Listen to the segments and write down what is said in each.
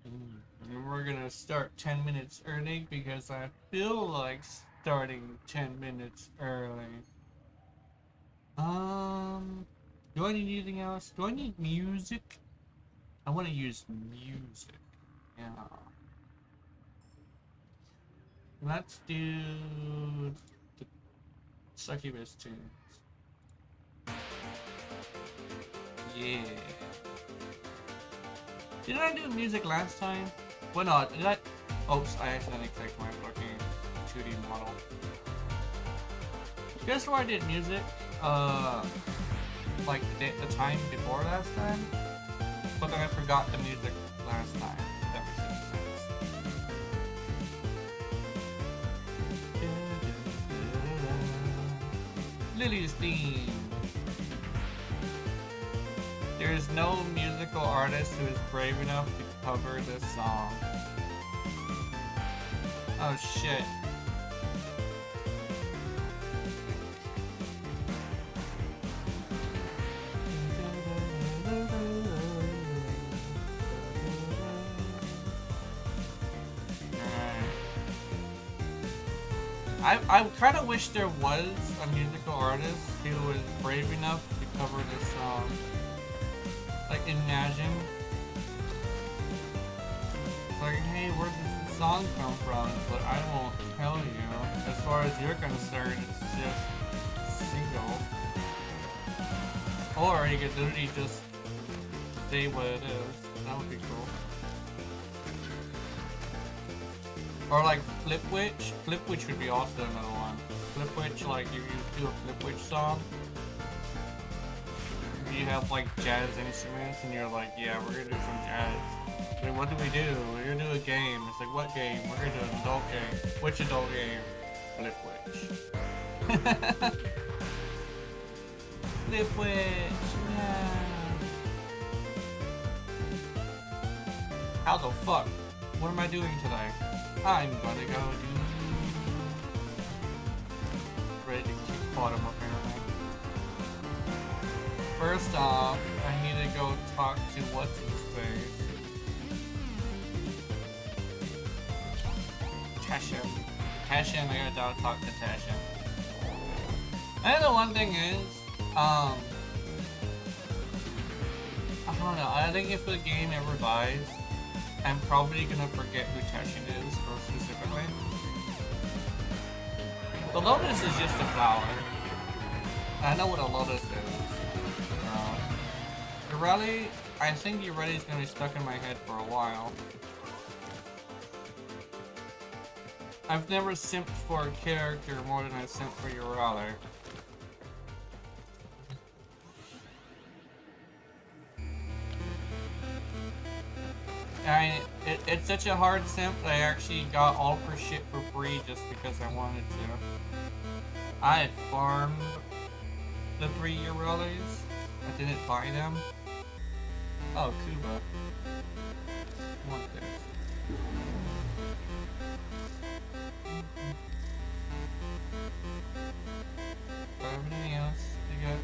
And we're gonna start 10 minutes early because I feel like starting 10 minutes early. Do I need anything else? Do I need music? I want to use music. Yeah. Let's do the succubus tunes. Yeah. Didn't I do music last time? Well, no, did I? Oops, I accidentally clicked my fucking 2D model. Guess where I did music? Like the time before last time? But then I forgot the music last time. That makes sense. Lily's theme. There is no musical artist who is brave enough to cover this song. Oh shit. I kind of wish there was a musical artist who was brave enough to cover this song. Like, imagine. Like, hey, where does this song come from? But I won't tell you. As far as you're concerned, it's just single. Or you could literally just say what it is. That would be cool. Or like Flip Witch. Flip Witch would be also another one. Flip Witch, like if you do a Flip Witch song, you have like jazz instruments and you're like, yeah, we're gonna do some jazz. Like, what do? We're gonna do a game. It's like, what game? We're gonna do an adult game. Which adult game? Flip Witch. Flip Witch, yeah. How the fuck? What am I doing today? I'm gonna go do... Ready to kick bottom apparently. First off, I need to go talk to what's his face. Tashin. I gotta talk to Tashin. And the one thing is, I don't know, I think if the game ever dies, I'm probably gonna forget who Tashin is, specifically. The lotus is just a flower. I know what a lotus is. Urali, I think Urali is gonna be stuck in my head for a while. I've never simped for a character more than I simped for Urali. It's such a hard simp that I actually got all her shit for free just because I wanted to. I farmed the 3-year rallies. I didn't buy them. Oh, Kuba. I want this. Everything else, you got.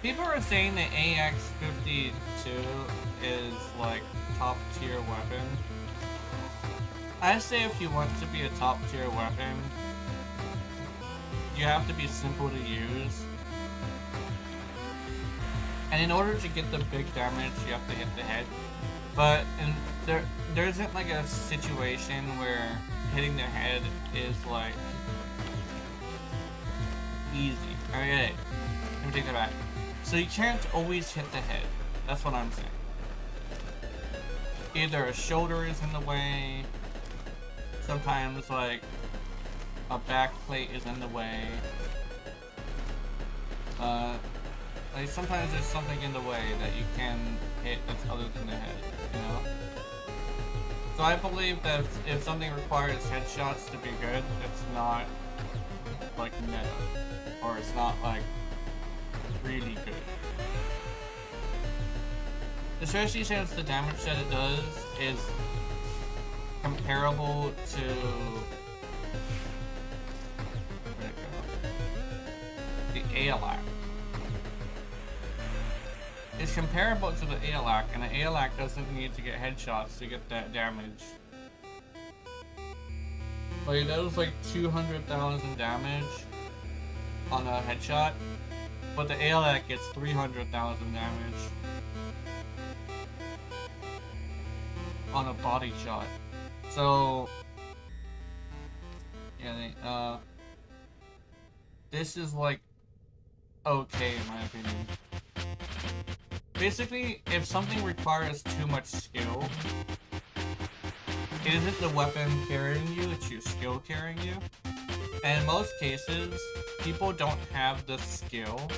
People are saying that AX-52 is like top tier weapon. I say if you want to be a top tier weapon, you have to be simple to use. And in order to get the big damage, you have to hit the head. But there isn't like a situation where hitting the head is like easy. Okay, let me take that back. So you can't always hit the head. That's what I'm saying. Either a shoulder is in the way, sometimes like a back plate is in the way. Like sometimes there's something in the way that you can hit that's other than the head, you know? So I believe that if something requires headshots to be good, it's not like meta, or it's not like really good. Especially since the damage that it does is comparable to the ALAC. it's comparable to the ALAC, and the ALAC doesn't need to get headshots to get that damage. Like, that was like 200,000 damage on a headshot, but the ALAC gets 300,000 damage on a body shot. So, yeah, this is like okay in my opinion. Basically, if something requires too much skill, it isn't the weapon carrying you, it's your skill carrying you. And in most cases, people don't have the skill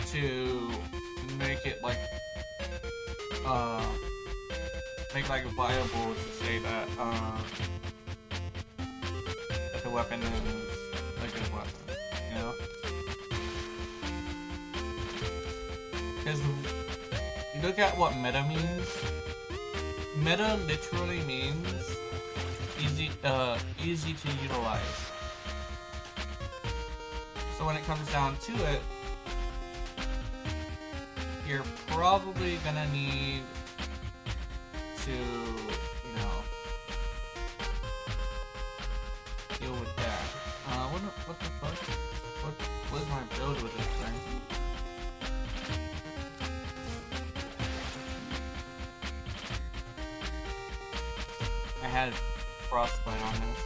to make it like, viable to say that, that the weapon is a good weapon, you know? Because you look at what meta means. Meta literally means easy to utilize. So when it comes down to it, you're probably gonna need to, you know, deal with that. What the fuck? What is my build with this thing? I had frostbite on this.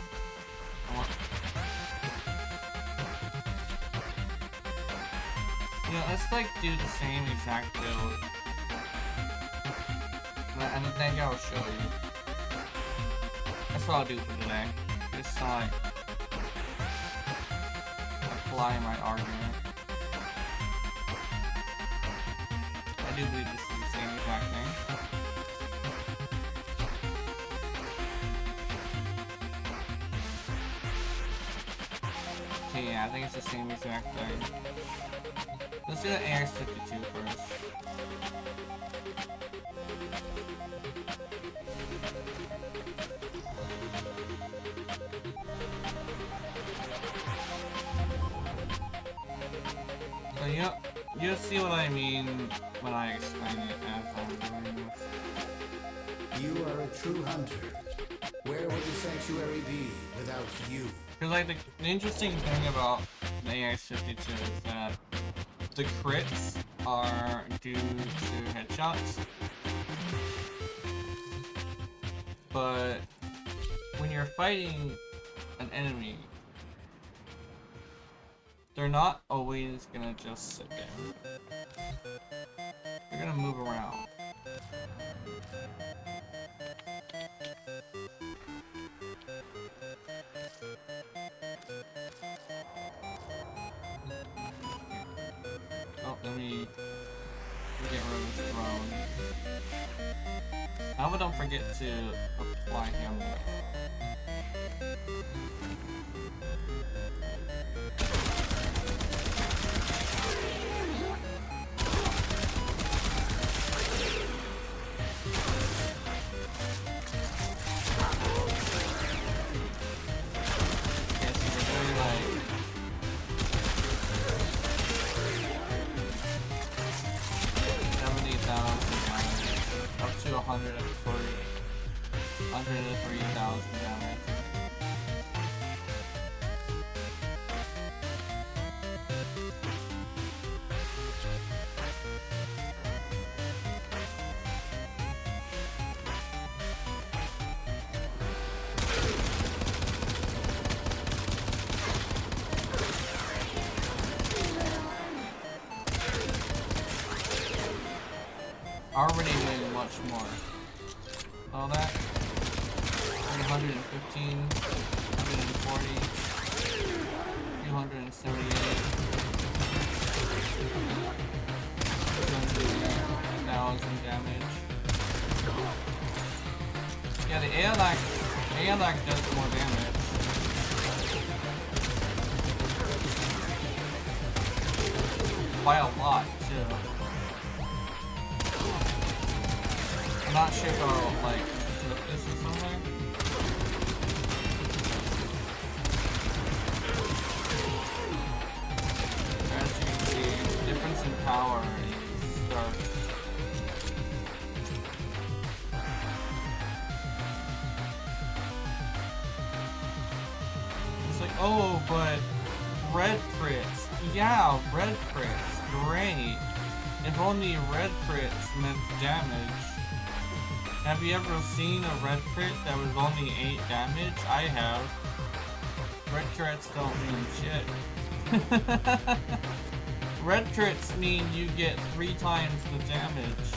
Yeah, let's like do the same exact build. And then I'll show you. That's what I'll do for today. Just like apply my argument. I do believe this is the same exact thing. Okay, yeah, I think it's the same exact thing. Let's do the AR-52 first. So you'll see what I mean when I explain it as I'm doing this. You are a true hunter. Where would the sanctuary be without you? Because like the interesting thing about the AR-52 is that the crits are due to headshots, but when you're fighting an enemy, they're not always gonna just sit there. They're gonna move around. Oh, let me get rid of this drone. Now, but don't forget to apply him. Up to 103,000 damage. Already doing much more. All that. 115, 140, 278, 200,000 damage. Yeah, the ALAC does more damage. By a lot, too. I'm not sure if I'll, like, flip this or something. As you can see, the difference in power oh, but red crits. Yeah, red crits. Great. If only red crits meant damage. Have you ever seen a red crit that was only 8 damage? I have. Red crits don't mean shit. Red crits mean you get 3 times the damage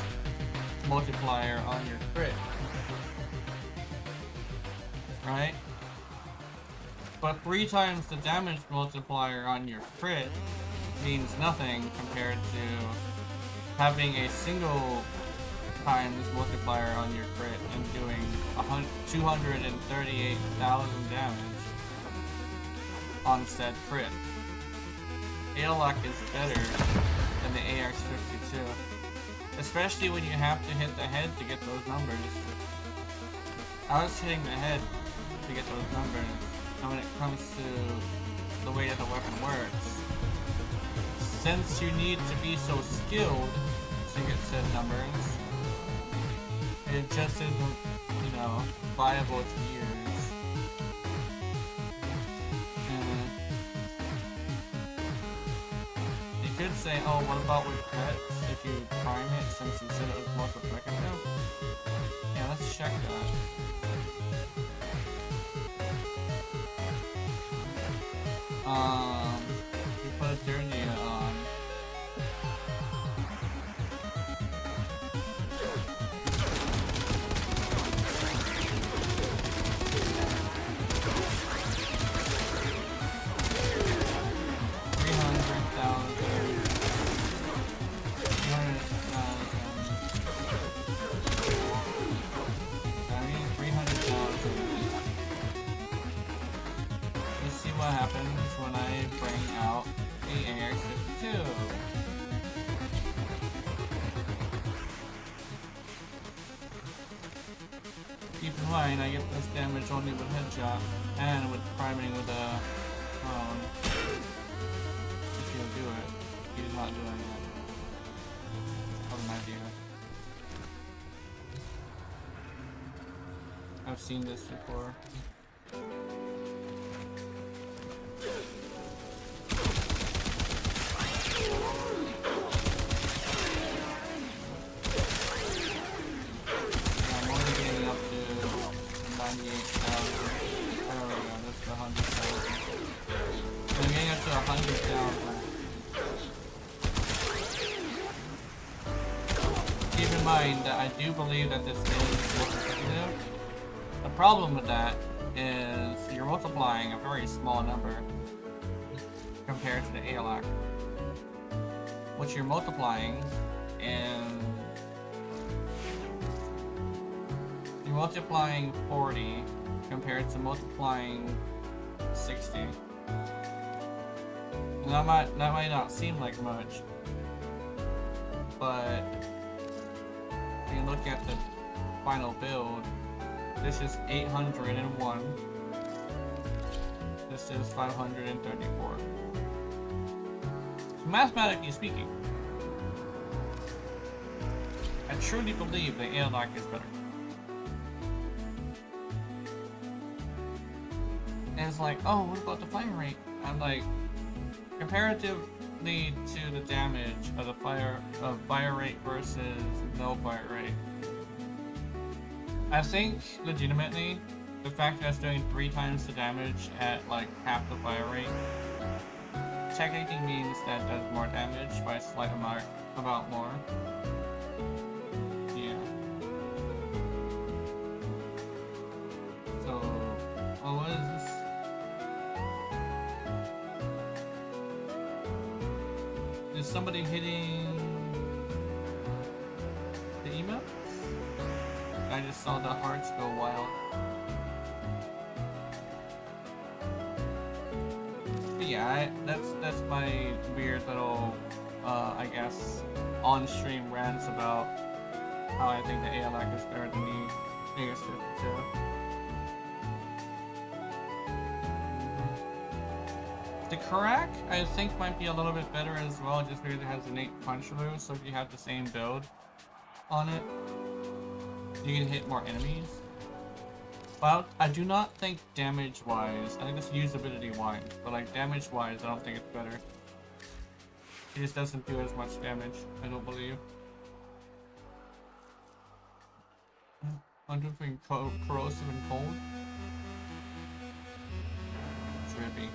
multiplier on your crit. Right? But 3 times the damage multiplier on your crit means nothing compared to having a single times multiplier on your crit and doing 238,000 damage on said crit. Airlock is better than the AX-52, especially when you have to hit the head to get those numbers. I was hitting the head to get those numbers, and when it comes to the way that the weapon works, since you need to be so skilled to get said numbers, it just isn't, you know, viable to use. You could say, oh, what about with pets if you prime it since you said it was multiplicative? Yeah, let's check that. You put Eternia on. What happens when I bring out the AX-52. Keep in mind, I get this damage only with headshot and with priming with a drone. If he'll do it. He's not doing it. What an idea. I've seen this before. Keep in mind that I do believe that this is multiplicative. The problem with that is you're multiplying a very small number compared to the ALAC. What you're multiplying and you're multiplying 40 compared to multiplying 60. And that might not seem like much, but when you look at the final build, this is 801. This is 534. So mathematically speaking, I truly believe the airlock is better. And it's like, oh, what about the fire rate? I'm like, comparatively to the damage of the fire rate versus no fire rate, I think legitimately the fact that it's doing 3 times the damage at like half the fire rate technically means that it does more damage by a slight amount more. Yeah. So, oh, what is this? Is somebody hitting the email? I just saw the hearts go wild. But yeah, that's my weird little, I guess, on-stream rants about how I think the ALAC is better than the AX-52. The Karak, I think, might be a little bit better as well, just because it has innate punch loose, so if you have the same build on it, you can hit more enemies. Well, I do not think damage-wise, I think it's usability-wise, but like damage-wise, I don't think it's better. It just doesn't do as much damage, I don't believe. I'm doing corrosive and cold. Trippy.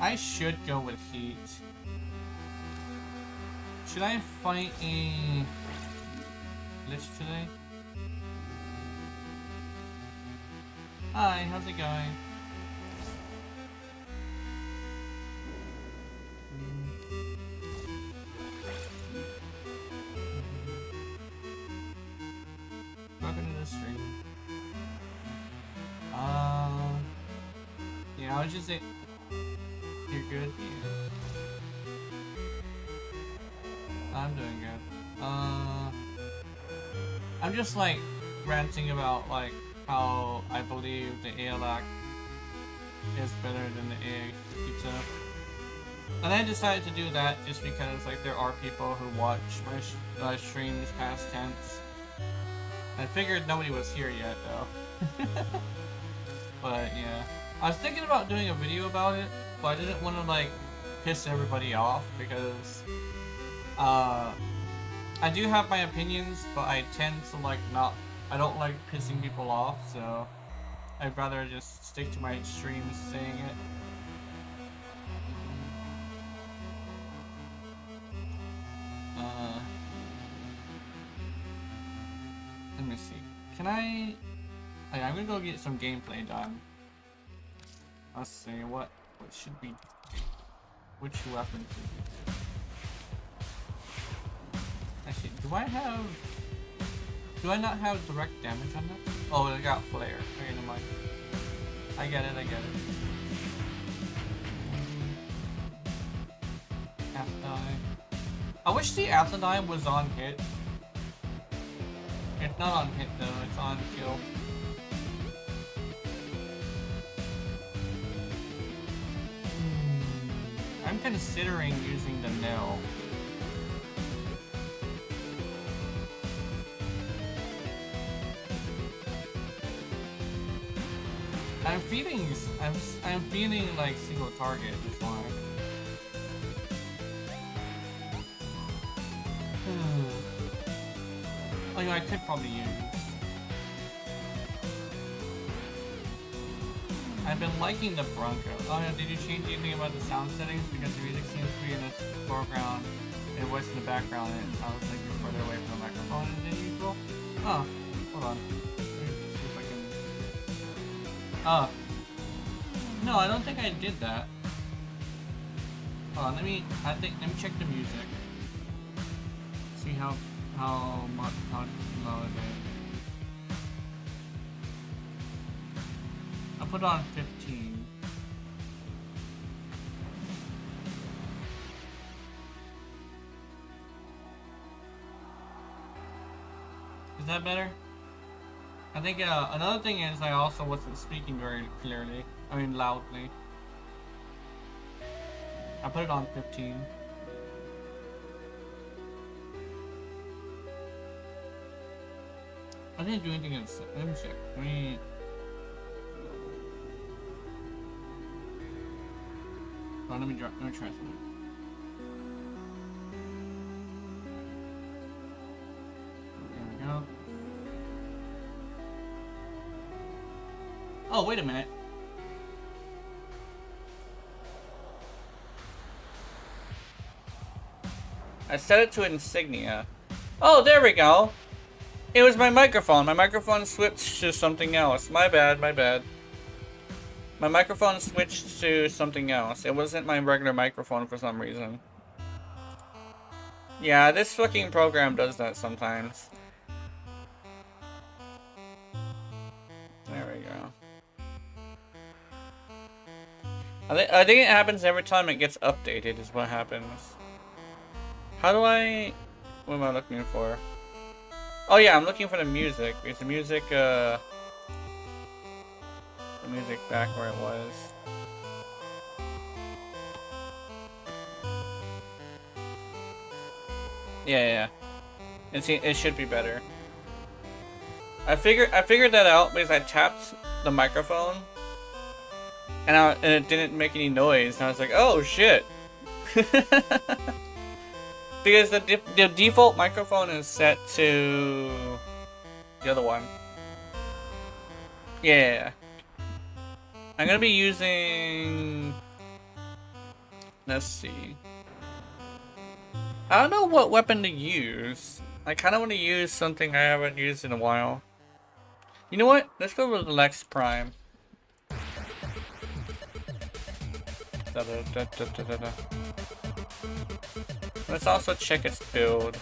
I should go with heat. Should I fight a Lich today? Hi, how's it going? Welcome to the stream. Yeah, I was just saying. You're good? Yeah. I'm doing good. I'm just like ranting about like how I believe the ALAC is better than the AA pizza. And I decided to do that just because like there are people who watch my streams past tense. I figured nobody was here yet though. But yeah. I was thinking about doing a video about it, but I didn't want to like piss everybody off because I do have my opinions, but I tend to like I don't like pissing people off, so I'd rather just stick to my streams saying it. Let me see. Can I... Okay, I'm gonna go get some gameplay done. Let's see, what should be... Which weapon should be... Actually, do I not have direct damage on that? Oh, it got flare. Okay, never mind. I get it. Athodine. I wish the Athodine was on hit. It's not on hit though, it's on kill. I'm considering using the nail. I'm feeling like single target is why. Oh, yeah, I could probably use. I've been liking the Bronco. Oh yeah, did you change anything about the sound settings? Because the music seems to be in the foreground and voice in the background, and it sounds like you're further away from the microphone than usual. Oh, hold on. Let me see if I can. No, I don't think I did that. Hold on, let me check the music. See how low it is. I'll put on 15. Is that better? I think another thing is I also wasn't speaking very clearly. I mean loudly. I put it on 15. I didn't do anything else. Let me check. Let me try something. There we go. Oh, wait a minute. I set it to insignia. Oh, there we go. It was my microphone. My microphone switched to something else. My bad. My microphone switched to something else. It wasn't my regular microphone for some reason. Yeah, this fucking program does that sometimes. There we go. I think it happens every time it gets updated is what happens. How do I... What am I looking for? Oh yeah, I'm looking for the music. Because the music back where it was. Yeah. It should be better. I figured that out because I tapped the microphone and it didn't make any noise, and I was like, oh shit. Because the default microphone is set to the other one. Yeah. I'm gonna be using, let's see. I don't know what weapon to use. I kind of want to use something I haven't used in a while. You know what? Let's go with the Lex Prime. Let's also check its build.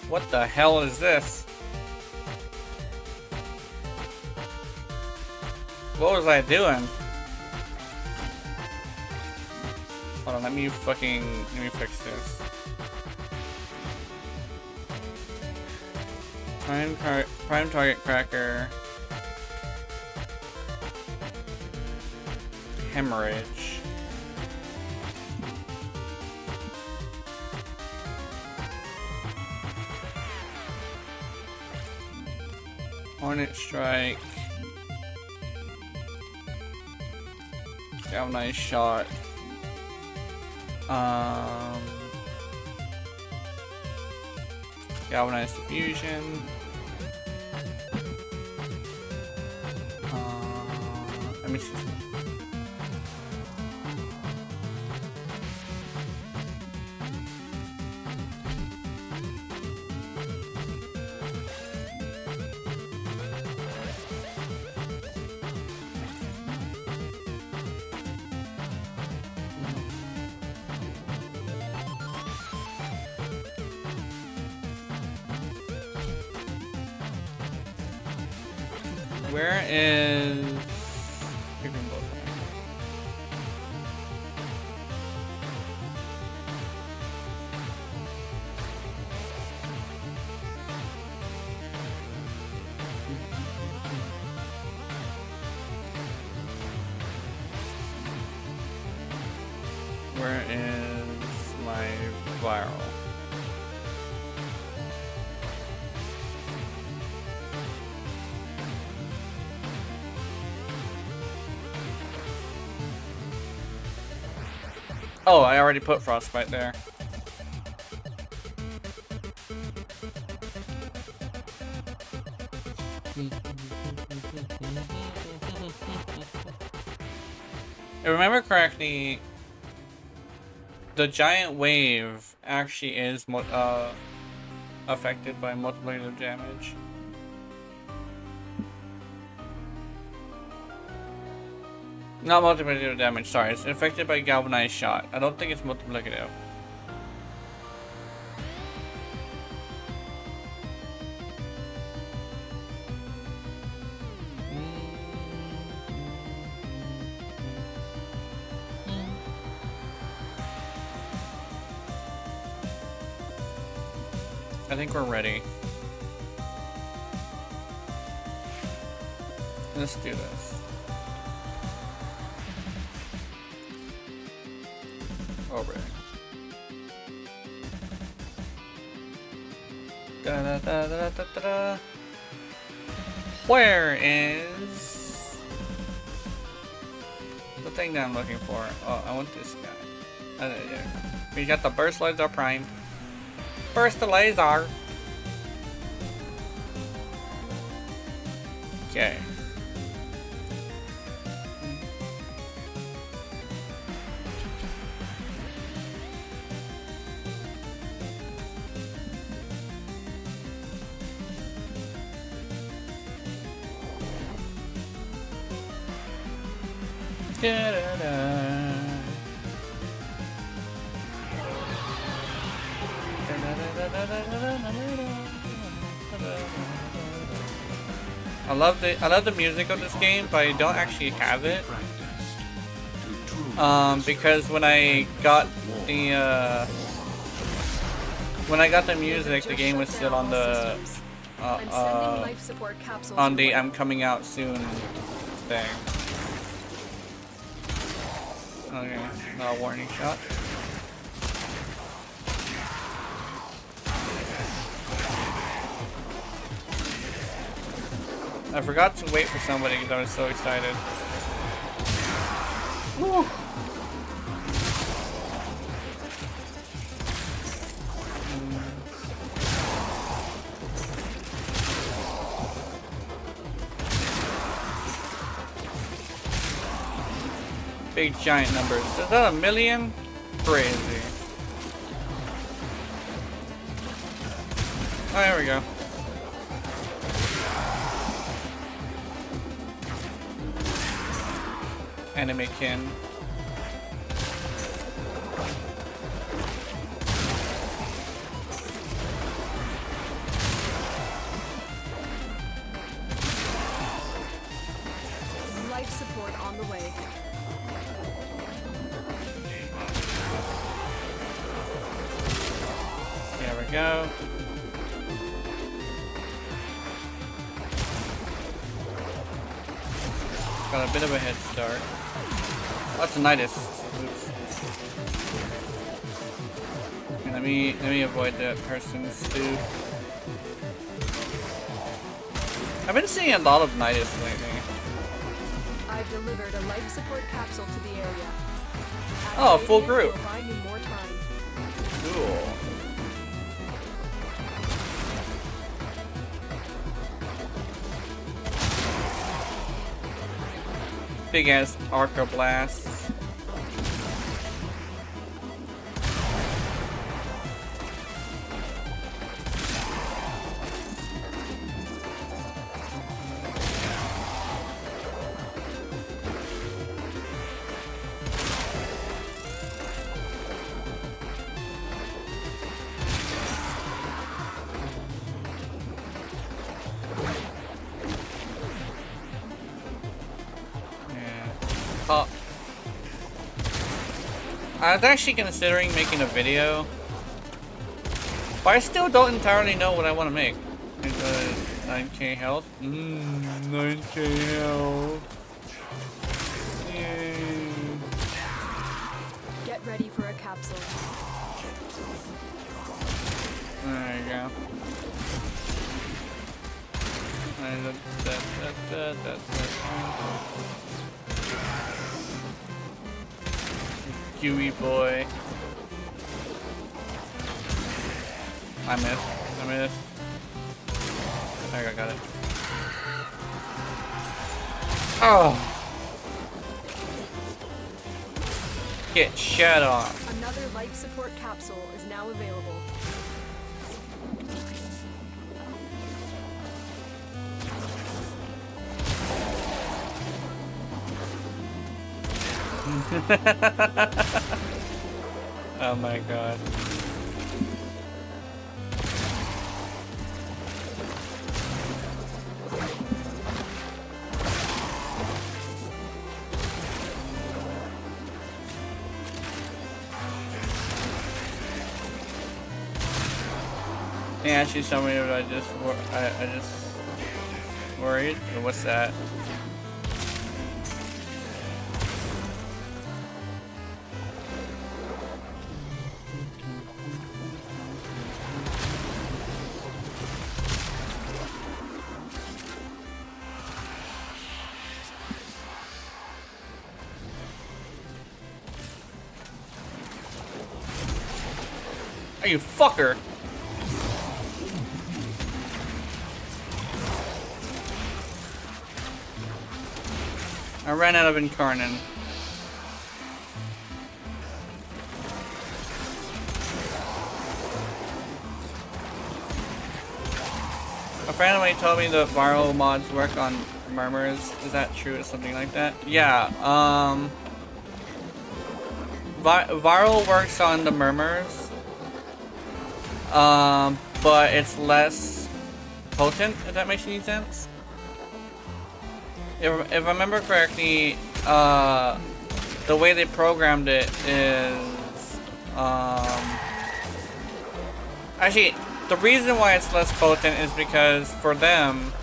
What the hell is this? What was I doing? Hold on, let me fix this. Prime target cracker. Hemorrhage. Hornet strike. Galvanized shot. Galvanized diffusion. Let me see. Where is my viral? Oh, I already put Frostbite there. If I remember correctly, the giant wave actually is affected by multiplicative damage. Not multiplicative damage, sorry. It's affected by galvanized shot. I don't think it's multiplicative. I think we're ready. Let's do this. Over. Where is the thing that I'm looking for? Oh, I want this guy. We got the burst laser prime. Burst the laser. Okay. I love the music of this game, but I don't actually have it. Because when I got the music, the game was still on the I'm coming out soon thing. Okay, not a warning shot. I forgot to wait for somebody because I was so excited. Woo. Big giant numbers. Is that 1,000,000? Crazy. Oh, there we go. Anime kin. Life support on the way. There we go. Got a bit of a head start. That's a Nidus. Oops. Okay, let me avoid that person's stew. I've been seeing a lot of Nidus lately. I've delivered a life support capsule to the area. Oh, full Activating it group. will buy you more time. Cool. Big ass Arca Blasts. I was actually considering making a video, but I still don't entirely know what I want to make. 9k health? 9k health. Yay. Get ready for a capsule. There you go. Gooey boy. I missed. There I got it. Oh! Get shut on. Another life support capsule is now available. Oh my god. Can you actually show me what I just worried? Or what's that? Are you fucker? I ran out of Incarnate. A friend of mine told me that viral mods work on murmurs. Is that true or something like that? Yeah, viral works on the murmurs. But it's less potent, if that makes any sense. If I remember correctly, the way they programmed it is, actually, the reason why it's less potent is because for them,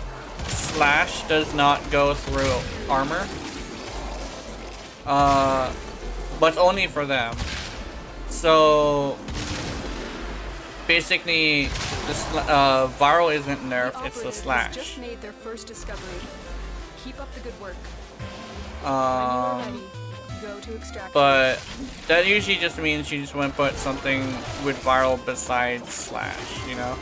slash does not go through armor. but only for them. So basically, the viral isn't nerfed; it's the Operative slash. has just made their first discovery. Keep up the good work. When you are ready, go to extraction. But that usually just means you just want to put something with viral besides slash, you know?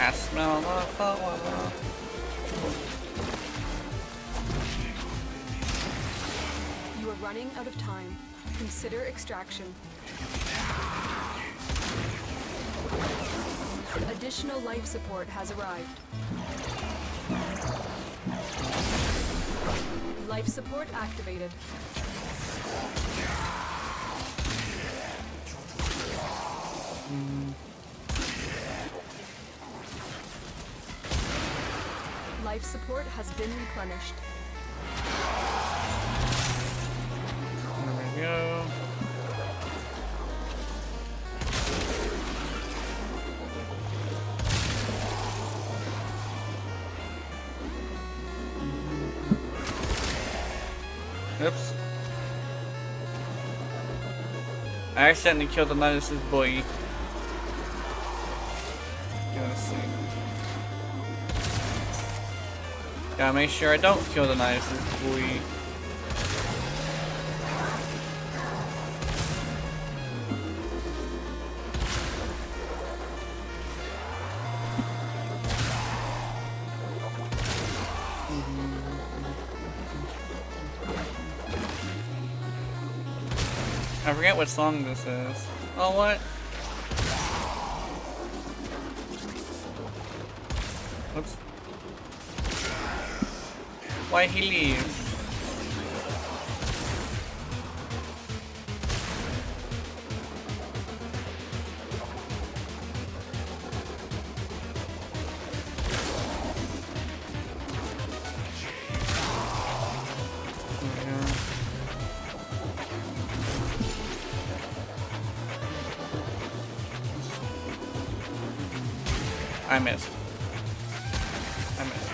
I smell the flower. You are running out of time. Consider extraction. Additional life support has arrived. Life support activated. Life support has been replenished. There we go. Oops. I accidentally killed the Nidus's boy. Let's see. Gotta make sure I don't kill the Nidus's boy. I forget what song this is. Oh, what? Oops. Why'd he leave? I missed. I missed.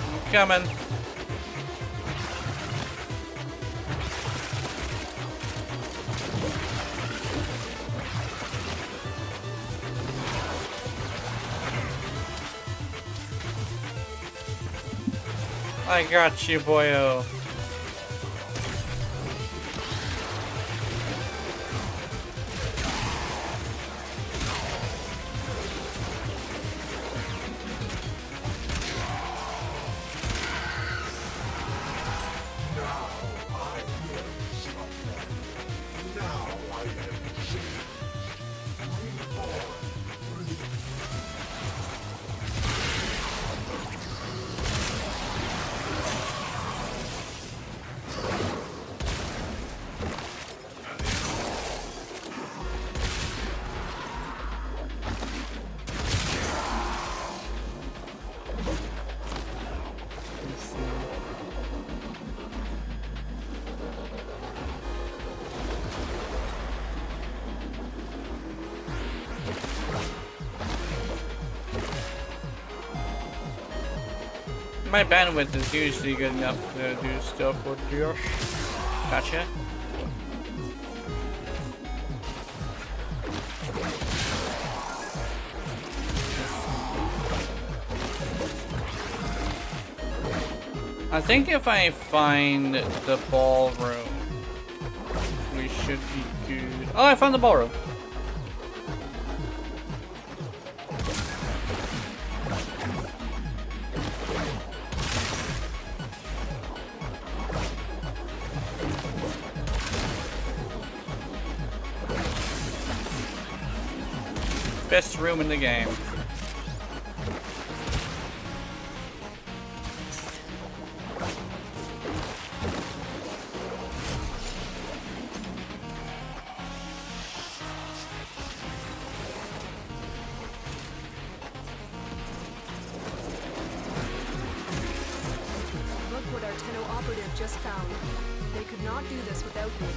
I'm coming. I got you, boyo. My bandwidth is usually good enough to do stuff with Josh. Gotcha. I think if I find the ballroom, we should be good. Oh, I found the ballroom. Best room in the game. Look what our Tenno operative just found. They could not do this without me.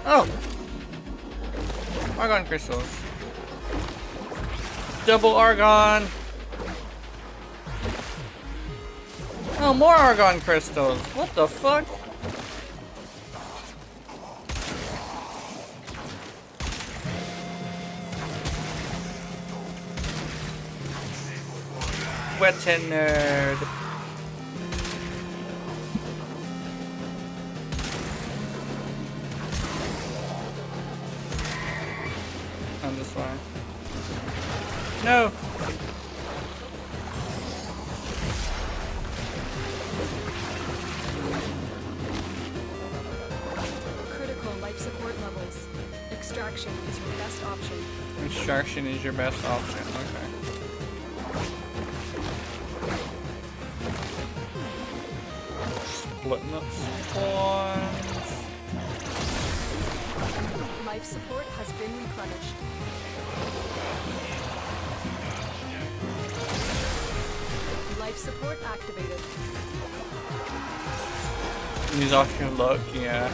Oh! Argon crystals. Double argon! Oh, more argon crystals! What the fuck? Wet nerd. On this one. No! Critical life support levels. Extraction is your best option. Extraction is your best option. Okay. Splitting up spawns. Life support has been replenished. Life support activated. Use off your luck, yeah.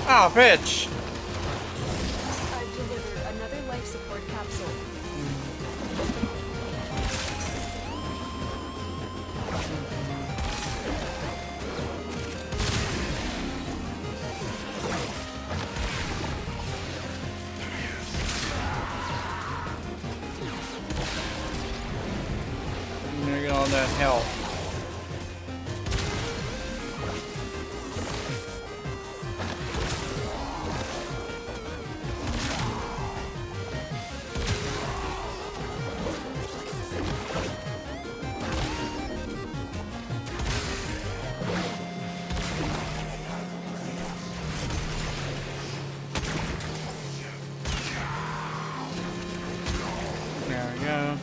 Oh, bitch! I've delivered another life support capsule. I'm gonna get all that health. There we go.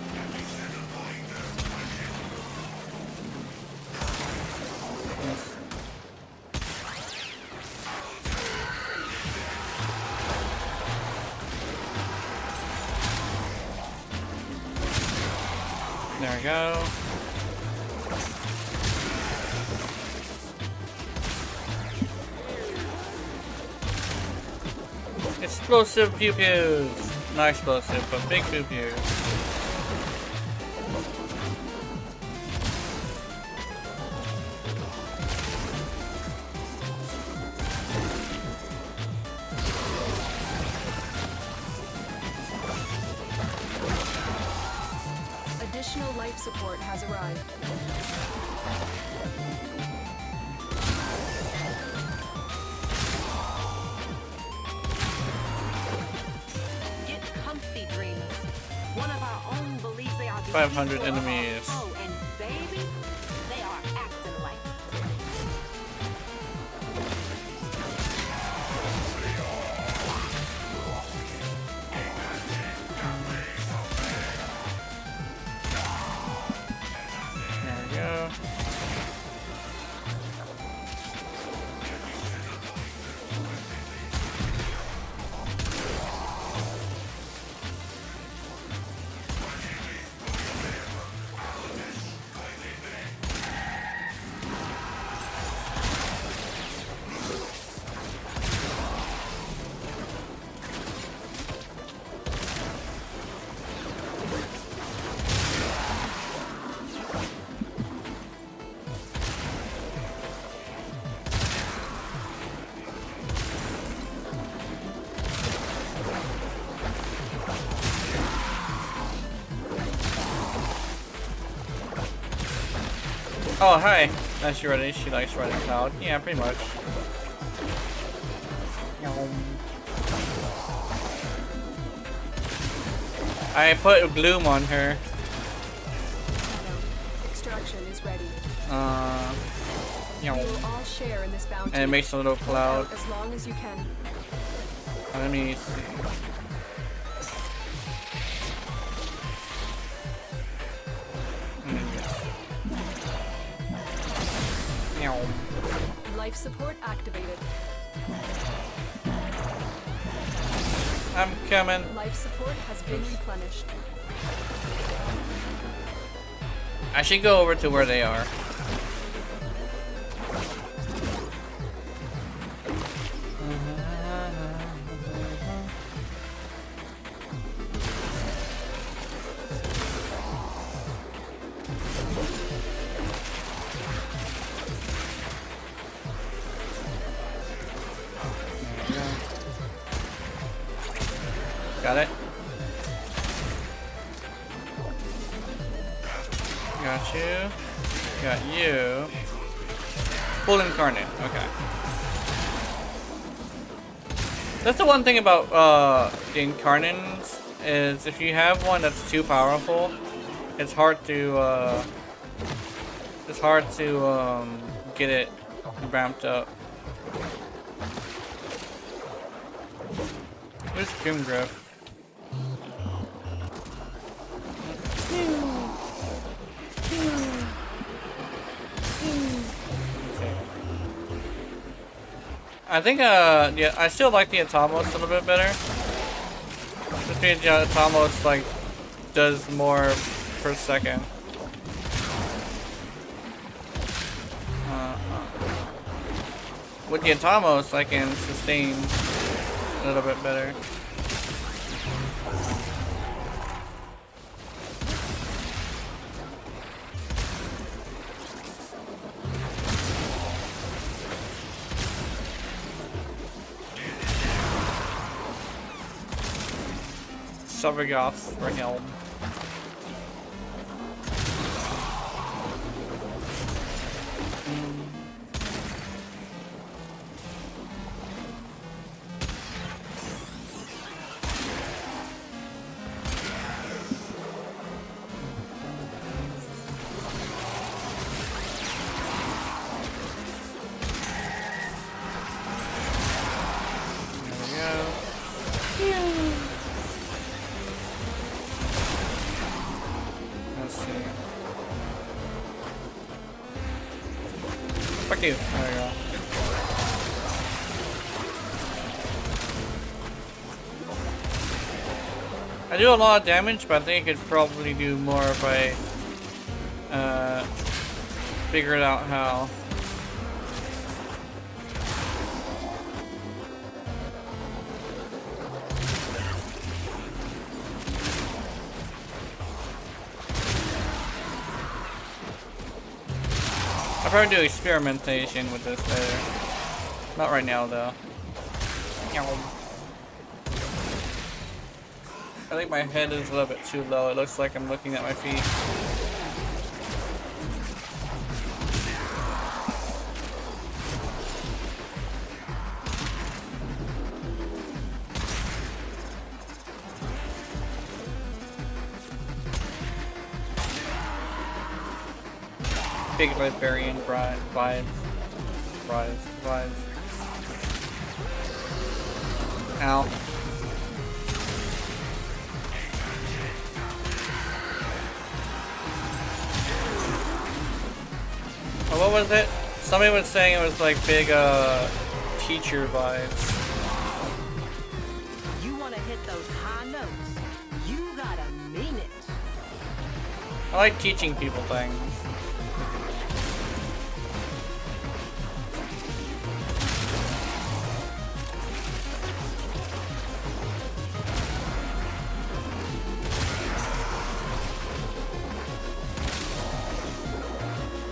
There we go. Explosive pew pews. Not explosive, but big pew pews. Additional life support has arrived. Get comfy, dreamers. One of our own believes they are 500 enemies. Oh, and baby, they are acting like There we go. Oh, hi. Nice you're ready. She likes riding Cloud. Yeah, pretty much. I put Gloom on her. Extraction is ready. You We will all share in this bounty. and it makes a little cloud. As long as you can. Let me see. Life support activated. I'm coming. Life support has been replenished. I should go over to where they are. Got it. Got you. Got you. Full incarnate. Okay. That's the one thing about the incarnates is if you have one that's too powerful, it's hard to get it ramped up. Where's Grimgriff? I think, yeah, I still like the Atomos a little bit better. Just because the Atomos, like, does more per second. With the Atomos, I can sustain a little bit better. Suvergoths for Helm. Fuck you. There we go. I do a lot of damage, but I think I could probably do more if I figured out how. I'll probably do experimentation with this later. Not right now, though. I think my head is a little bit too low. It looks like I'm looking at my feet. Big librarian vibes. Ow. Oh, what was it? Somebody was saying it was like big teacher vibes. You want to hit those high notes. You gotta mean it. I like teaching people things.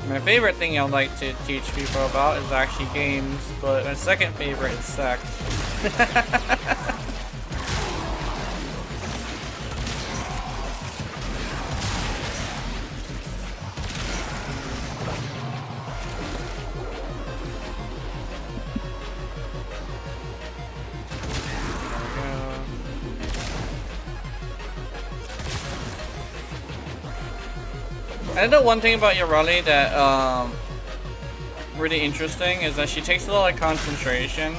My favorite thing I like to teach people about is actually games, but my second favorite is sex. And the one thing about Yorali that really interesting is that she takes a lot of concentration.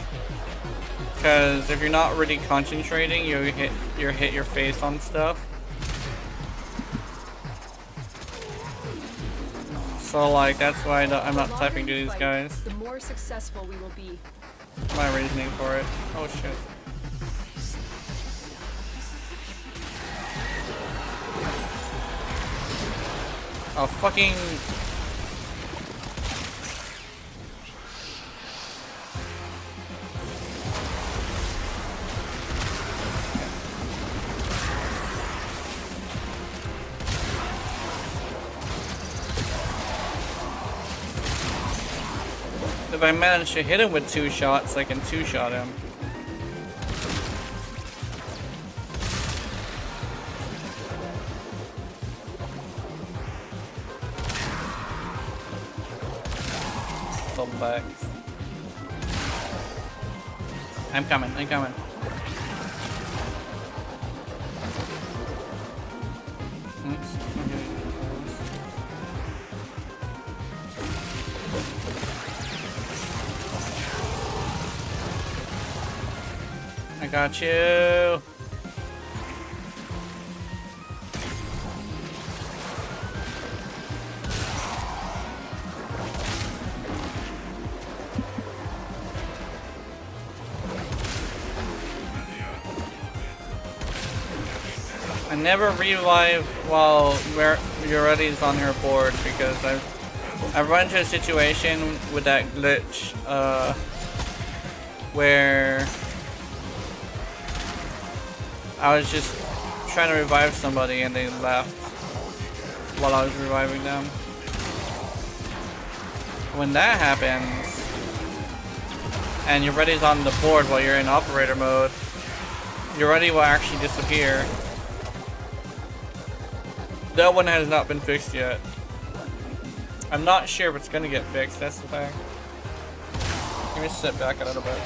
Because if you're not really concentrating, you hit your face on stuff. So like that's why I'm not typing to these guys. The more successful we will be. My reasoning for it. Oh shit. Oh fucking. If I manage to hit him with 2 shots, I can 2-shot him. Back. I'm coming. Oops. Okay. I got you. I never revive while Yorali's on her board because I've run into a situation with that glitch where I was just trying to revive somebody and they left while I was reviving them. When that happens and Yorali's on the board while you're in operator mode, Yorali will actually disappear. That one has not been fixed yet. I'm not sure if it's gonna get fixed, that's the thing. Let me sit back a little bit.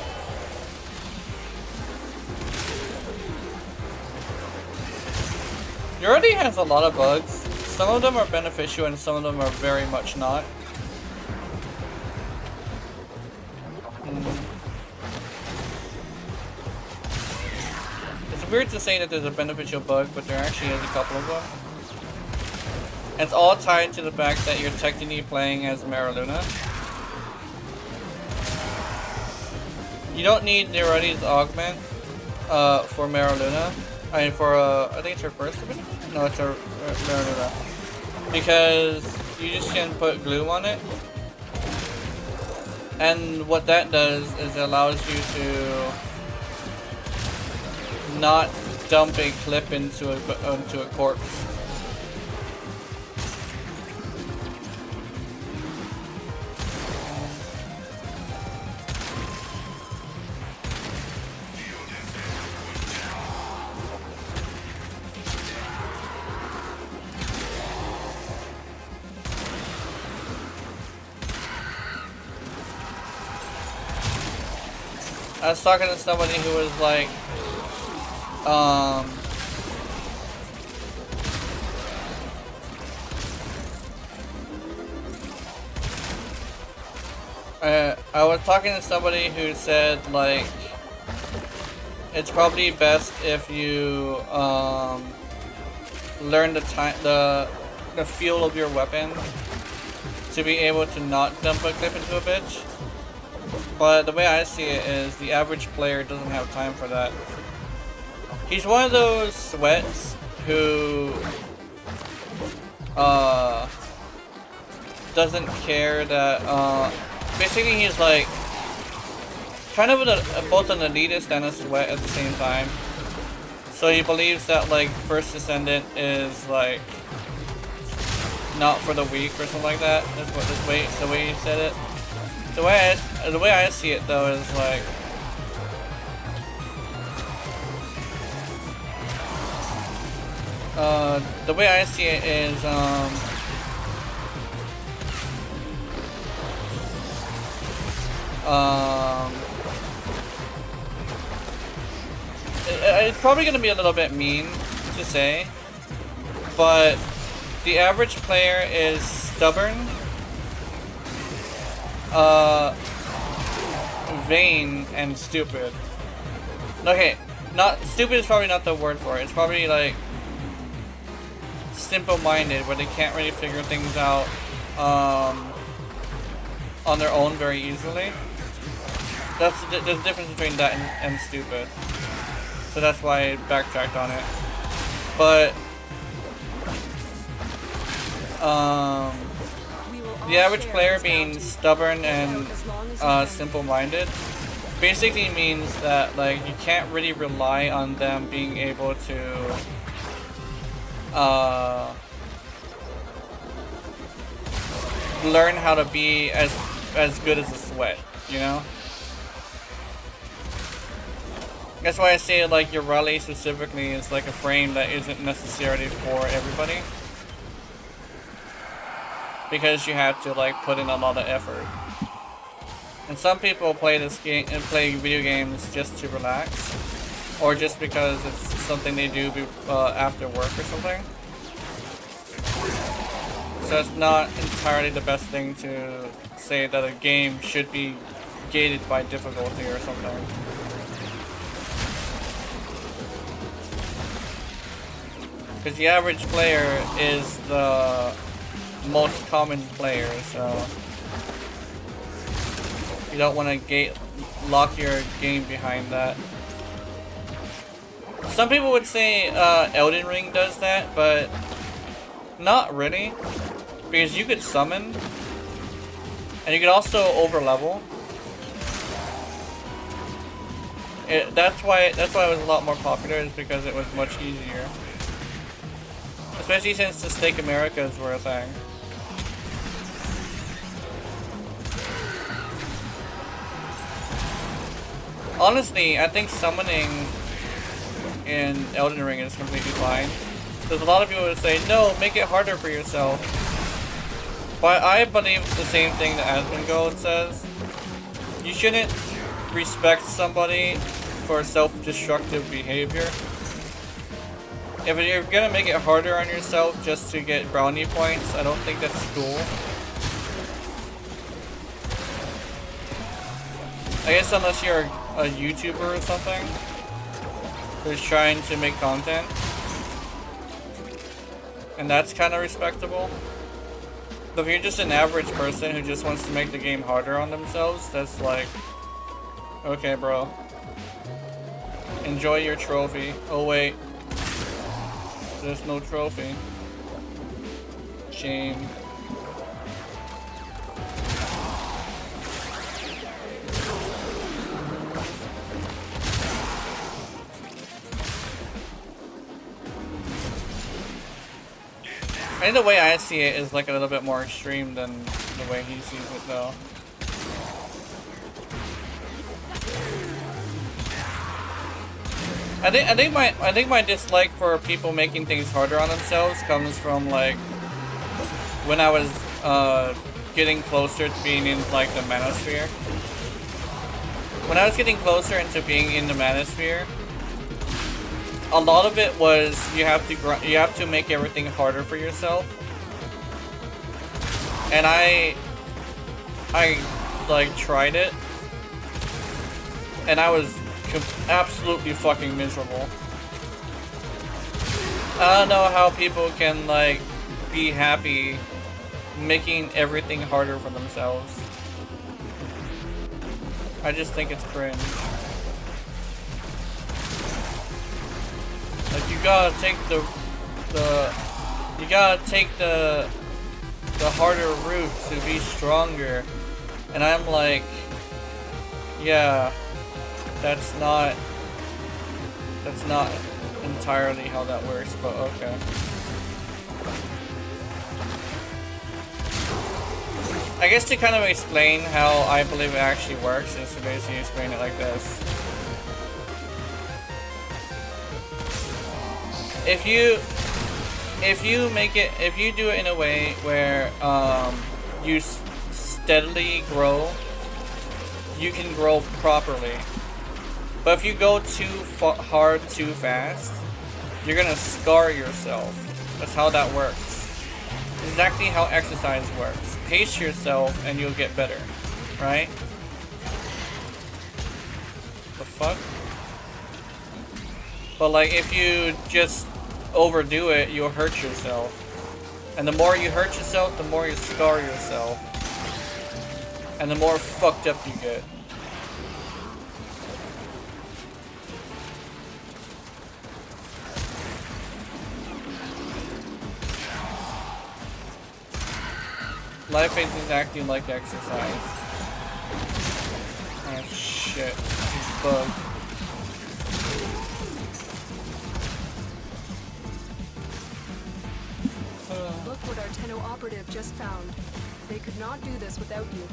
Yorali has a lot of bugs. Some of them are beneficial and some of them are very much not. It's weird to say that there's a beneficial bug, but there actually is a couple of them. It's all tied to the fact that you're technically playing as Maraluna. You don't need Yorali's augment for Maraluna. I mean, for I think it's her first ability? No, it's her Maraluna. Because you just can put glue on it. And what that does is it allows you to not dump a clip into a corpse. I was talking to somebody who was like, I was talking to somebody who said like, it's probably best if you learn the feel of your weapon to be able to not dump a clip into a bitch. But the way I see it is the average player doesn't have time for that. He's one of those sweats who doesn't care that basically he's like kind of both an elitist and a sweat at the same time. So he believes that like First Descendant is like not for the weak or something like that. That's what the way he said it. The way I see it though is like the way I see it is it's probably gonna be a little bit mean to say, but The average player is stubborn, vain, and stupid. Okay, not stupid is probably not the word for it. It's probably like simple-minded, where they can't really figure things out on their own very easily. There's a difference between that and stupid. So that's why I backtracked on it. But the average player being stubborn and simple-minded basically means that like you can't really rely on them being able to learn how to be as good as a sweat, you know? That's why I say like your rally specifically is like a frame that isn't necessarily for everybody. Because you have to like put in a lot of effort. And some people play this game and play video games just to relax, or just because it's something they do after work or something. So it's not entirely the best thing to say that a game should be gated by difficulty or something. Because the average player is the most common player, so you don't want to lock your game behind that. Some people would say Elden Ring does that, but not really, because you could summon, and you could also overlevel. That's why it was a lot more popular, is because it was much easier. Especially since the Stake Americas were a thing. Honestly, I think summoning in Elden Ring is completely fine. There's a lot of people that say, no, make it harder for yourself. But I believe the same thing that Asmongold says. You shouldn't respect somebody for self-destructive behavior. If you're gonna make it harder on yourself just to get brownie points, I don't think that's cool. I guess unless you're a YouTuber or something who's trying to make content, and that's kind of respectable. But if you're just an average person who just wants to make the game harder on themselves, that's like, okay bro, enjoy your trophy. Oh wait, there's no trophy. Shame. I think the way I see it is like a little bit more extreme than the way he sees it though. I think my dislike for people making things harder on themselves comes from like when I was getting closer to being in like the manosphere. When I was getting closer into being in the manosphere, a lot of it was you have to make everything harder for yourself, and I like tried it, and I was absolutely fucking miserable. I don't know how people can like be happy making everything harder for themselves. I just think it's cringe. Like you gotta take the harder route to be stronger, and I'm like, yeah, that's not entirely how that works, but okay. I guess to kind of explain how I believe it actually works is to basically explain it like this. If you do it in a way where you steadily grow, you can grow properly. But if you go too hard too fast, you're gonna scar yourself. That's how that works. exactly how exercise works. Pace yourself and you'll get better, right? The fuck? But like if you just overdo it, you'll hurt yourself. And the more you hurt yourself, the more you scar yourself. And the more fucked up you get. Life is exactly like exercise. Oh shit, he's bugged. Look what our Tenno operative just found. They could not do this without you.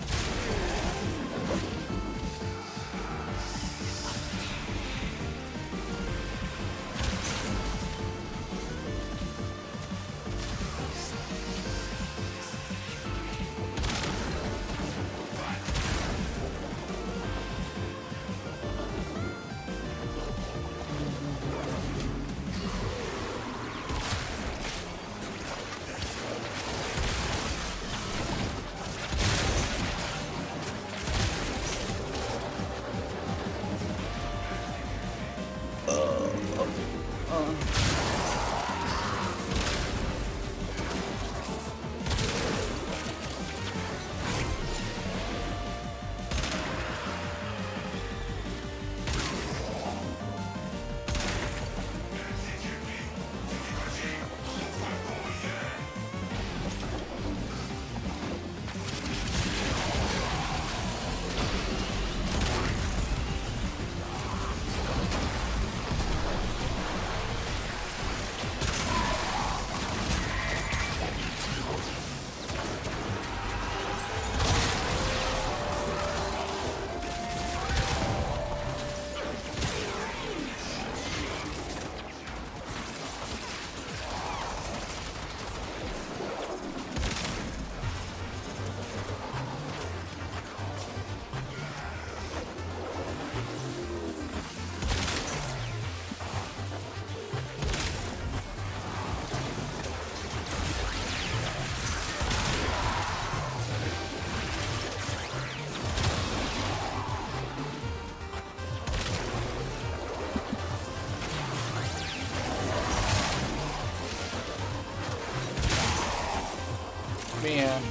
Man.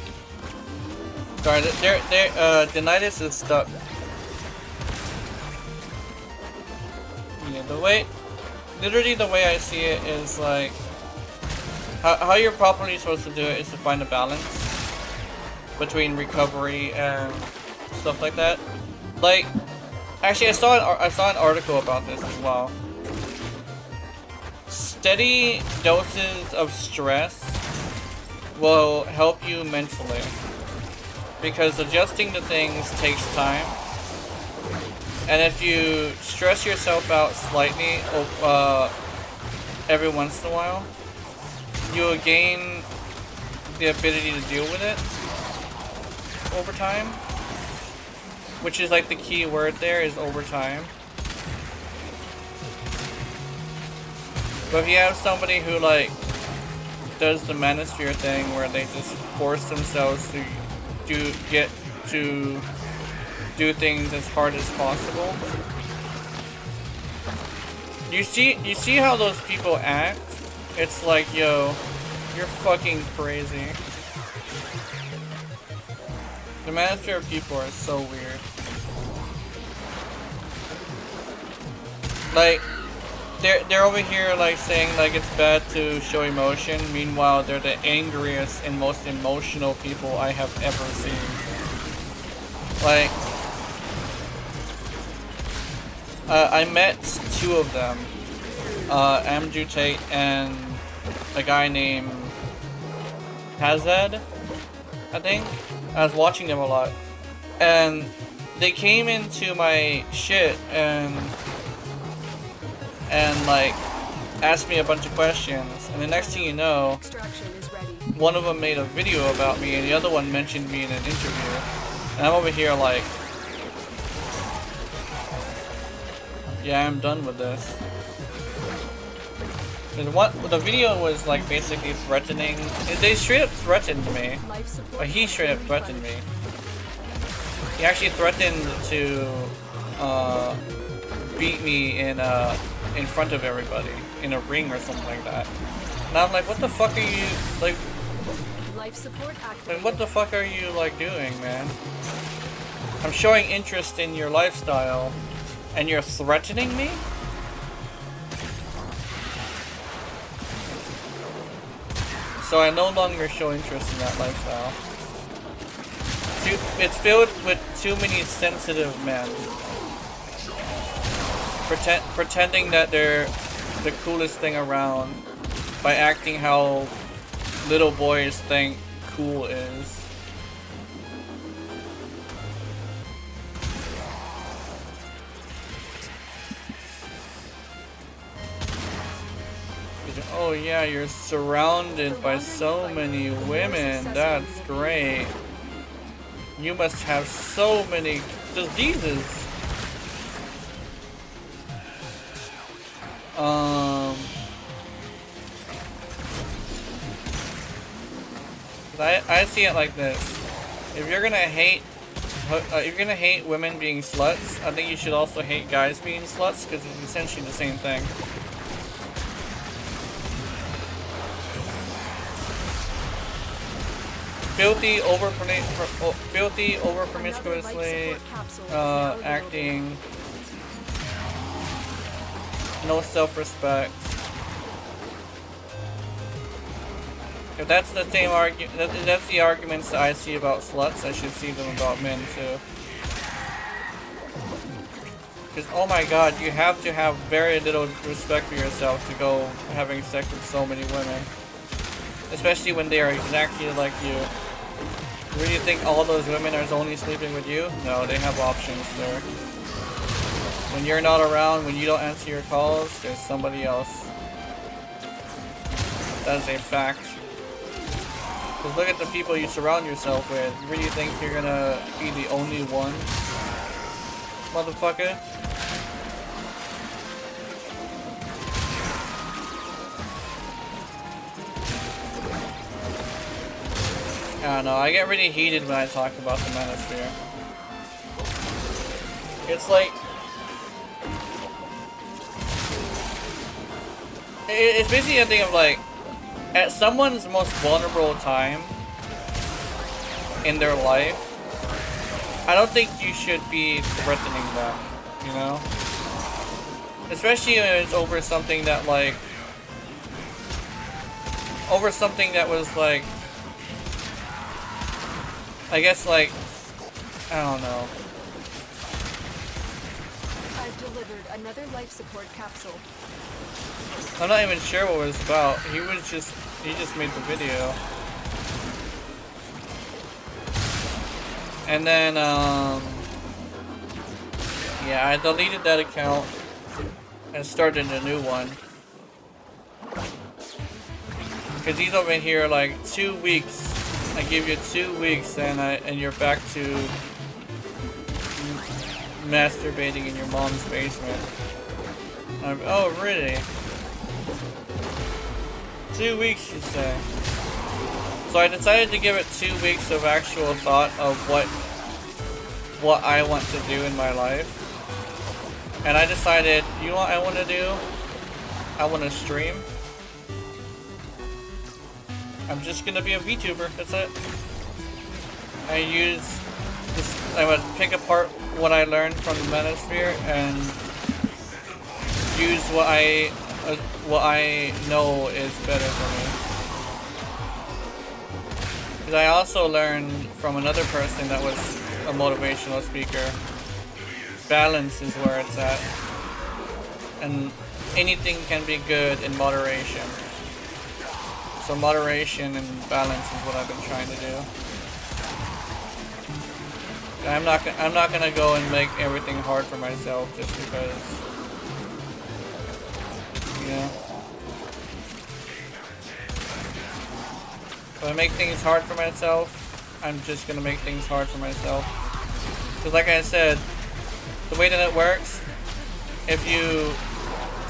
Sorry, Denitis is stuck. Yeah, literally the way I see it is like, how you're properly supposed to do it is to find a balance between recovery and stuff like that. Like, actually I saw an article about this as well. Steady doses of stress will help you mentally, because adjusting to things takes time, and if you stress yourself out slightly every once in a while, you'll gain the ability to deal with it over time, which is like the key word there, is over time. But if you have somebody who like does the manosphere thing where they just force themselves to do things as hard as possible. You see how those people act? It's like, yo, you're fucking crazy. The manosphere of people are so weird. Like, they're over here like saying like it's bad to show emotion. Meanwhile, they're the angriest and most emotional people I have ever seen. Like, I met two of them, Andrew Tate and a guy named Hazad, I think. I was watching them a lot, and they came into my shit and like asked me a bunch of questions, and the next thing you know, one of them made a video about me and the other one mentioned me in an interview, and I'm over here like, yeah, I'm done with this. What the video was like basically threatening. They straight up threatened me. Life support Or he straight up package threatened me. replenished. He actually threatened to beat me in front of everybody in a ring or something like that. And I'm like, what the fuck are you like? Life support Like, activated. what the fuck are you like doing, man? I'm showing interest in your lifestyle, and you're threatening me? So I no longer show interest in that lifestyle. It's filled with too many sensitive men. Pretending that they're the coolest thing around by acting how little boys think cool is. Oh yeah, you're surrounded by so many women. That's great. You must have so many diseases. I see it like this. If you're gonna hate women being sluts, I think you should also hate guys being sluts, because it's essentially the same thing. Filthy, over promiscuously acting, no self-respect. If that's the same argument, that's the arguments that I see about sluts, I should see them about men too. Because oh my god, you have to have very little respect for yourself to go having sex with so many women. Especially when they are exactly like you. Really think all those women are only sleeping with you? No, they have options, sir. When you're not around, when you don't answer your calls, there's somebody else. That is a fact. Because look at the people you surround yourself with. You really think you're gonna be the only one? Motherfucker? I don't know, I get really heated when I talk about the Manosphere. It's like... It's basically a thing of like, at someone's most vulnerable time in their life, I don't think you should be threatening them, you know? Especially when it's over something that like... Over something that was like... I guess like, I don't know. I've delivered another life support capsule. I'm not even sure what it was about. He just made the video. And then, yeah, I deleted that account and started a new one. Cause he's over here like 2 weeks. I give you 2 weeks and you're back to masturbating in your mom's basement. Oh really? 2 weeks, you say? So I decided to give it 2 weeks of actual thought of what I want to do in my life. And I decided, you know what I want to do? I want to stream. I'm just gonna be a VTuber, that's it. I would pick apart what I learned from the Manosphere and use what I know is better for me. Because I also learned from another person that was a motivational speaker. Balance is where it's at. And anything can be good in moderation. So moderation and balance is what I've been trying to do. I'm not gonna go and make everything hard for myself just because, you know. If I make things hard for myself, I'm just gonna make things hard for myself. Because like I said, the way that it works, if you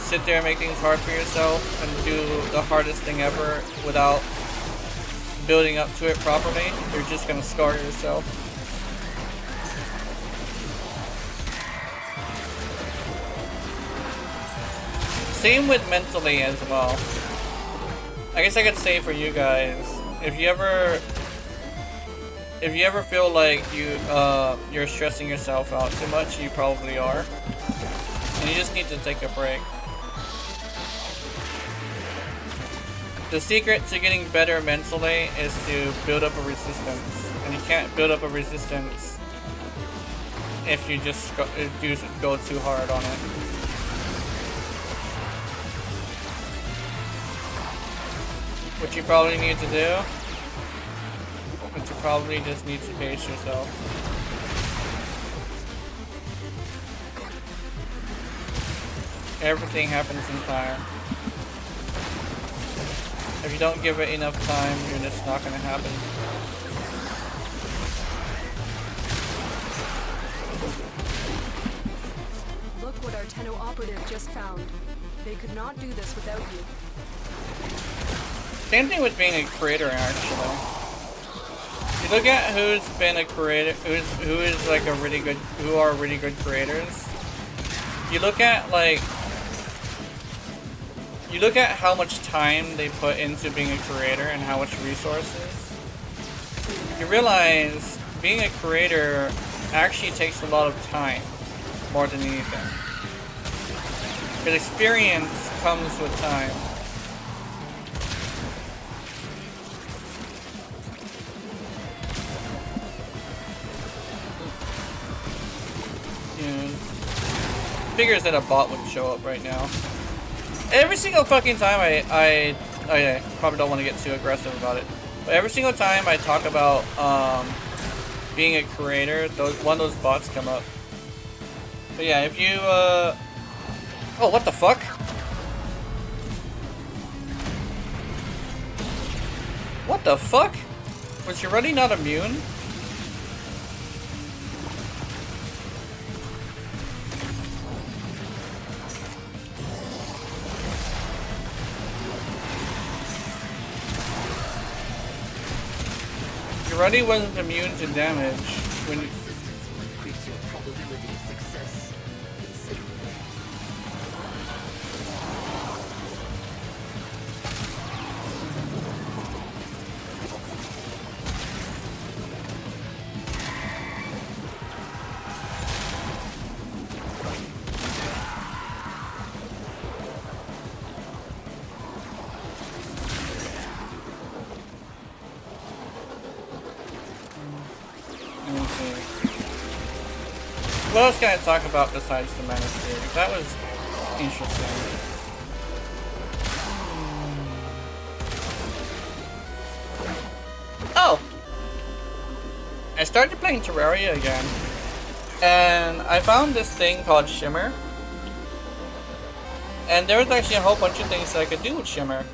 sit there and make things hard for yourself and do the hardest thing ever without building up to it properly, you're just gonna scar yourself. Same with mentally as well. I guess I could say for you guys, if you ever feel like you're stressing yourself out too much, you probably are. And you just need to take a break. The secret to getting better mentally is to build up a resistance. And you can't build up a resistance if you just go too hard on it. What you probably need to do, but you probably just need to pace yourself. Everything happens in time. If you don't give it enough time, you're just not gonna happen. Look what our Tenno operative just found. They could not do this without you. Same thing with being a creator, actually. You look at who's been a creator, who is like a really good, who are really good creators. You look at how much time they put into being a creator and how much resources. You realize being a creator actually takes a lot of time, more than anything. But experience comes with time. Figures that a bot would show up right now. Every single fucking time I probably don't want to get too aggressive about it, but every single time I talk about being a creator, one of those bots come up. But yeah, if you oh, what the fuck? What the fuck? Was you already not immune? Ruddy wasn't immune to damage when Increase your probability of success considerably. What else can I talk about besides the Mana Sphere? That was interesting. Oh! I started playing Terraria again. And I found this thing called Shimmer. And there was actually a whole bunch of things that I could do with Shimmer.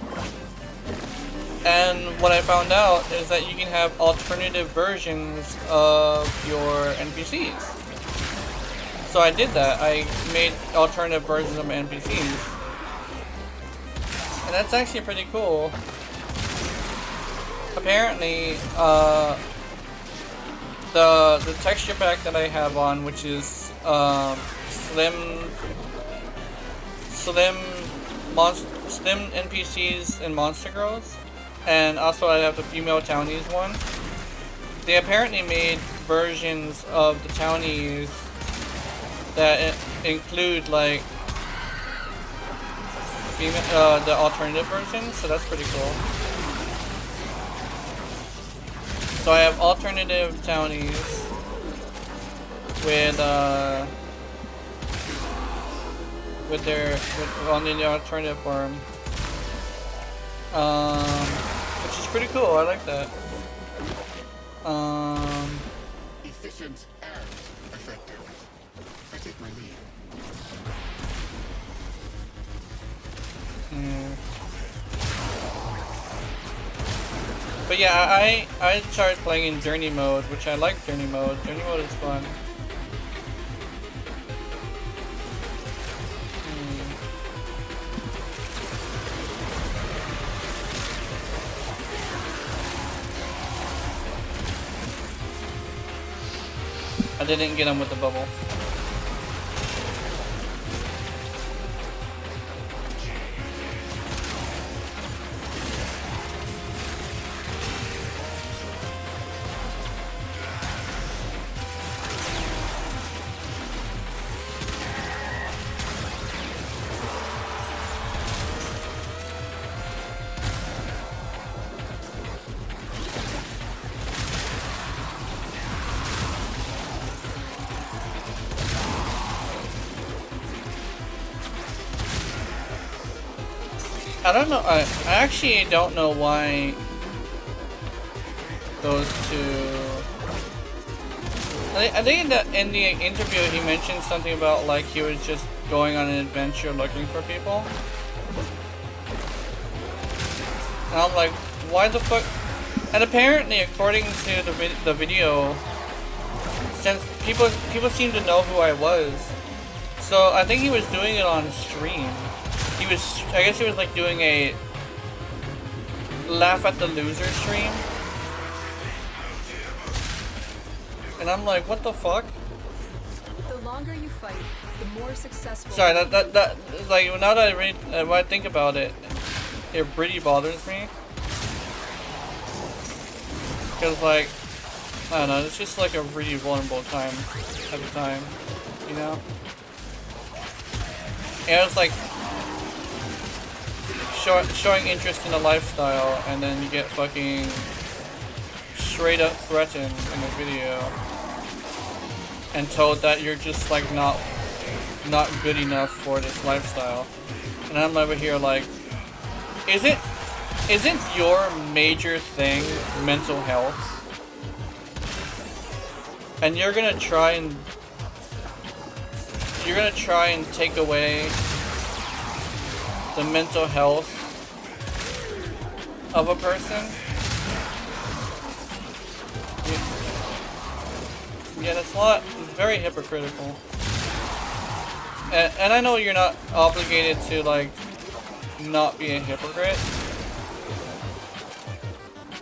And what I found out is that you can have alternative versions of your NPCs. So I did that. I made alternative versions of my NPCs. And that's actually pretty cool. Apparently, the texture pack that I have on, which is slim NPCs and monster girls, and also I have the female townies one. They apparently made versions of the townies that include like female, the alternative versions, so that's pretty cool. So I have alternative townies with on the alternative form, which is pretty cool. I like that. Efficient and effective. I take my lead. But yeah, I started playing in Journey mode, which I like Journey mode. Journey mode is fun. I didn't get him with the bubble. I don't know. I actually don't know why those two. I think that in the interview he mentioned something about like he was just going on an adventure looking for people, and I'm like, why the fuck? And apparently, according to the video, since people seem to know who I was, so I think he was doing it on stream. I guess he was like doing a laugh at the loser stream. And I'm like, what the fuck? The longer you fight, the more successful. Sorry, that like now that I read, when I think about it, it really bothers me. Cause like, I don't know, it's just like a really vulnerable time at the time, you know? And it was like showing interest in the lifestyle, and then you get fucking straight up threatened in the video and told that you're just like not good enough for this lifestyle. And I'm over here like, isn't your major thing mental health? And you're gonna try and take away the mental health of a person? Yeah, it's very hypocritical. And I know you're not obligated to like not be a hypocrite,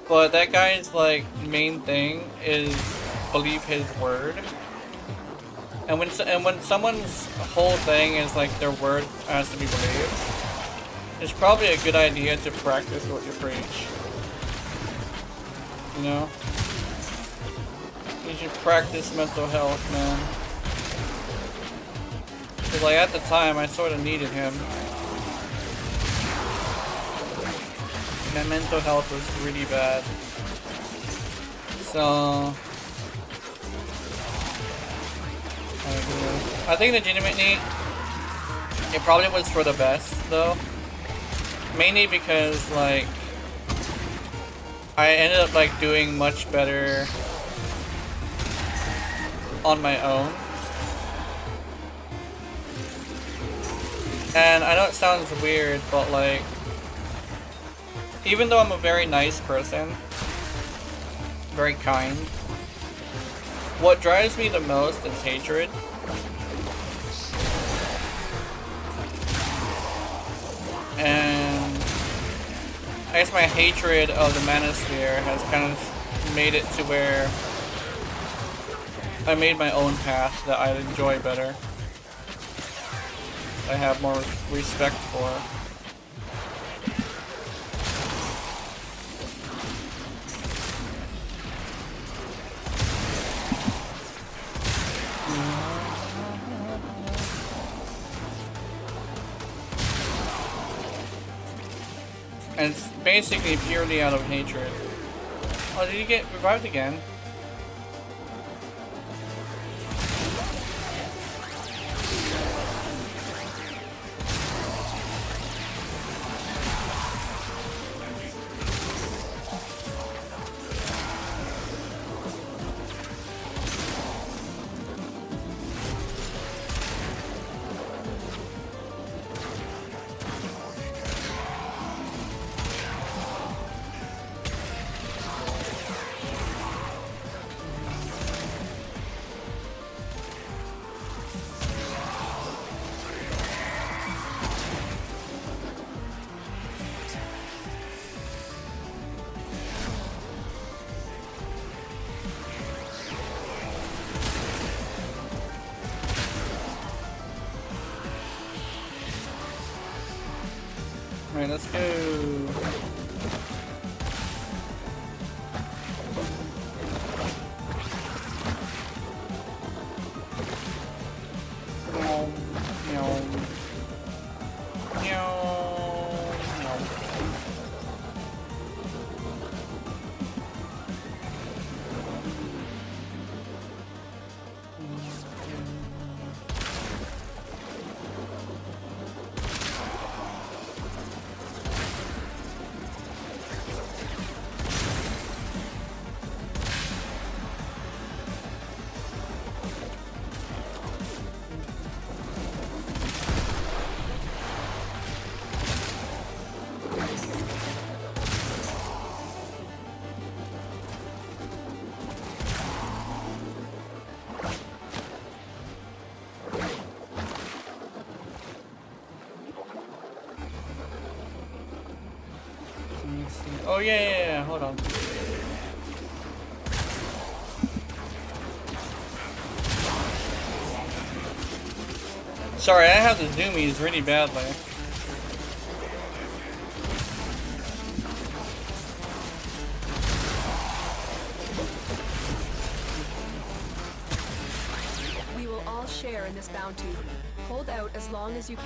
but that guy's like main thing is believe his word. And when someone's whole thing is like their word has to be believed, it's probably a good idea to practice what you preach. You know? You should practice mental health, man. Cause like at the time, I sort of needed him. My mental health was really bad. So I think legitimately, it probably was for the best, though. Mainly because, like, I ended up, like, doing much better on my own. And I know it sounds weird, but, like, even though I'm a very nice person, very kind, what drives me the most is hatred. And I guess my hatred of the Manosphere has kind of made it to where I made my own path that I enjoy better. I have more respect for. And it's basically purely out of hatred. Oh, did you get revived again? Alright, let's go. Oh yeah, hold on. Sorry, I have the zoomies really badly. We will all share in this bounty. Hold out as long as you can.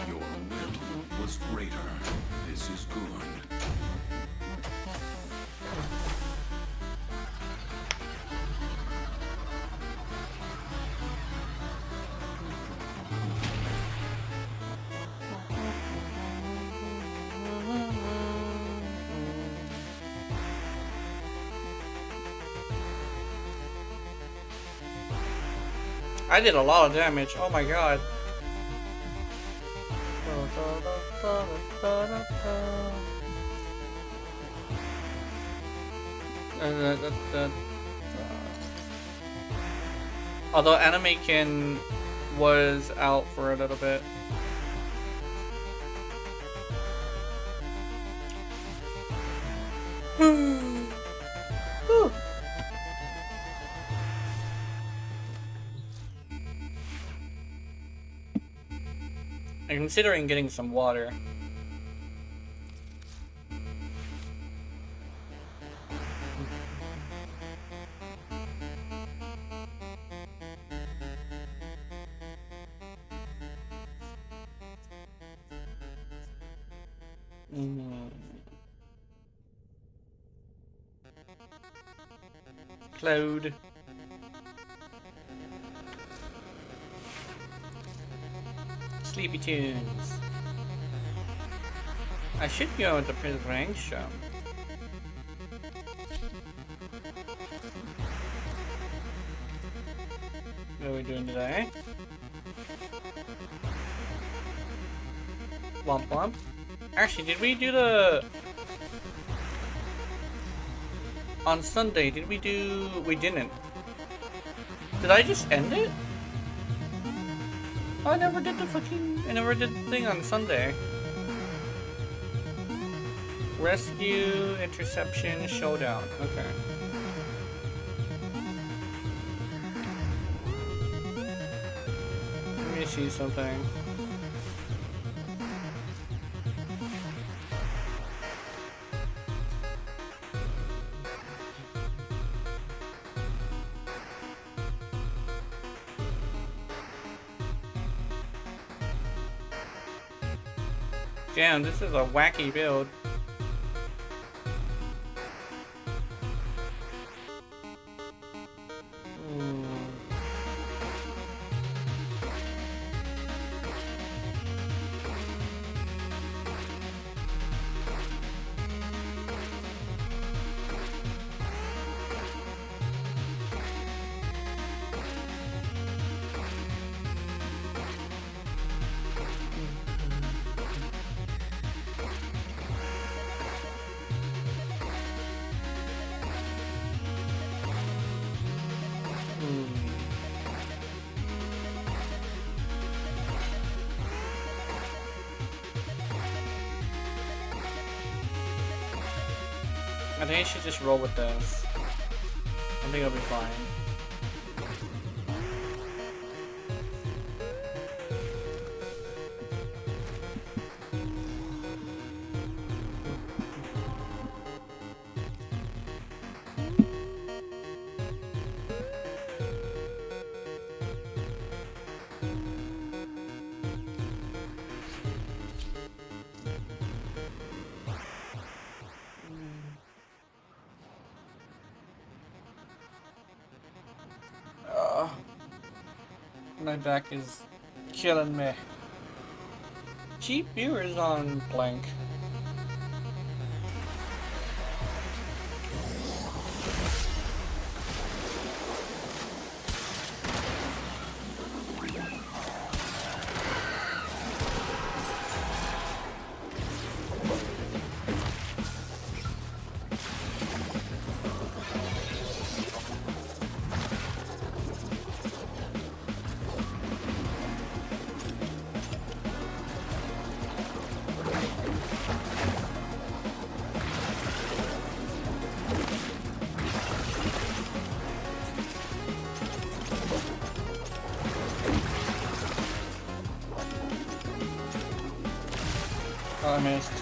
Your wit was greater. This is good. I did a lot of damage. Oh my god. Although Animakin was out for a little bit. I'm considering getting some water. Cloud. Sleepy Tunes. I should go with the Prince Rank show. What are we doing today? Womp womp. Actually, did we do the... On Sunday, did we do... We didn't. Did I just end it? Oh, I never did the fucking... I never did the thing on Sunday. Rescue, interception, showdown. Okay. Let me see something. Damn, this is a wacky build. I think I should just roll with this. I think I'll be fine. My back is killing me. Cheap viewers on blank. I missed.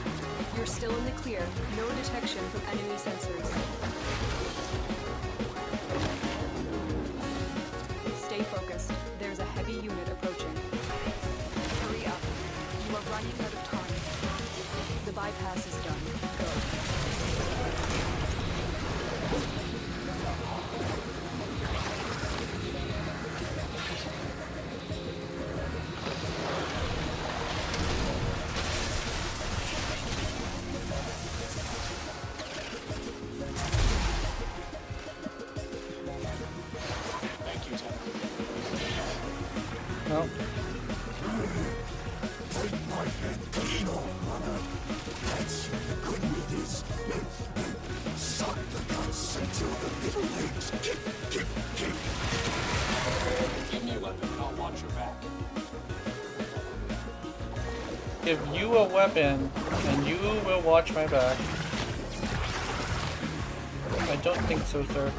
You're still in the clear. No detection from enemy sensors. Stay focused. There's a heavy unit approaching. Hurry up. You are running out of time. The bypass is done. Go. No. Give you a weapon, and you will watch my back. I don't think so, sir.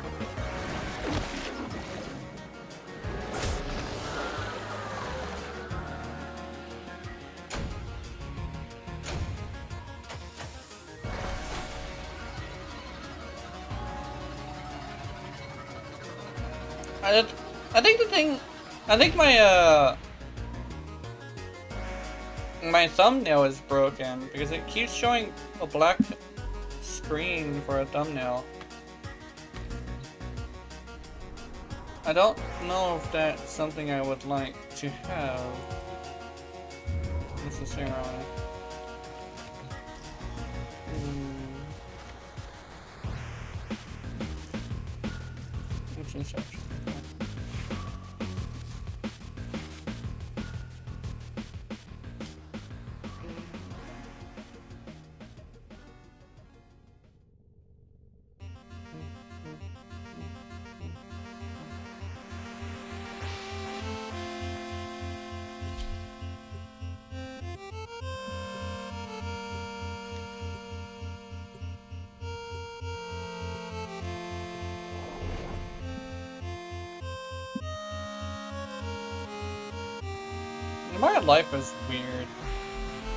I think my thumbnail is broken because it keeps showing a black screen for a thumbnail. I don't know if that's something I would like to have necessarily. What's inception? My life is weird.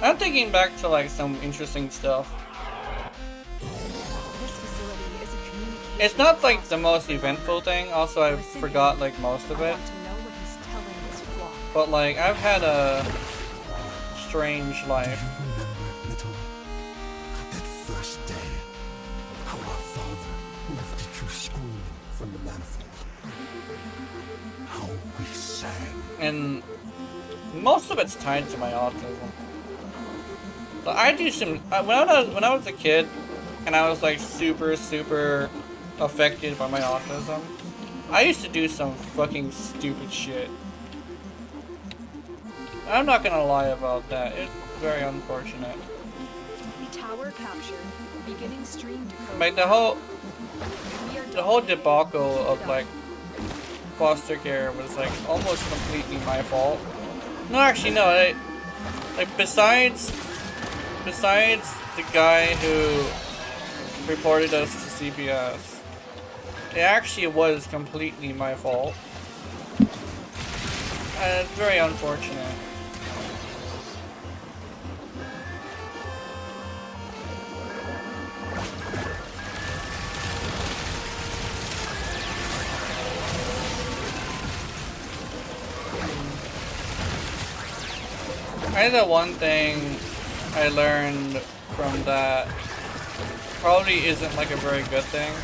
I'm thinking back to like some interesting stuff. This facility is a communication. It's not like the most eventful thing, also I forgot like most of I it. want to know what he's telling his flock. But like I've had a strange life. Remember, little, that first day, how our father moved you through school from the manifold. How we sang. And most of it's tied to my autism. But I do some when I was a kid and I was like super affected by my autism, I used to do some fucking stupid shit. I'm not gonna lie about that. It's very unfortunate. Tower captured. Beginning stream decode. Like the whole debacle of like foster care was like almost completely my fault. No, actually, no. Like besides the guy who reported us to CPS, it actually was completely my fault. And it's very unfortunate. I think the one thing I learned from that probably isn't like a very good thing,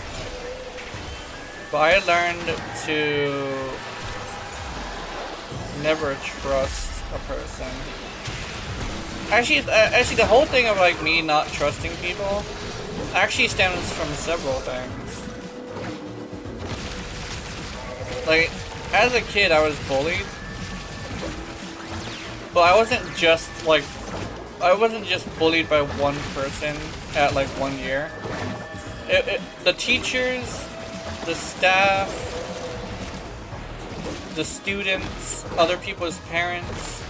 but I learned to never trust a person. Actually, the whole thing of like me not trusting people actually stems from several things. Like, as a kid, I was bullied, but I wasn't just bullied by one person at like 1 year. The teachers, the staff, the students, other people's parents.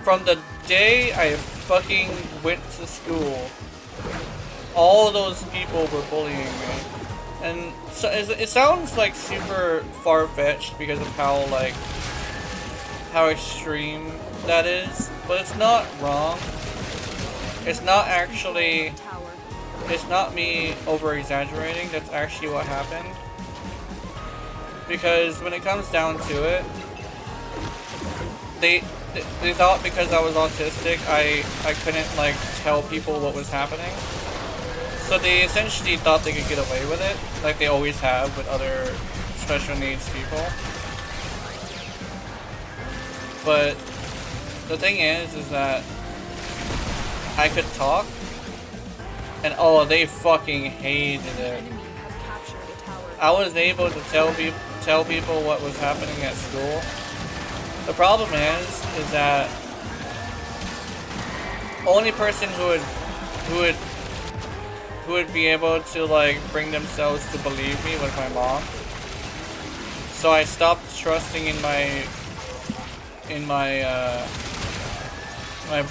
From the day I fucking went to school, all those people were bullying me. And so it sounds like super far-fetched because of how extreme that is, but it's not wrong. It's not actually, it's not me over-exaggerating, that's actually what happened. Because when it comes down to it, they thought because I was autistic, I couldn't like tell people what was happening. So they essentially thought they could get away with it, like they always have with other special needs people. But the thing is that I could talk, and oh, they fucking hated it. I was able to tell people what was happening at school. The problem is that only person who would be able to like bring themselves to believe me was my mom. So I stopped trusting in my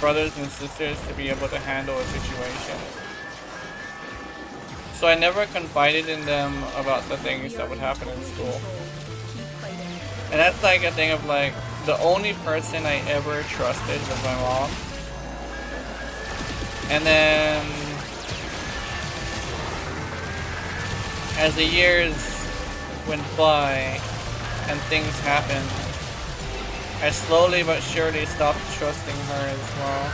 brothers and sisters to be able to handle a situation. So I never confided in them about the things that would happen in school. And that's like a thing of like, the only person I ever trusted was my mom. And then, as the years went by and things happened, I slowly but surely stopped trusting her as well.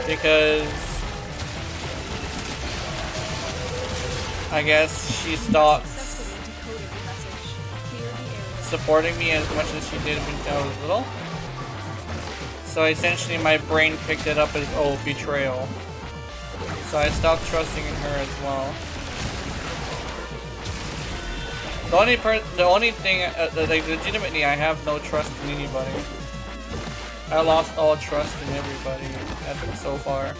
Because I guess she stopped supporting me as much as she did when I was little. So essentially my brain picked it up as, oh, betrayal. So I stopped trusting in her as well. The only thing, like legitimately, I have no trust in anybody. I lost all trust in everybody so far.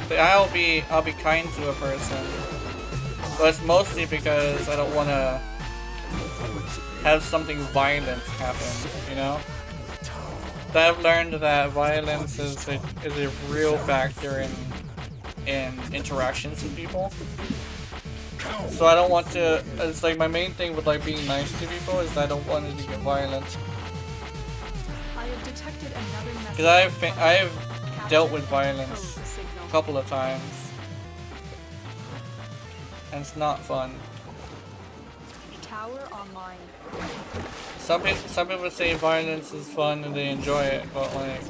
But I'll be kind to a person. But it's mostly because I don't want to have something violent happen, you know? But I've learned that violence is a real factor in interactions with people. So I don't want to, it's like my main thing with like being nice to people is that I don't want it to get violent. Because I've dealt with violence a couple of times. And it's not fun. Tower online. Some people say violence is fun and they enjoy it, but like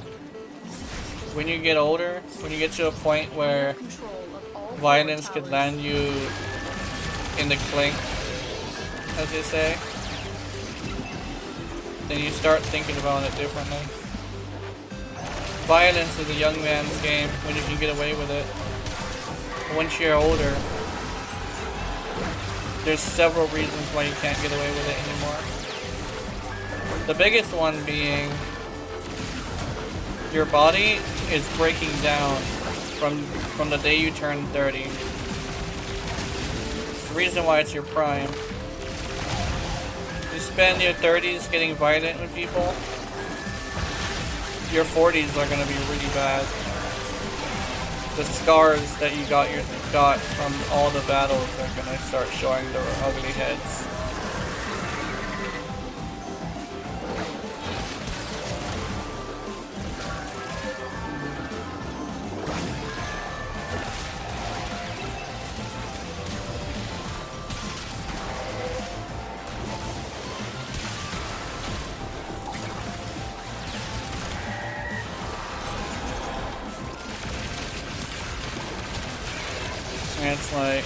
when you get older, when you get to a point where violence could land you in the clink, as they say, then you start thinking about it differently. Violence is a young man's game when you can get away with it. But once you're older, there's several reasons why you can't get away with it anymore. The biggest one being your body is breaking down from the day you turn 30. It's the reason why it's your prime. You spend your 30s getting violent with people, your 40s are going to be really bad. The scars that you got from all the battles are going to start showing their ugly heads. And it's like,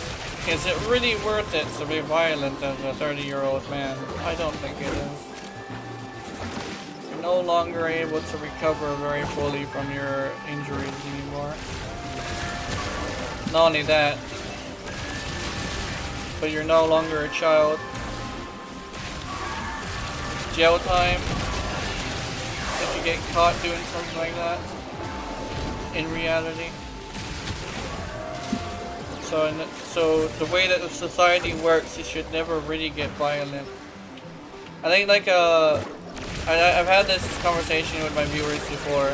Is it really worth it to be violent as a 30-year-old man? I don't think it is. You're no longer able to recover very fully from your injuries anymore. Not only that, but you're no longer a child. Jail time if you get caught doing something like that in reality. So the way that the society works, it should never really get violent. I think like I've had this conversation with my viewers before,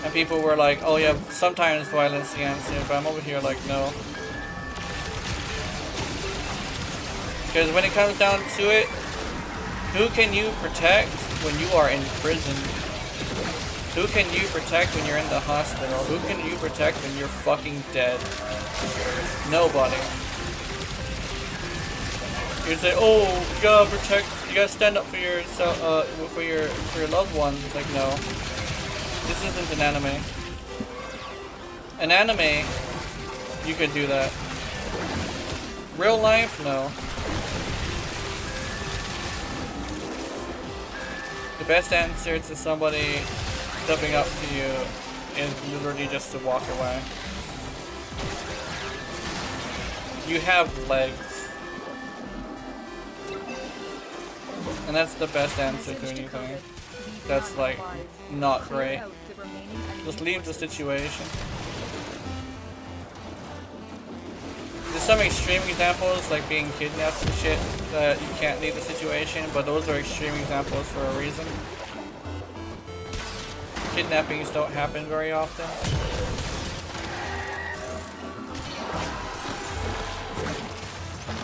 and people were like, "Oh yeah, sometimes violence is the answer," but I'm over here like, no. Because when it comes down to it, who can you protect when you are in prison? Who can you protect when you're in the hospital? Who can you protect when you're fucking dead? Nobody. You say, "Oh, you gotta protect. You gotta stand up for yourself, for your loved ones." It's like, no, this isn't an anime. An anime, you could do that. Real life, no. The best answer to somebody stepping up to you is literally just to walk away. You have legs. And that's the best answer to anything that's like not great. Just leave the situation. There's some extreme examples like being kidnapped and shit that you can't leave the situation, but those are extreme examples for a reason. Kidnappings don't happen very often.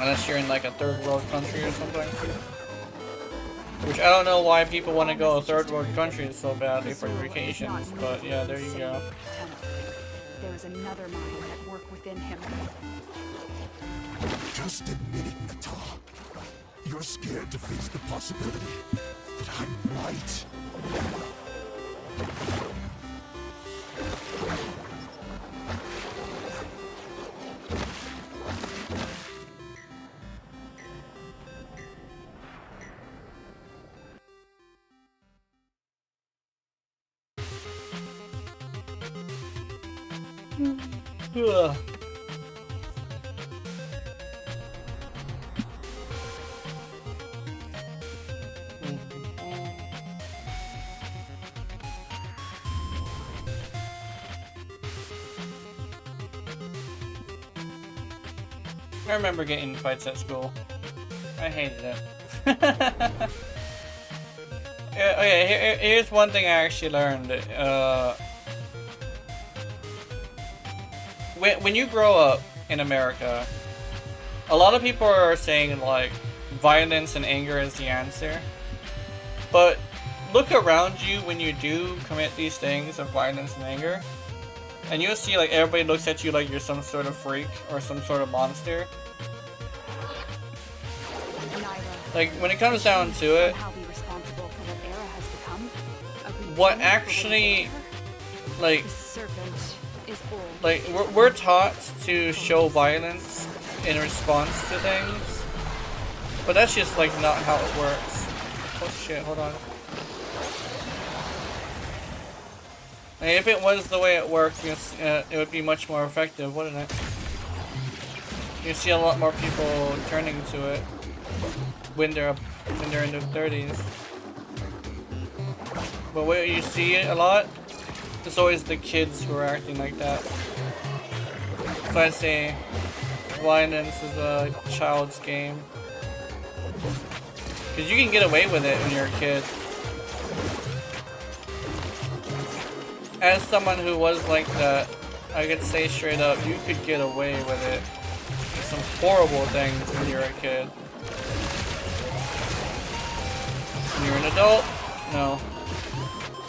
Unless you're in like a third world country or something. Which I don't know why people want to go to third world countries so badly for vacations, but yeah, there you go. There is another mind at work within him. Just admit it, Natal. You're scared to face the possibility that I'm right. Ugh. I remember getting in fights at school. I hated it. Yeah, okay, here's one thing I actually learned. When you grow up in America, a lot of people are saying like violence and anger is the answer. But look around you when you do commit these things of violence and anger, and you'll see like everybody looks at you like you're some sort of freak or some sort of monster. Like when it comes down to it, what actually like we're taught to show violence in response to things, but that's just like not how it works. Oh shit, hold on. And if it was the way it worked, it would be much more effective, wouldn't it? You see a lot more people turning to it when they're in their 30s. But where you see it a lot, it's always the kids who are acting like that. So I say violence is a child's game. Because you can get away with it when you're a kid. As someone who was like that, I could say straight up, you could get away with it. Some horrible things when you're a kid. When you're an adult, no.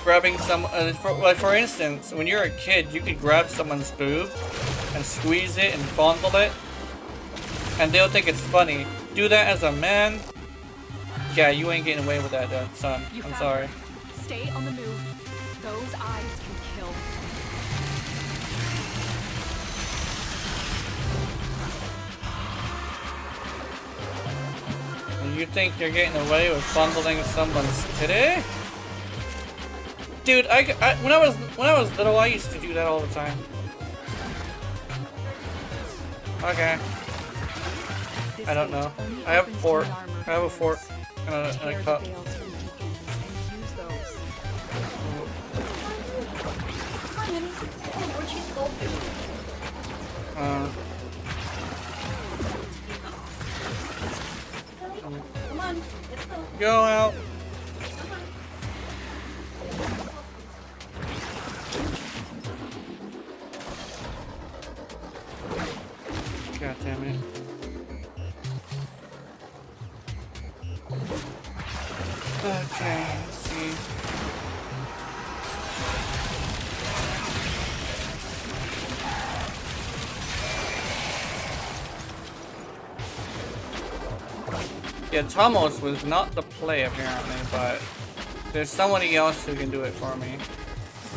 Grabbing for instance, when you're a kid, you could grab someone's boob and squeeze it and fondle it, and they'll think it's funny. Do that as a man, yeah, you ain't getting away with that, son. I'm sorry. Stay on the move. Those eyes can kill. You think you're getting away with fondling someone's titty? Dude, when I was little, I used to do that all the time. Okay. This I don't gate know. only I have opens to fork. the armor I have a fork bearers. and a Tear the cup. veils from beacons and use those. Come on, let's go. Go out. God damn it. Okay, let's see. Yeah, Tomos was not the play apparently, but there's somebody else who can do it for me,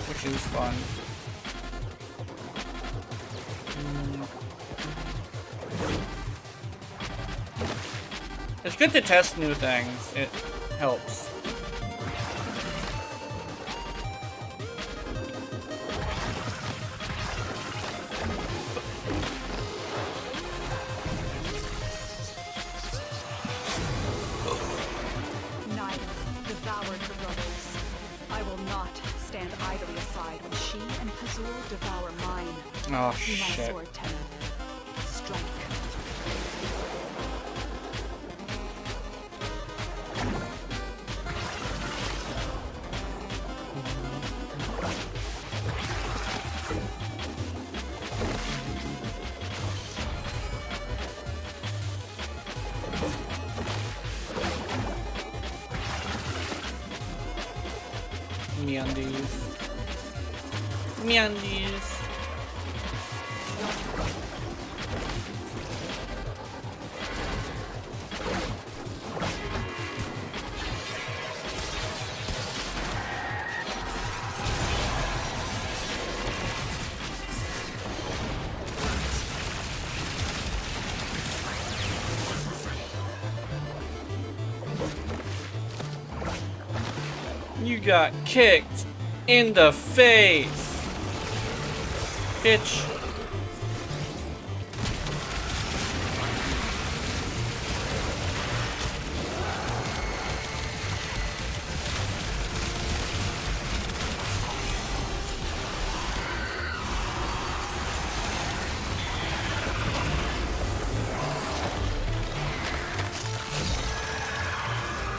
which is fun. It's good to test new things. It helps. Neither devoured her brothers. I will not stand idly aside when she and Kazul devour mine. Oh Be my shit. sword, Tenno. Strike. Meundies. Meundies. You got kicked in the face, bitch.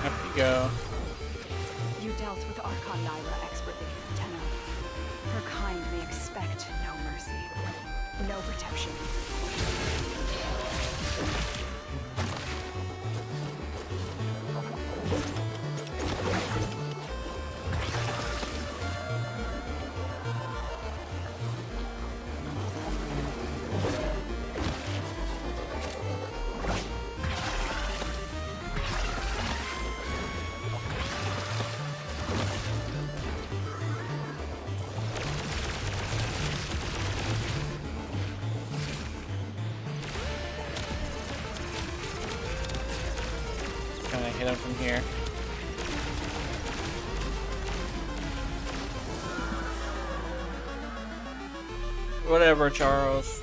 Up you go. You dealt with Archon Naira expertly, Tenno. Her kind may expect no mercy, no protection. Gonna hit him from here. Whatever, Charles.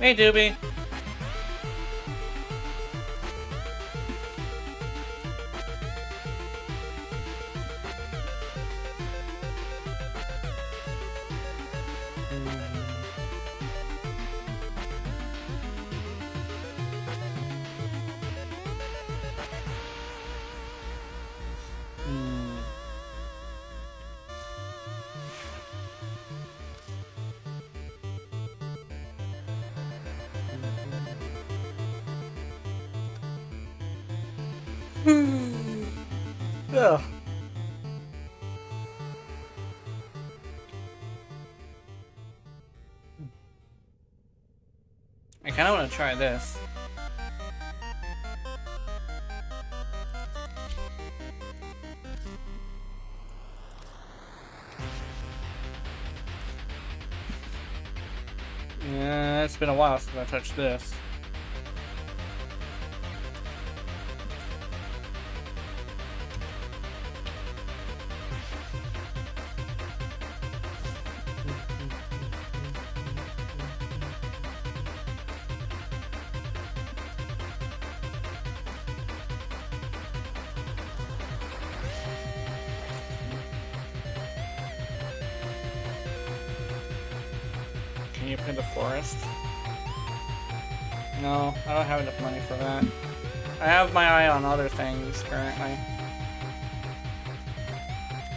Hey, Doobie. Yeah. I kind of want to try this. Yeah, it's been a while since I touched this. Can you pin the forest? No, I don't have enough money for that. I have my eye on other things currently.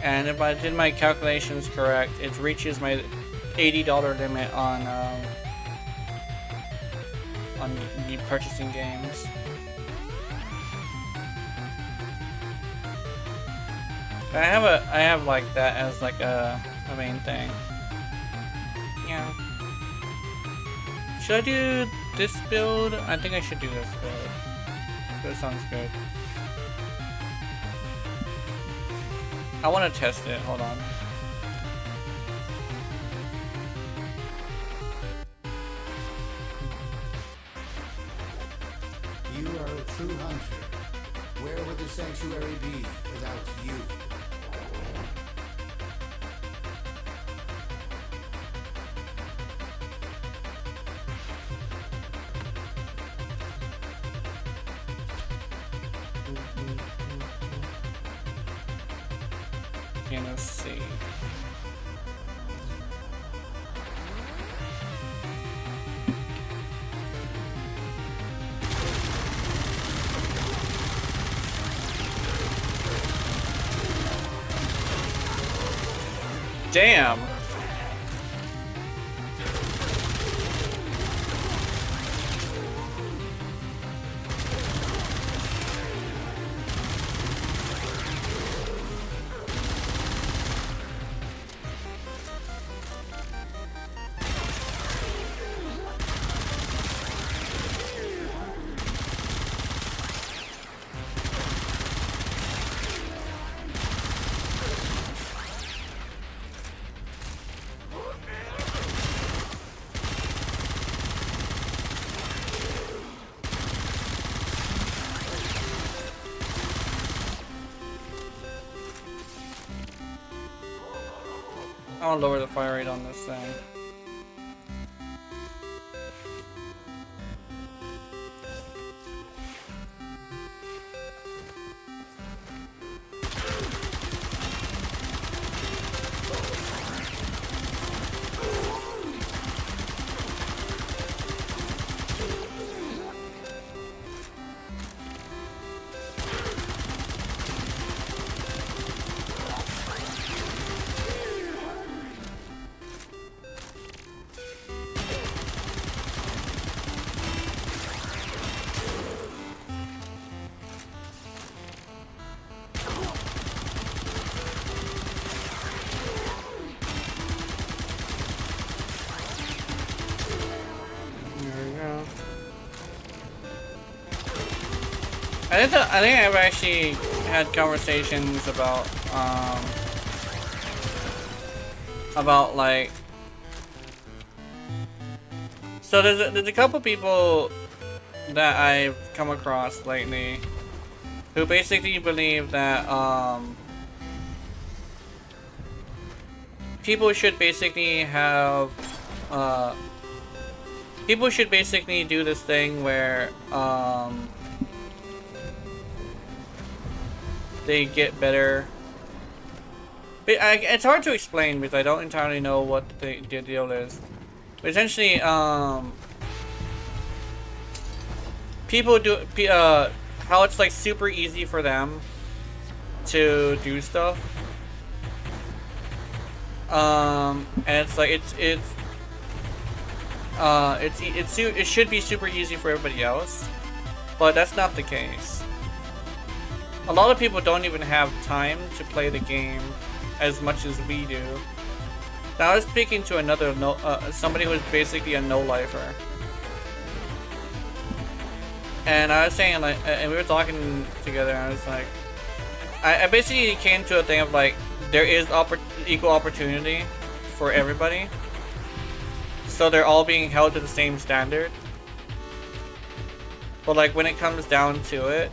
And if I did my calculations correct, it reaches my $80 limit on purchasing games. I have like that as like a main thing. Yeah. Should I do this build? I think I should do this build. That sounds good. I want to test it. Hold on. You are a true hunter. Where would the sanctuary be without you? Okay, let's see. Damn. I'll lower the fire rate on this thing. I think I've actually had conversations about like, so there's a couple people that I've come across lately who basically believe that people should basically have people should basically do this thing where they get better. But it's hard to explain because I don't entirely know what the deal is. But essentially, people do how it's like super easy for them to do stuff. And it's like it should be super easy for everybody else, but that's not the case. a lot of people don't even have time to play the game as much as we do. Now I was speaking to another somebody who is basically a no-lifer. And I was saying, like, and we were talking together, and I was like, I basically came to a thing of like, there is equal opportunity for everybody. So they're all being held to the same standard. But like, when it comes down to it,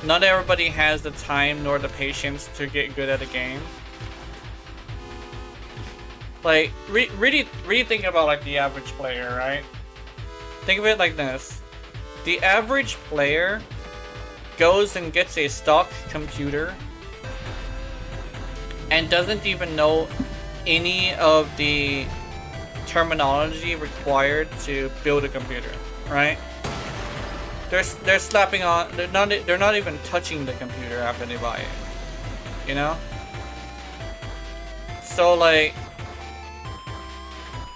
not everybody has the time nor the patience to get good at a game. Like, really think about like the average player, right? Think of it like this. The average player goes and gets a stock computer and doesn't even know any of the terminology required to build a computer, right? They're slapping on, they're not even touching the computer after they buy it, you know? So like,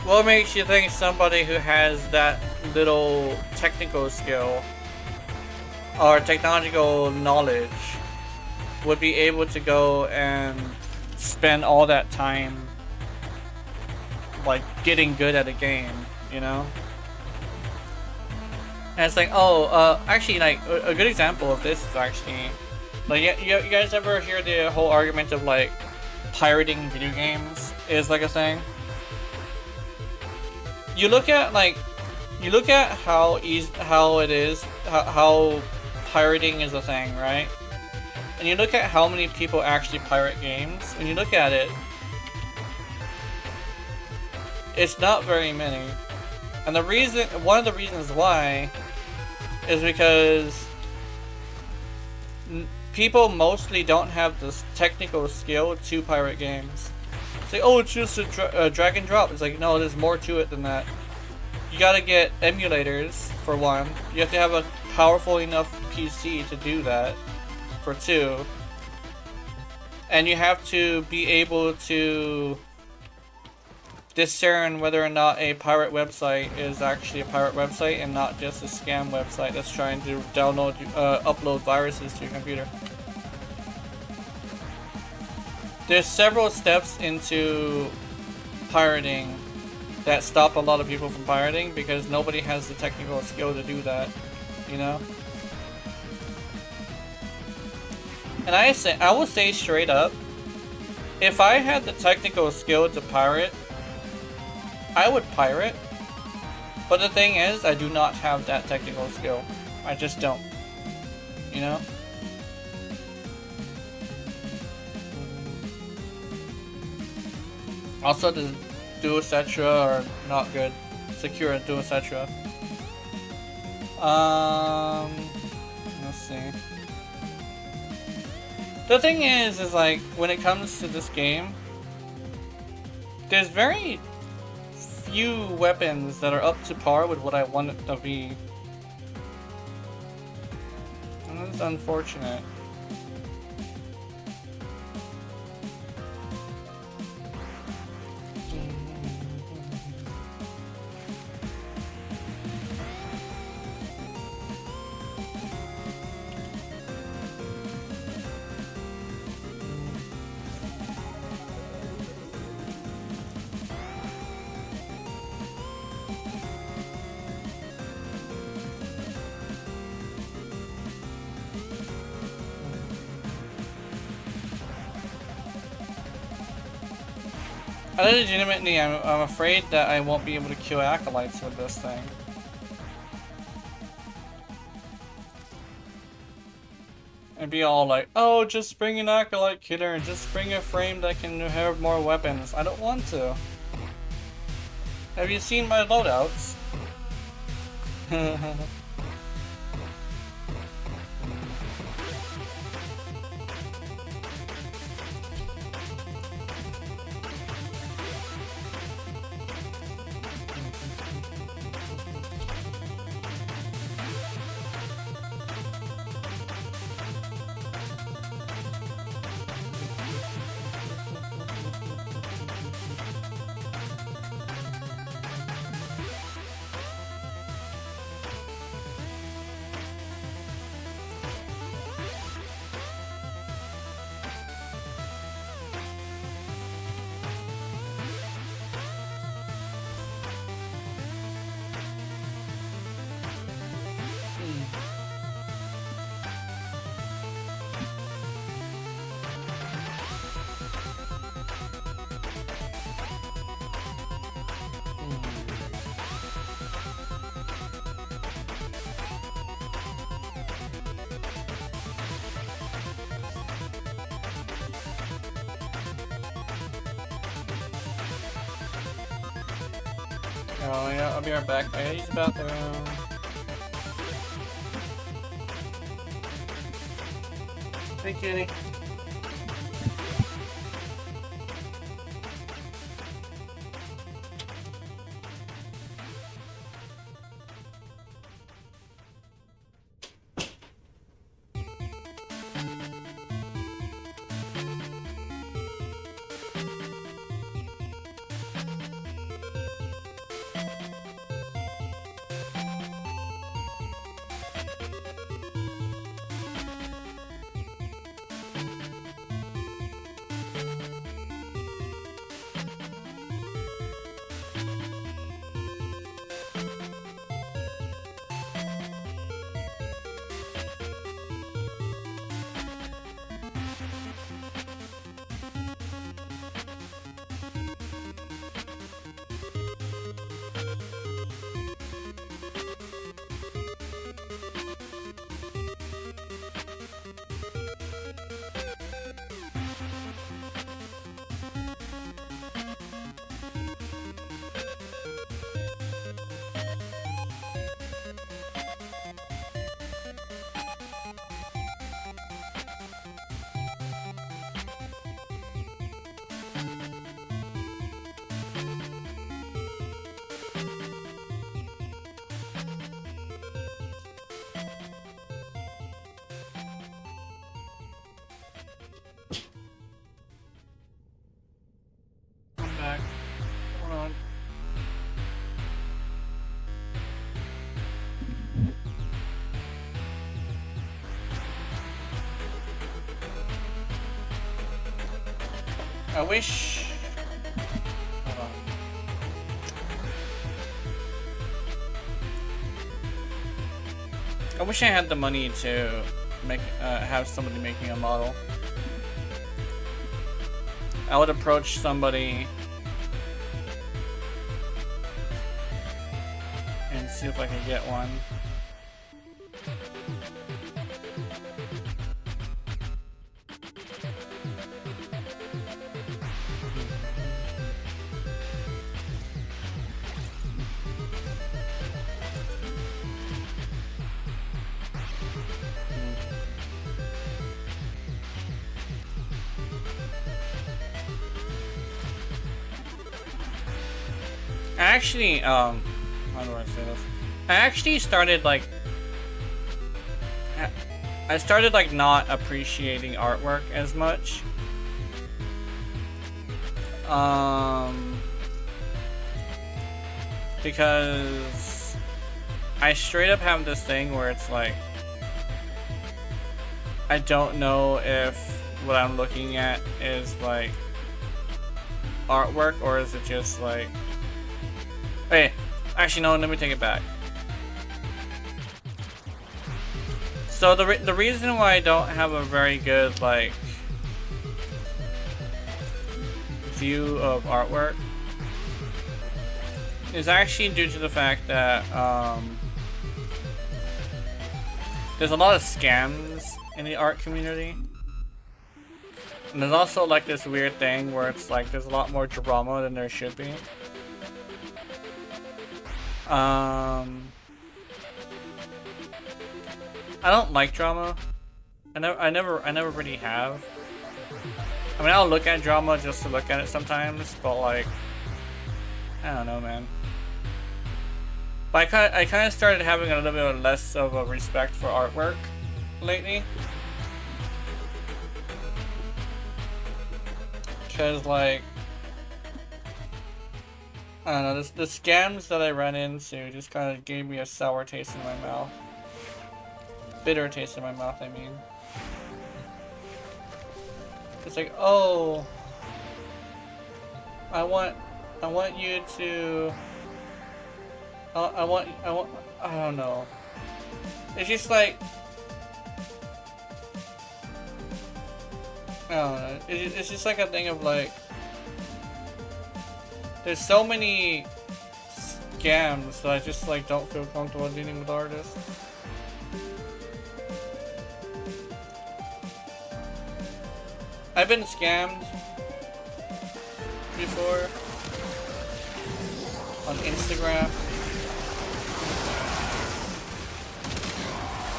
what makes you think somebody who has that little technical skill or technological knowledge would be able to go and spend all that time like getting good at a game, you know? And it's like, oh, actually, like, a good example of this is actually, like, you guys ever hear the whole argument of, like, pirating video games is, like, a thing? You look at, like, how pirating is a thing, right? And you look at how many people actually pirate games, and you look at it, it's not very many. And one of the reasons why is because people mostly don't have this technical skill to pirate games. Say, oh, it's just a drag and drop. It's like, no, there's more to it than that. You gotta get emulators, for one. You have to have a powerful enough PC to do that, for two. And you have to be able to discern whether or not a pirate website is actually a pirate website and not just a scam website that's trying to upload viruses to your computer. There's several steps into pirating that stop a lot of people from pirating because nobody has the technical skill to do that, you know? And I will say straight up, if I had the technical skill to pirate, I would pirate, but the thing is, I do not have that technical skill. I just don't, you know? Also, the duocetra are not good. Secure duocetra. Let's see. The thing is like, when it comes to this game, there's very few weapons that are up to par with what I want it to be. And that's unfortunate. I legitimately, I'm afraid that I won't be able to kill acolytes with this thing. And be all like, oh, just bring an acolyte killer and just bring a frame that can have more weapons. I don't want to. Have you seen my loadouts? Oh yeah, I'll be right back. I gotta use the bathroom. Hey, kitty. Back. Hold on. I wish. Hold on. I wish I had the money to make have somebody making a model. I would approach somebody and see if I can get one. I actually, how do I say this? I actually started like, not appreciating artwork as much. Because I straight up have this thing where it's like, I don't know if what I'm looking at is like artwork or is it just like, wait, actually no, let me take it back. So the reason why I don't have a very good like view of artwork is actually due to the fact that there's a lot of scams in the art community. And there's also like this weird thing where it's like there's a lot more drama than there should be. I don't like drama. I never really have. I mean, I'll look at drama just to look at it sometimes, but like, I don't know, man. But I kind of started having a little bit less of a respect for artwork lately. Because like, I don't know, the scams that I ran into just kind of gave me a sour taste in my mouth. Bitter taste in my mouth, I mean. It's like, oh, I want you to, I want, I don't know. It's just like, I don't know. It's just like a thing of like, there's so many scams that I just like don't feel comfortable dealing with artists. I've been scammed before. on Instagram.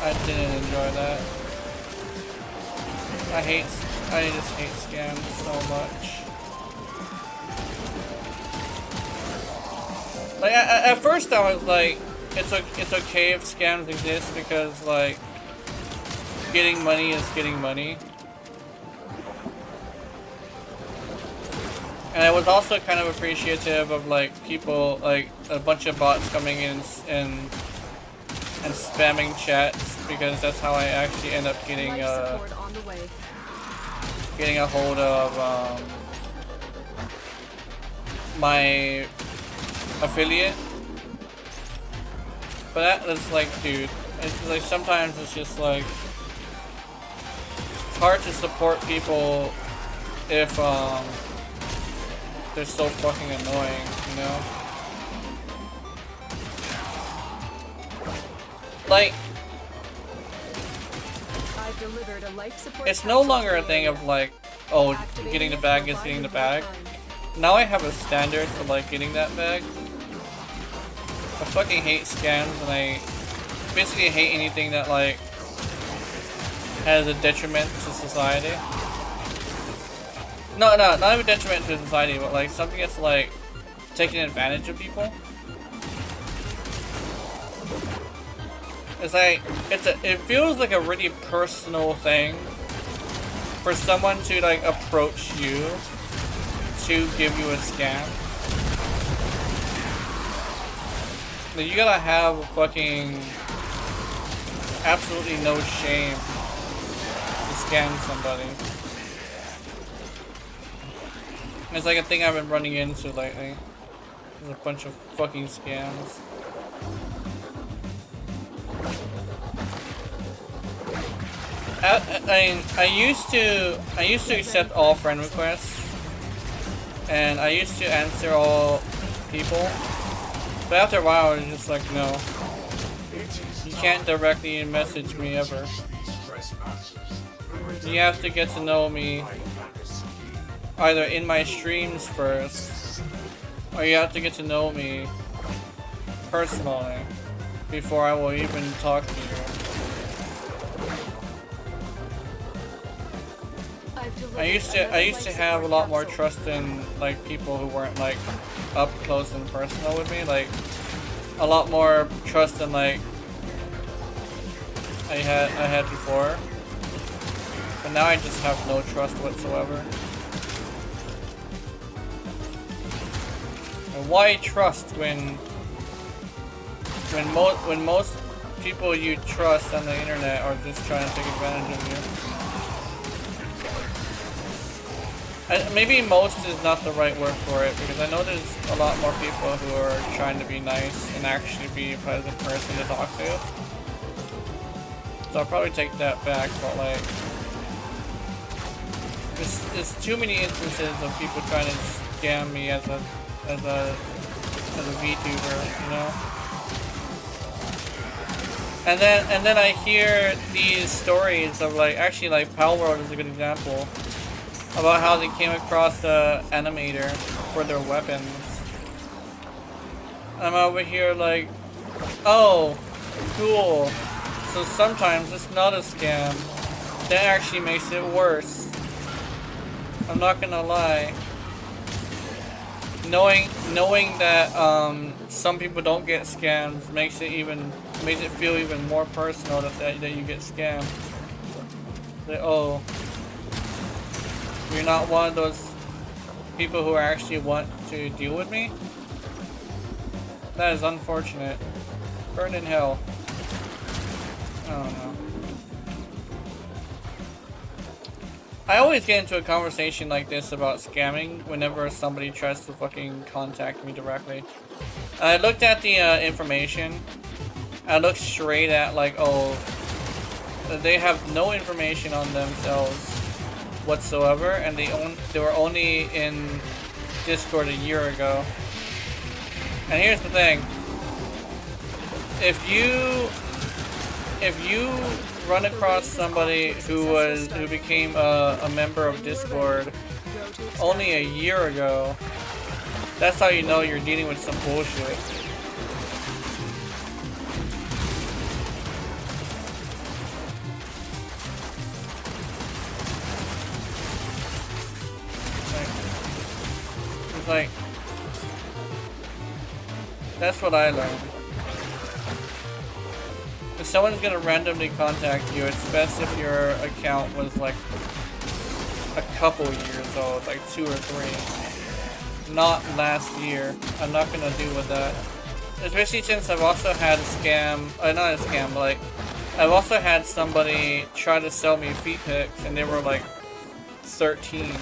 I didn't enjoy that. I just hate scams so much. Like at first I was like, it's okay if scams exist because like getting money is getting money. And I was also kind of appreciative of like people, like a bunch of bots coming in and spamming chats, because that's how I actually end up getting getting a hold of my affiliate. But that is like, dude, it's like sometimes it's just like it's hard to support people if they're so fucking annoying, you know? Like, I've delivered a life support it's no longer a thing of like, oh, getting the bag is getting the bag. Now I have a standard for like getting that bag. I fucking hate scams, and I basically hate anything that like has a detriment to society. No, not even a detriment to society, but like something that's like taking advantage of people. It's like it feels like a really personal thing for someone to like approach you to give you a scam. Like, you gotta have fucking absolutely no shame to scam somebody. It's like a thing I've been running into lately. There's a bunch of fucking scams. I used to accept all friend requests, and I used to answer all people. But after a while, I was just like, no. You can't directly message me ever. You have to get to know me either in my streams first, or you have to get to know me personally before I will even talk to you. I used to have a lot more trust in like people who weren't like up close and personal with me, like a lot more trust than like I had before. But now I just have no trust whatsoever. And why trust when most people you trust on the internet are just trying to take advantage of you? Maybe most is not the right word for it, because I know there's a lot more people who are trying to be nice and actually be a pleasant person to talk to. So I'll probably take that back, but like, there's too many instances of people trying to scam me as a VTuber, you know? And then I hear these stories of like, actually like Palworld is a good example, about how they came across the animator for their weapons. I'm over here like, oh, cool. So sometimes it's not a scam. That actually makes it worse. I'm not gonna lie. Knowing that some people don't get scams makes it feel even more personal that you get scammed. Like, oh, you're not one of those people who actually want to deal with me? That is unfortunate. Burn in hell. I don't know. I always get into a conversation like this about scamming whenever somebody tries to fucking contact me directly. I looked at the information. I looked straight at like, oh, they have no information on themselves whatsoever, and they were only in Discord a year ago. And here's the thing: if you run across somebody who became a member of Discord only a year ago, That's how you know you're dealing with some bullshit. It's like, that's what I learned. If someone's gonna randomly contact you, it's best if your account was like a couple years old, like 2 or 3. Not last year. I'm not gonna deal with that. Especially since I've also had a scam, not a scam, but like, I've also had somebody try to sell me feet pics and they were like 13.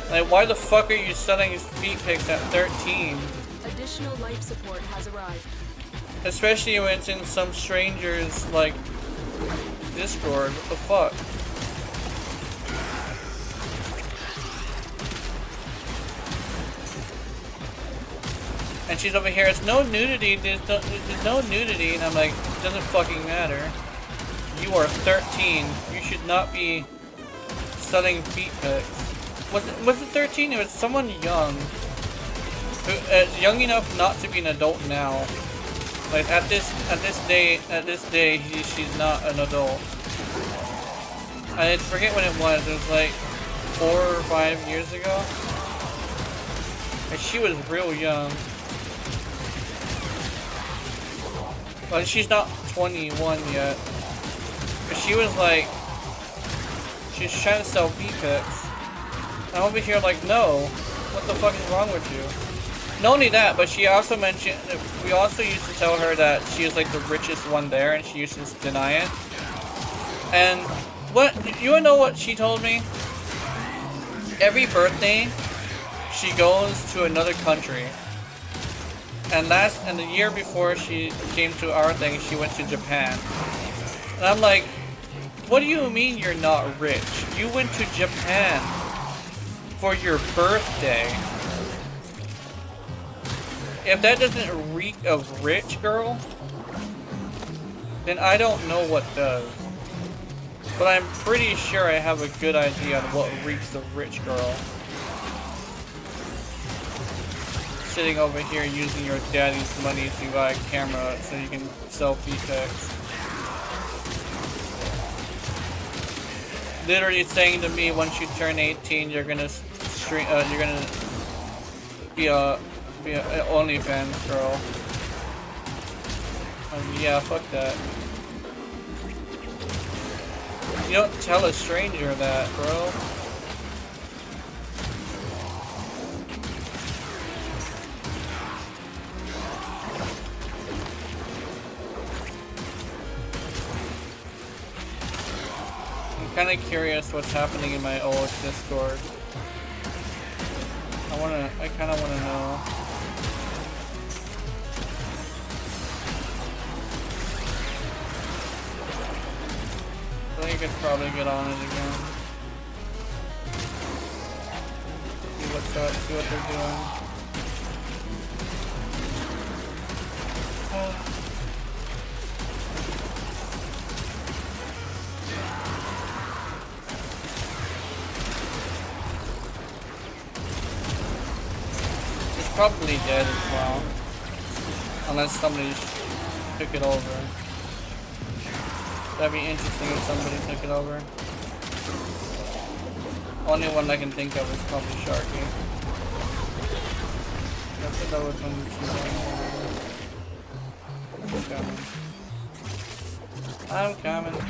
Like, why the fuck are you selling feet pics at 13? Additional life support has arrived. Especially when it's in some stranger's, like, Discord. What the fuck? And she's over here, it's no nudity, there's no nudity, and I'm like, it doesn't fucking matter. You are 13, you should not be selling feet pics. Was it 13? It was someone young. Who, young enough not to be an adult now. Like at this day, she's not an adult. I forget when it was. It was like 4 or 5 years ago. And she was real young. But she's not 21 yet. But she was like, she's trying to sell feet pics. I'm over here like, no. What the fuck is wrong with you? Not only that, but she also mentioned, we also used to tell her that she is like the richest one there, and she used to deny it. And what, you wanna know what she told me? Every birthday, she goes to another country. And the year before she came to our thing, she went to Japan. And I'm like, what do you mean you're not rich? You went to Japan for your birthday. If that doesn't reek of rich, girl, then I don't know what does. But I'm pretty sure I have a good idea on what reeks of rich, girl. Sitting over here using your daddy's money to buy a camera so you can sell feet pics. Literally saying to me, once you turn 18, you're gonna be a OnlyFans girl. Yeah, fuck that. You don't tell a stranger that, bro. I'm kind of curious what's happening in my old Discord. I kind of want to know. I think I could probably get on it again. See what's up, see what they're doing. It's probably dead as well. Unless somebody took it over. That'd be interesting if somebody took it over. Only one I can think of is probably Sharky. That's what that was when she's I'm coming.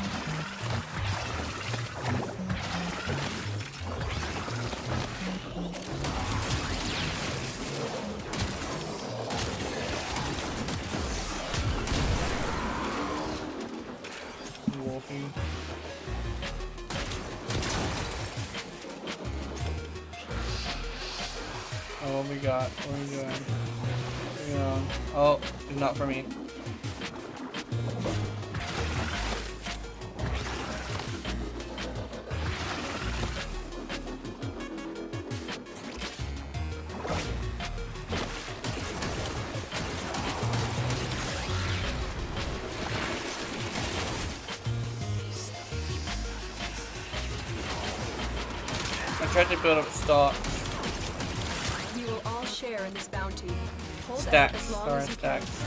Wolfie. Oh, what we got? What are we doing? Oh, it's not for me. I tried to build up stock. We will all share in this bounty. Hold out Stacks. as long Sorry, as you can. stacks.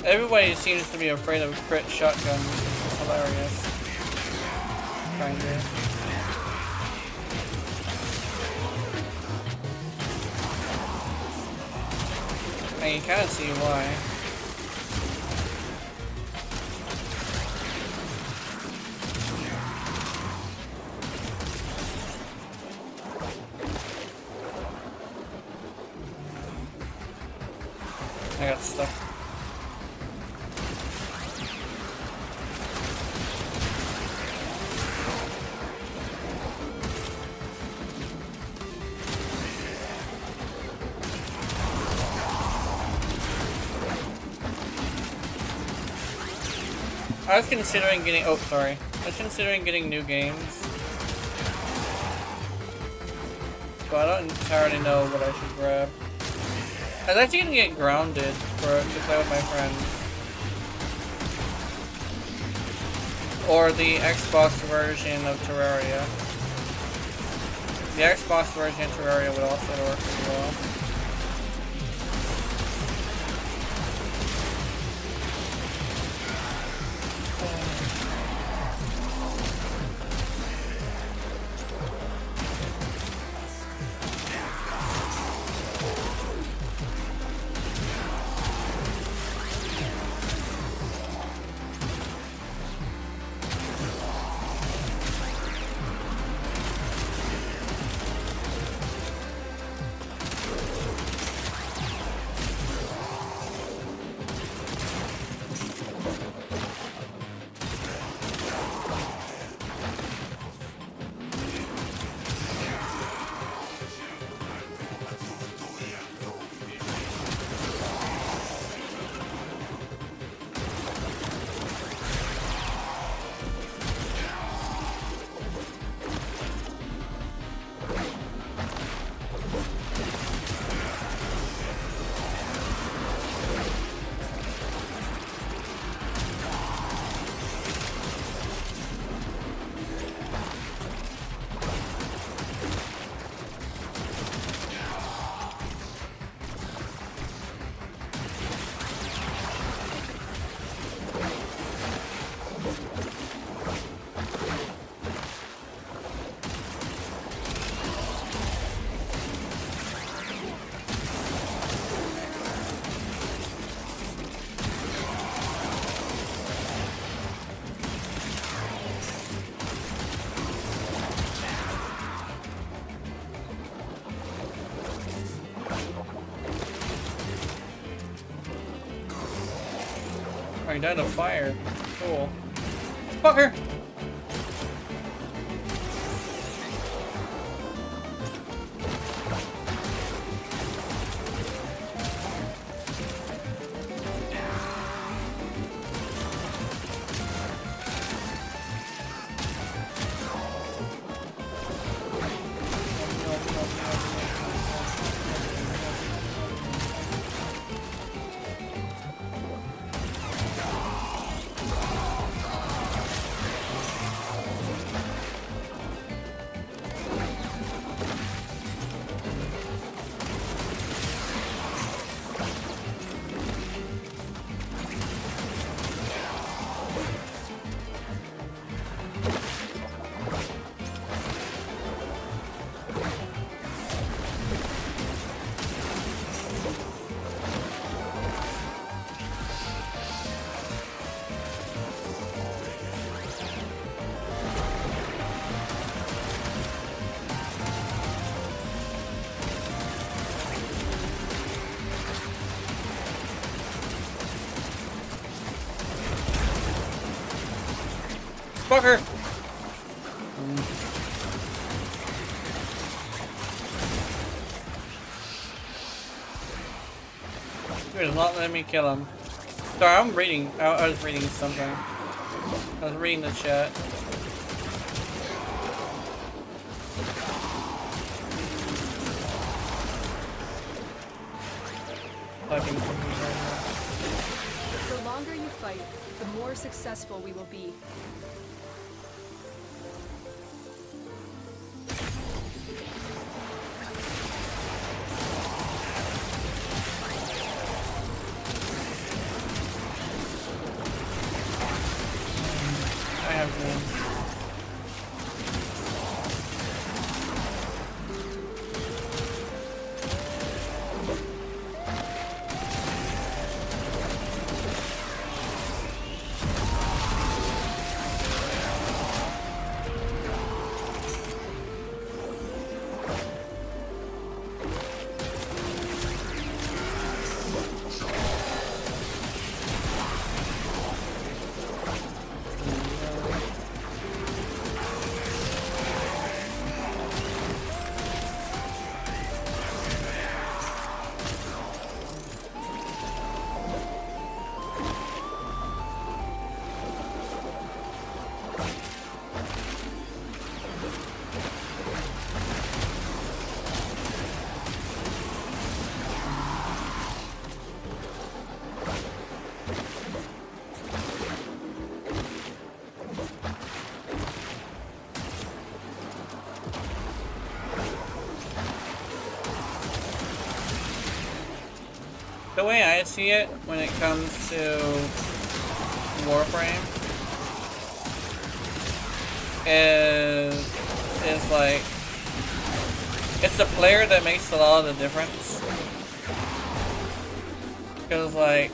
Everybody seems to be afraid of crit shotguns. It's hilarious. Kinda. And you kind of see why. I got stuck. I was considering getting, oh sorry, I was considering getting new games, but I don't entirely know what I should grab. I was actually gonna get Grounded to play with my friends, or the Xbox version of Terraria. The Xbox version of Terraria would also work as well. Oh, he died of fire. Cool. Fucker! Fucker! Dude, it's not letting me kill him. Sorry, I'm reading. I was reading something. I was reading the chat. typing fingers right now. The longer you fight, the more successful we will be. I have one. The way I see it when it comes to Warframe is like it's the player that makes a lot of the difference. Because like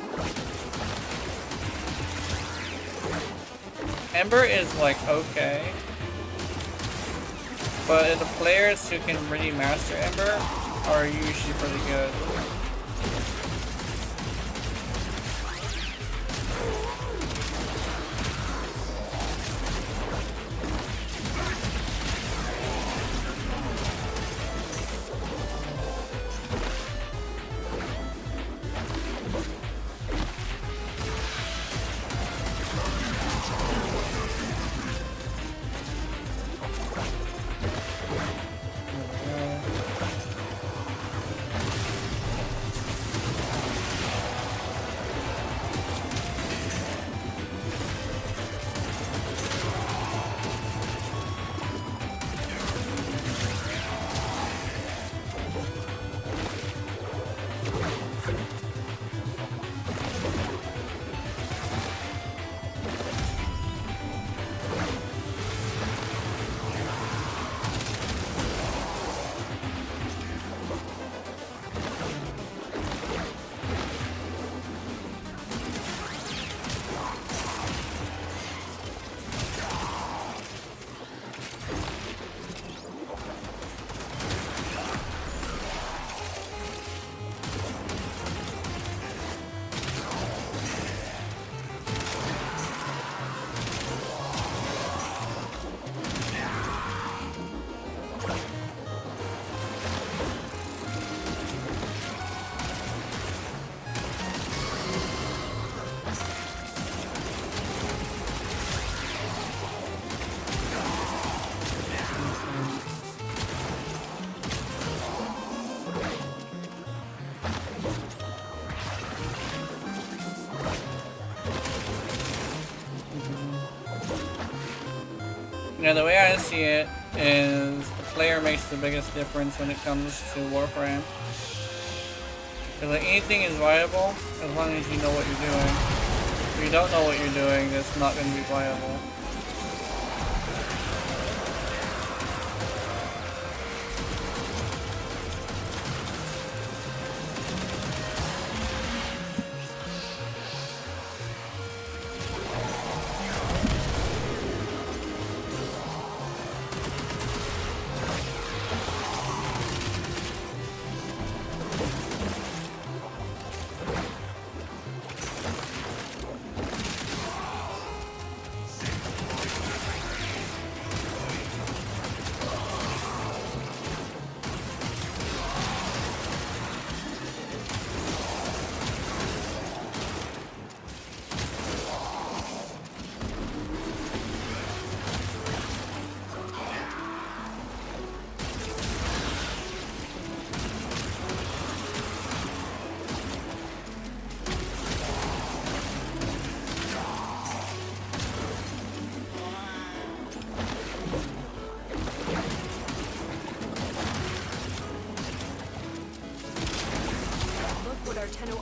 Ember is like okay, but the players who can really master Ember are usually pretty good. Now the way I see it is the player makes the biggest difference when it comes to Warframe. Because like anything is viable as long as you know what you're doing. If you don't know what you're doing, that's not going to be viable.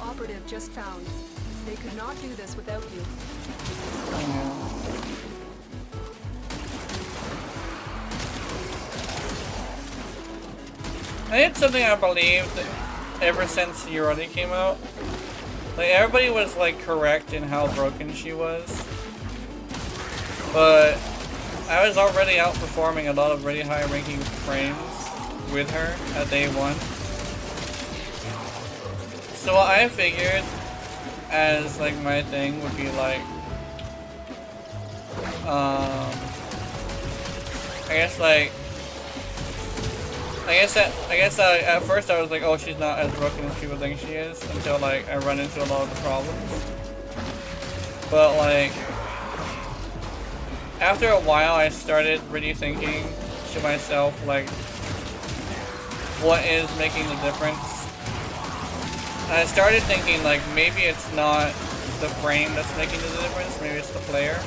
operative just found. They could not do this without you. I think it's something I believed ever since Urardi came out. Like, everybody was like correct in how broken she was. But I was already outperforming a lot of really high ranking frames with her at day 1. So what I figured as like my thing would be like, I guess at first I was like, oh, she's not as broken as people think she is, until like I run into a lot of the problems. But like, after a while I started really thinking to myself like, what is making the difference? And I started thinking like, maybe it's not the frame that's making the difference, maybe it's the player.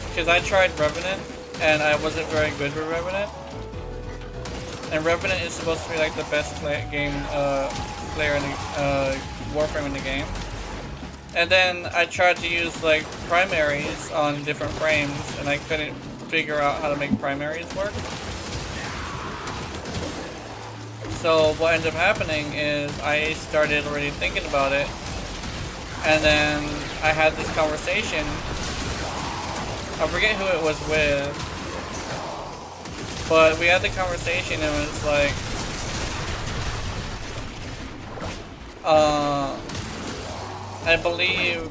Because I tried Revenant and I wasn't very good with Revenant. And Revenant is supposed to be like the best player in the Warframe in the game. And then I tried to use like primaries on different frames and I couldn't figure out how to make primaries work. So what ended up happening is I started already thinking about it, and then I had this conversation. I forget who it was with, but we had the conversation and it was like, I believe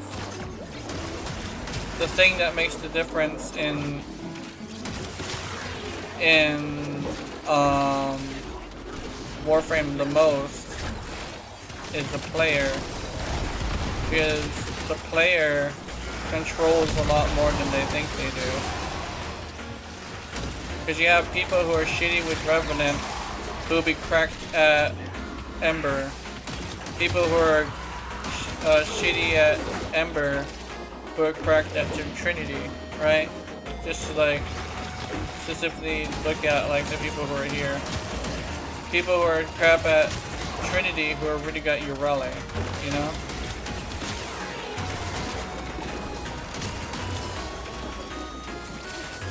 the thing that makes the difference in Warframe the most is the player, because the player controls a lot more than they think they do. Because you have people who are shitty with Revenant who will be cracked at Ember. People who are shitty at Ember who are cracked at Trinity, right? Just to like specifically look at like the people who are here. People who are crap at Trinity who are really got Urele, you know?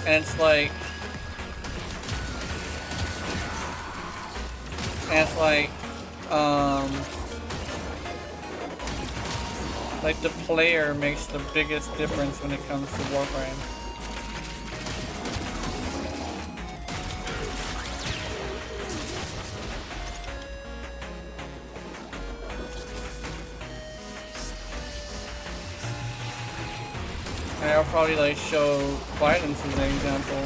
And it's like, the player makes the biggest difference when it comes to Warframe. And I'll probably like show Violence as an example.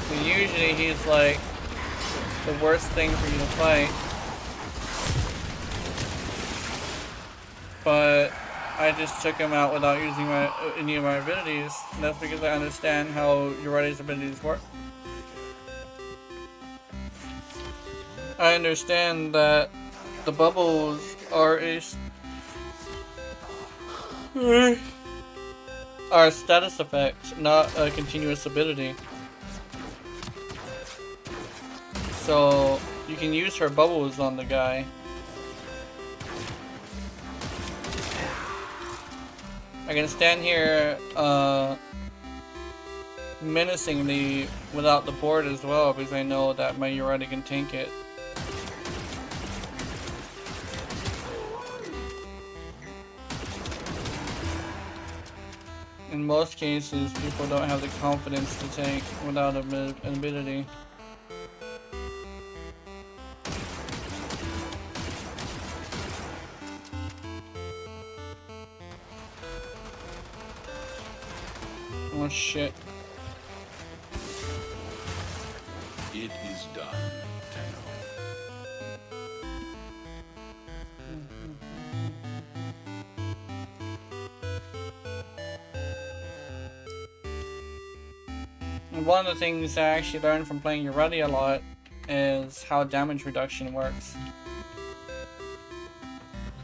But usually he's like the worst thing for you to fight. But I just took him out without using any of my abilities. And that's because I understand how Urardi's abilities work. I understand that the bubbles are a status effect, not a continuous ability. So you can use her bubbles on the guy. I can stand here menacingly without the board as well, because I know that my Urardi can tank it. In most cases, people don't have the confidence to tank without an ability. Oh shit. It is done, Tenno. And one of the things I actually learned from playing Urardi a lot is how damage reduction works.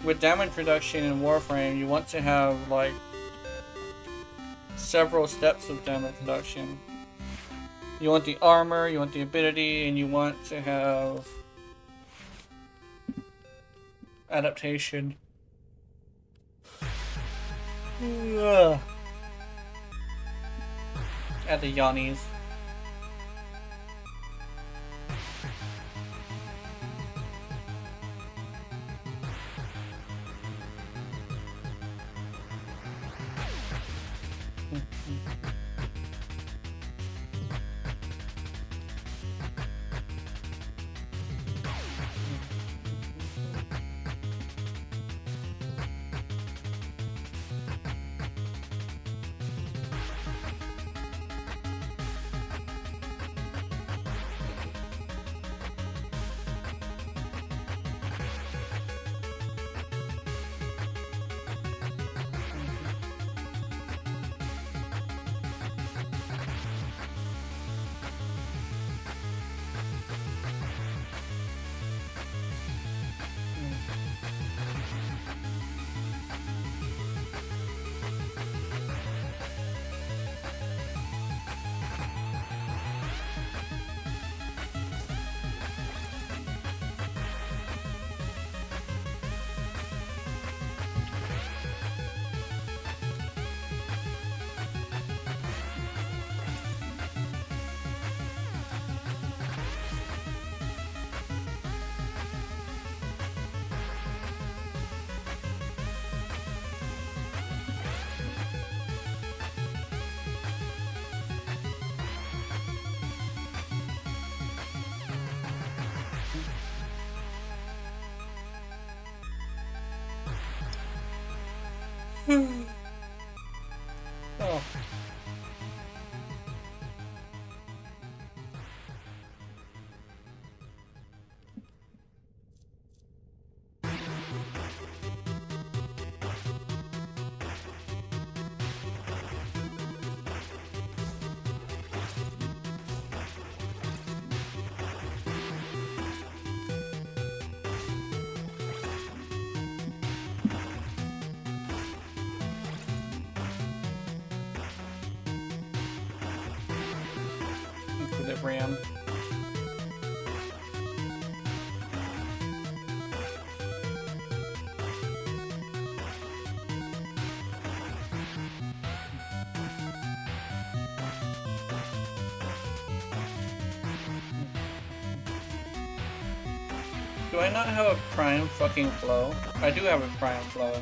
With damage reduction in Warframe, you want to have like several steps of damage reduction. You want the armor, you want the ability, and you want to have adaptation. Ugh. At the Yannis. Oh. Equilibrium. Do I not have a prime fucking flow? I do have a prime flow.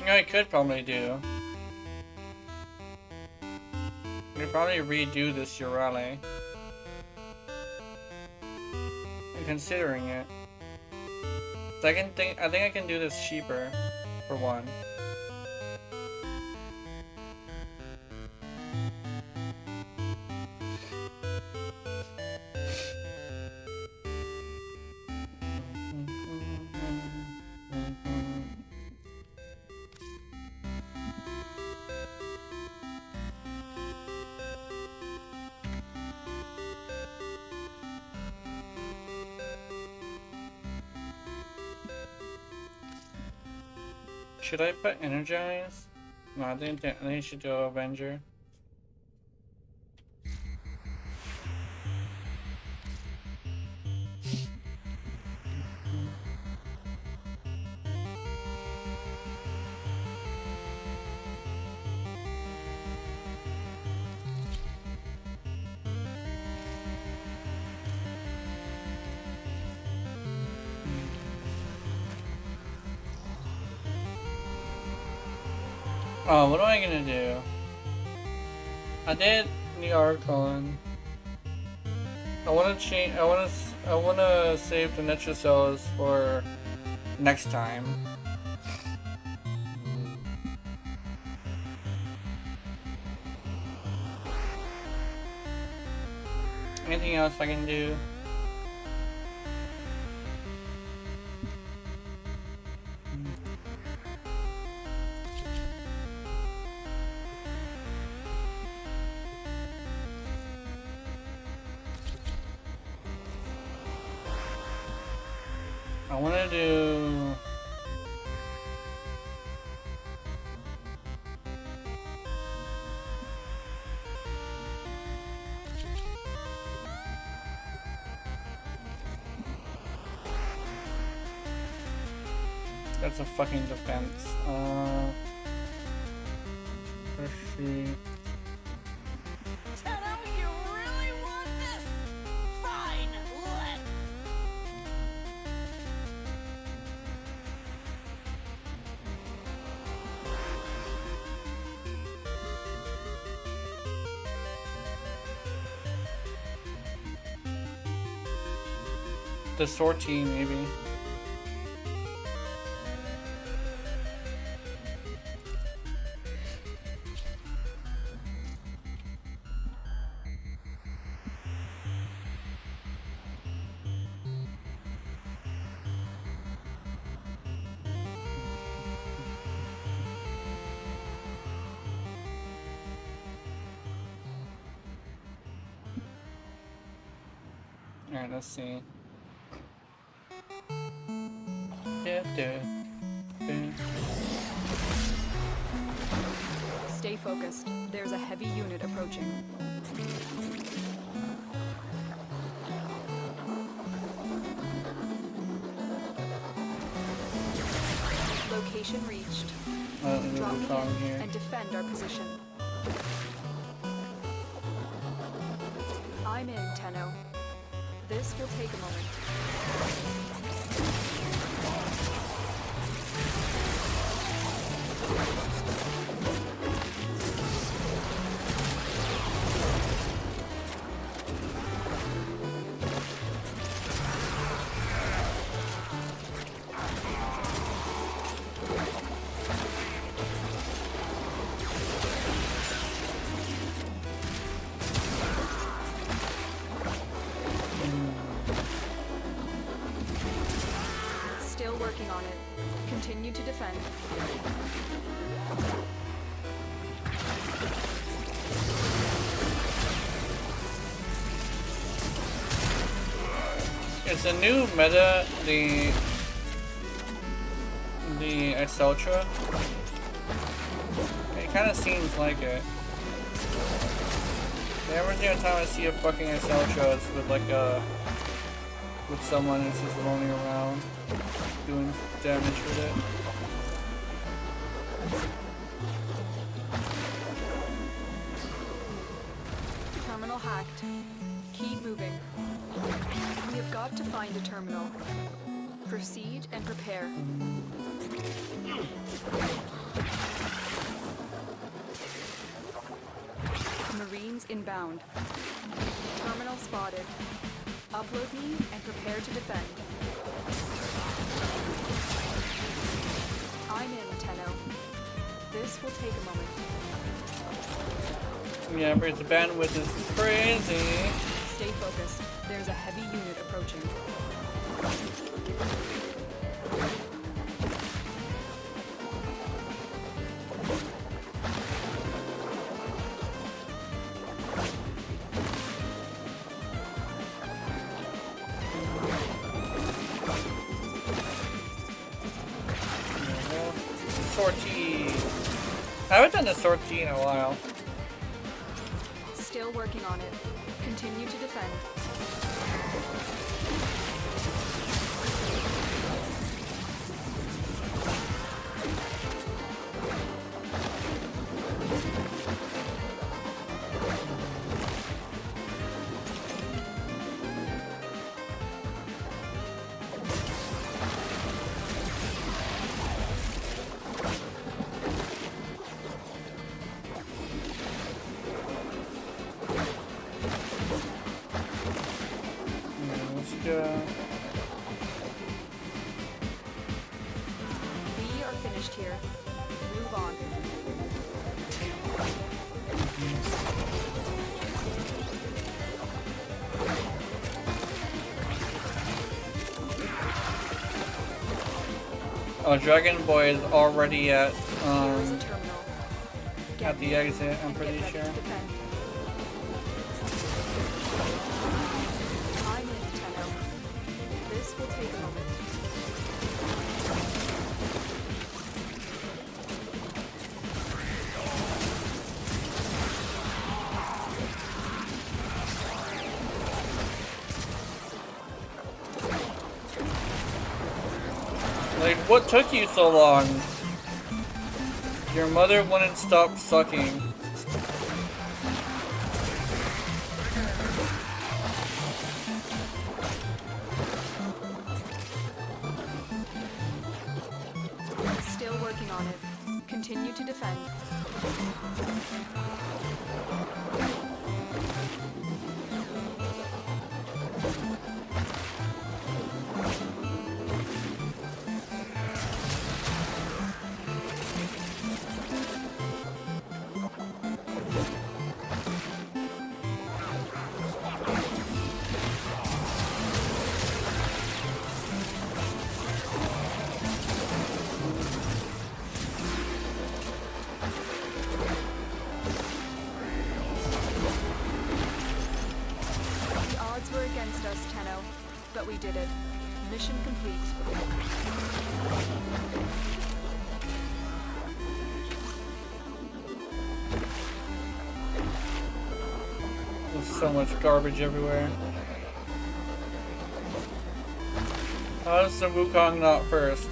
I could probably do. I could probably redo this Urale. I'm considering it. I think I can do this cheaper, for one. Should I put Energize? No, I think they should do Avenger. Oh, what am I gonna do? I did the Archon. I wanna change. I wanna save the Netra cells for next time. Anything else I can do? I want to do... That's a fucking defense. Let's see. Tenno, you really want this? Fine, let. The sortie, maybe. Alright, let's see. Stay focused. There's a heavy unit approaching. Location reached. Drop me in and defend our position. I'm in, Tenno. This will take a moment. Still working on it. Continue to defend. It's a new meta, the Exceltra. It kind of seems like it. Every single time I see a fucking Exceltra, it's with like with someone who's just roaming around doing damage with it. Terminal hacked. Keep moving. We have got to find a terminal. Proceed and prepare. Marines inbound. Terminal spotted. Upload me and prepare to defend. I'm in, Tenno. This will take a moment. Yeah, but the bandwidth is crazy. Stay focused. There's a heavy unit approaching. sortie. I haven't done a sortie in a while. Still working on it. Continue to defend. We are finished here. Move on. Oh, Dragon Boy is already at Here is a terminal. at the exit, I'm And pretty get ready sure. to defend. I'm in, Tenno. This will take a moment. Like, what took you so long? Your mother wouldn't stop sucking. Still working on it. Continue to defend. The odds were against us, Tenno, but we did it. Mission complete. There's so much garbage everywhere. How is the Wukong not first?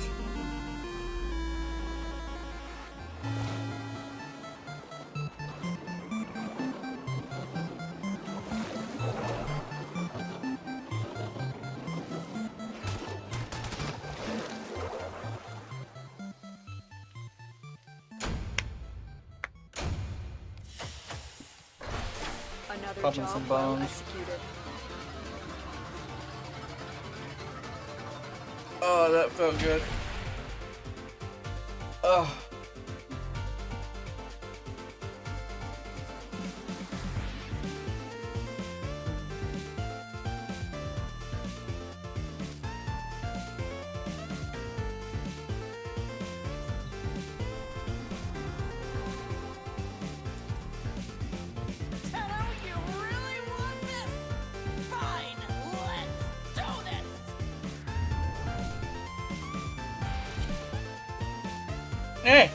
Another Popping job some well bones. executed. Oh, that felt good. Oh. Tenno, you really want this? Fine, let's do this! Hey!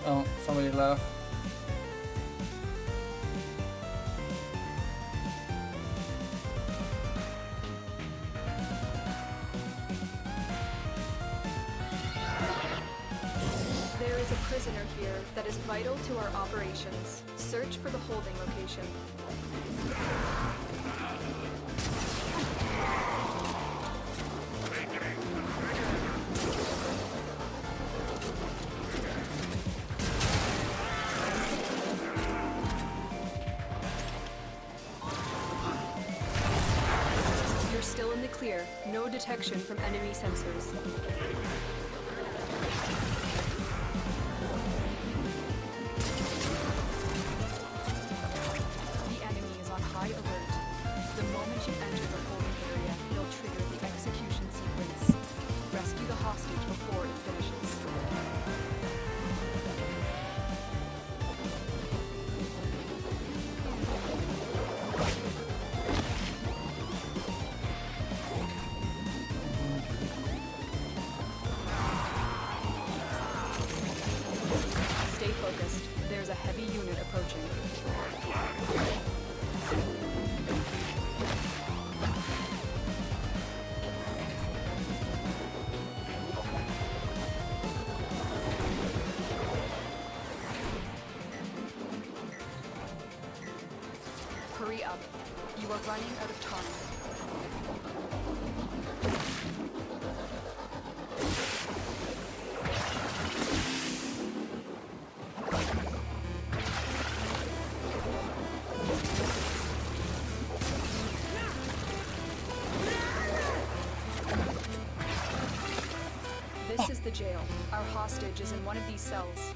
Oh, somebody left. There is a prisoner here that is vital to our operations. Search for the holding location. You're still in the clear. No detection from enemy sensors. The enemy is on high alert. The moment you enter the holding area, they'll trigger You are running out of time. This is the jail. Our hostage is in one of these cells.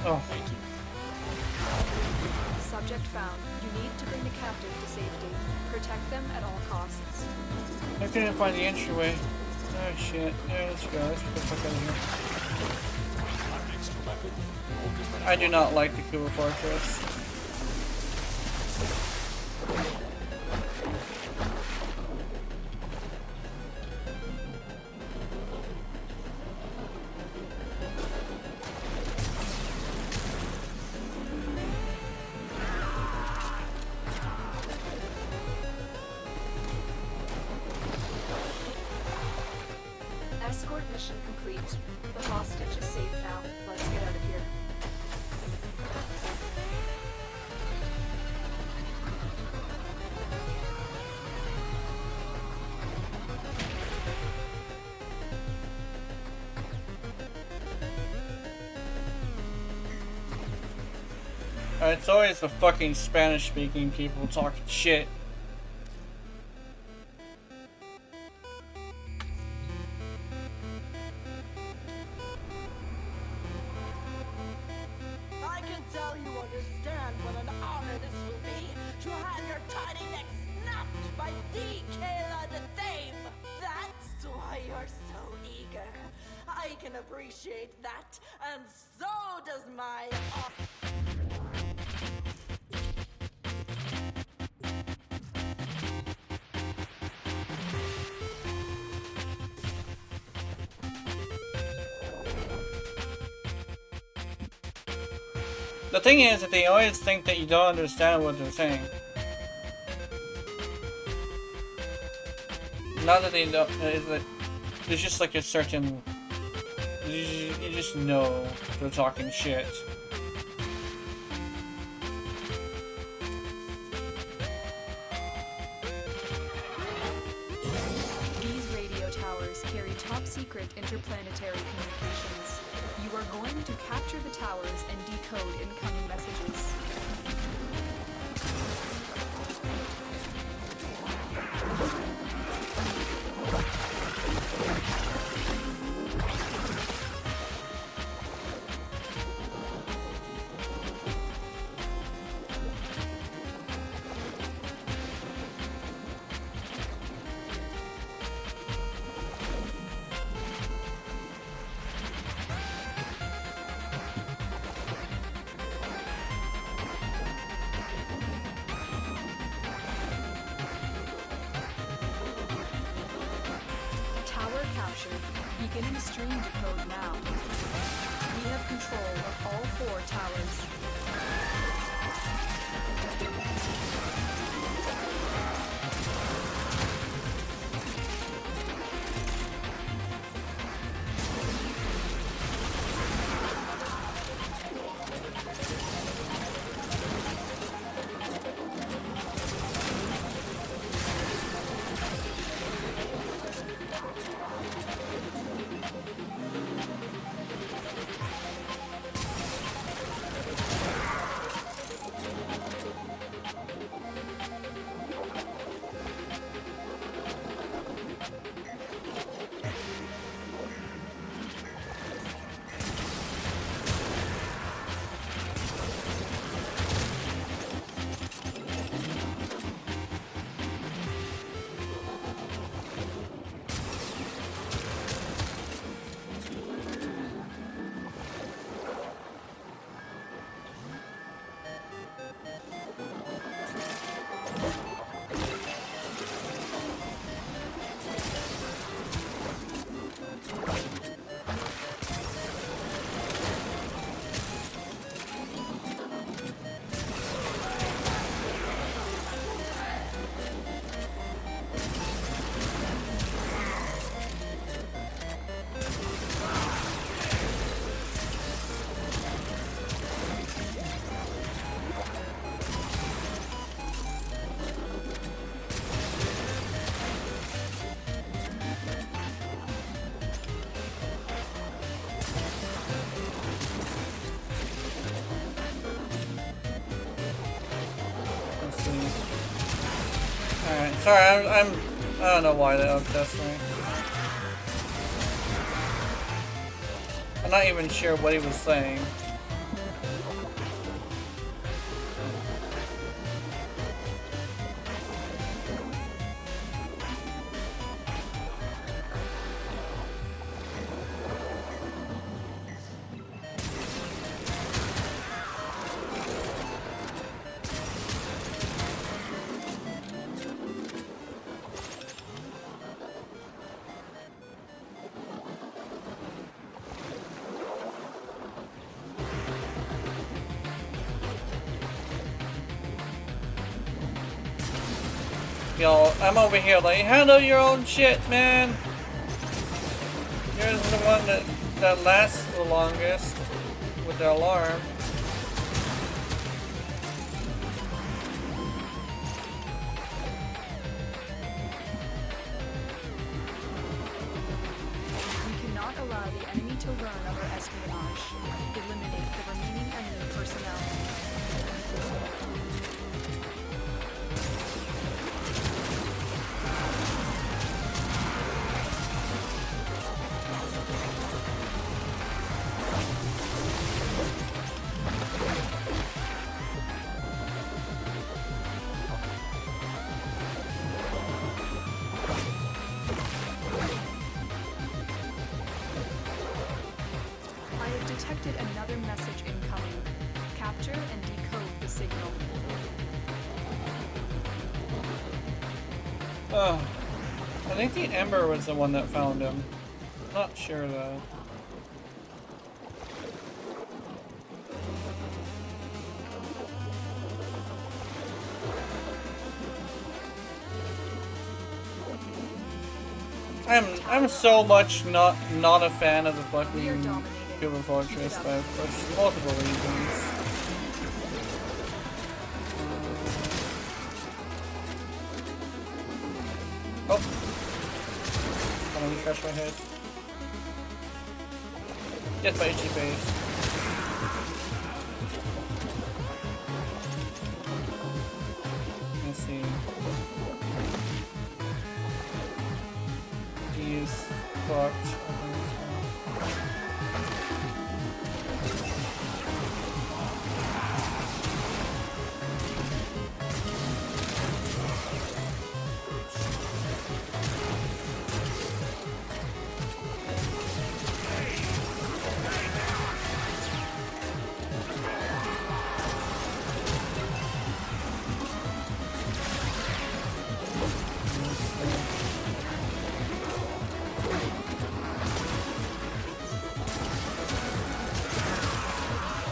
Oh. Subject found. You need to bring the captive to safety. Protect them at all costs. I couldn't find the entryway. Oh shit. Yeah, let's go. Let's get the fuck out of here. I do not like the Kuba Fortress. Escort mission complete. The hostage is safe now. Let's get out of here. It's always the fucking Spanish-speaking people talking shit. I can tell you understand what an honor this will be to have your tiny neck snapped by the Kayla the Thame. That's why you're so eager. I can appreciate that, and so does my. The thing is that they always think that you don't understand what they're saying. Not that they don't, it's like, there's just like a certain, you just know they're talking shit. These radio towers carry top-secret interplanetary communications. You are going to capture the towers and decode incoming messages. Beginning stream decode now. We have control of all 4 towers. Sorry, I don't know why that upsets me. I'm not even sure what he was saying. Yo, I'm over here like, handle your own shit, man. You're the one that lasts the longest with the alarm. We cannot allow the enemy to learn of our espionage. Eliminate the remaining enemy personnel. I have detected another message incoming. Capture and decode the signal. Oh, I think the Ember was the one that found him. Not sure though. I'm so much not a fan of the We are fucking dominated. Cuba Fortress, but for multiple reasons. Oh, I'm gonna refresh my head. Get my itchy face. Let's see. He's fucked. I think.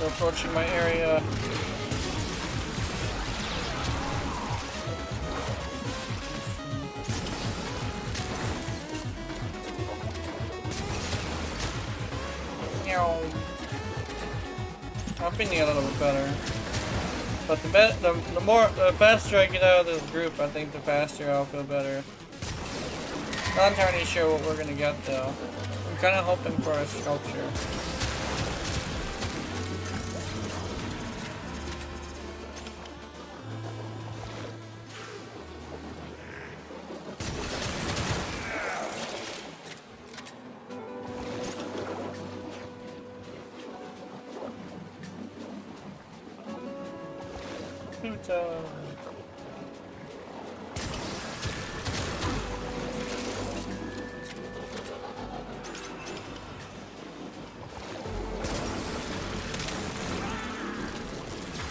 They're approaching my area. Meow. I'm feeling a little bit better. But the faster I get out of this group, I think the faster I'll feel better. Not entirely sure what we're gonna get though. I'm kinda hoping for a sculpture. Krita.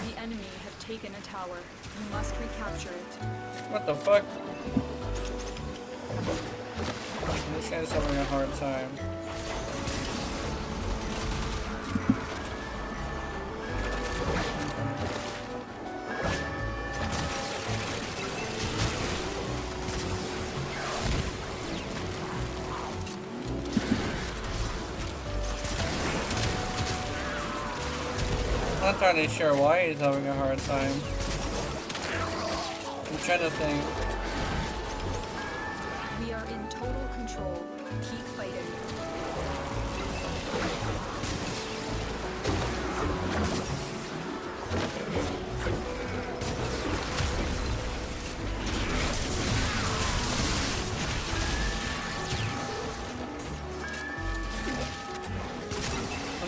The enemy have taken a tower. You must recapture it. What the fuck? This guy's having a hard time. I'm not entirely sure why he's having a hard time. I'm trying to think. We are in total control. Keep fighting.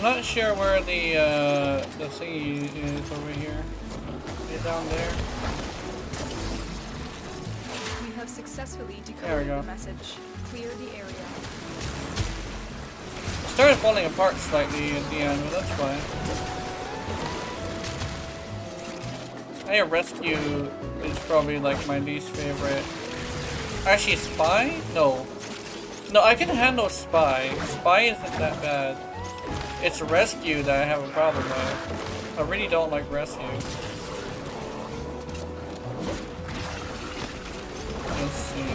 not sure where the thingy is over here. Is it down there? We have successfully There we decoded go. the message. Clear the area. It started falling apart slightly at the end, but that's fine. Hey, rescue is probably like my least favorite. Actually, spy? No. No, I can handle spy. Spy isn't that bad. It's rescue that I have a problem with. I really don't like rescue. Let's see.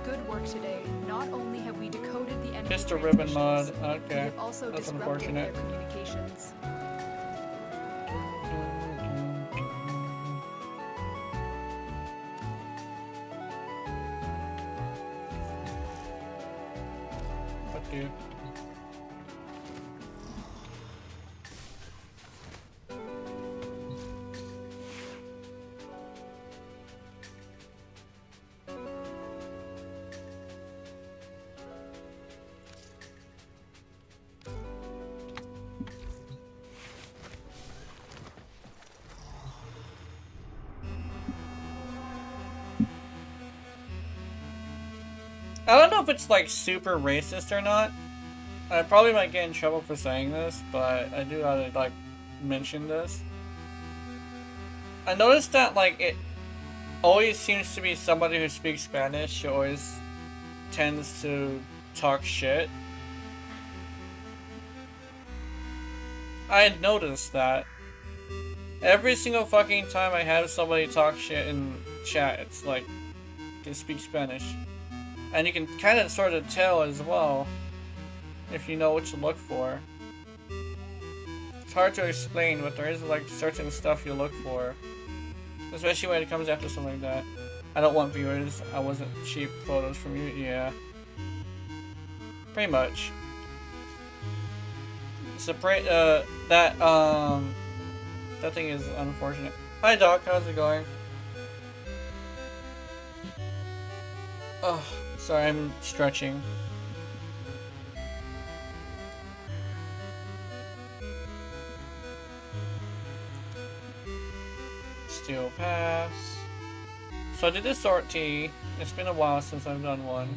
Good work today. Not only have we decoded the enemy Just a ribbon mod. transmissions, we Okay. have also That's disrupted unfortunate. their communications. Fuck you. I don't know if it's like super racist or not. I probably might get in trouble for saying this, but I do gotta like mention this. I noticed that like it always seems to be somebody who speaks Spanish who always tends to talk shit. I noticed that. Every single fucking time I have somebody talk shit in chat, it's like they speak Spanish. And you can kind of sort of tell as well if you know what to look for. It's hard to explain, but there is like certain stuff you look for. Especially when it comes after something like that. I don't want viewers, I wasn't cheap photos from you, yeah. Pretty much. That thing is unfortunate. Hi Doc, how's it going? Oh, sorry, I'm stretching. Steel pass. So I did a sortie. It's been a while since I've done one.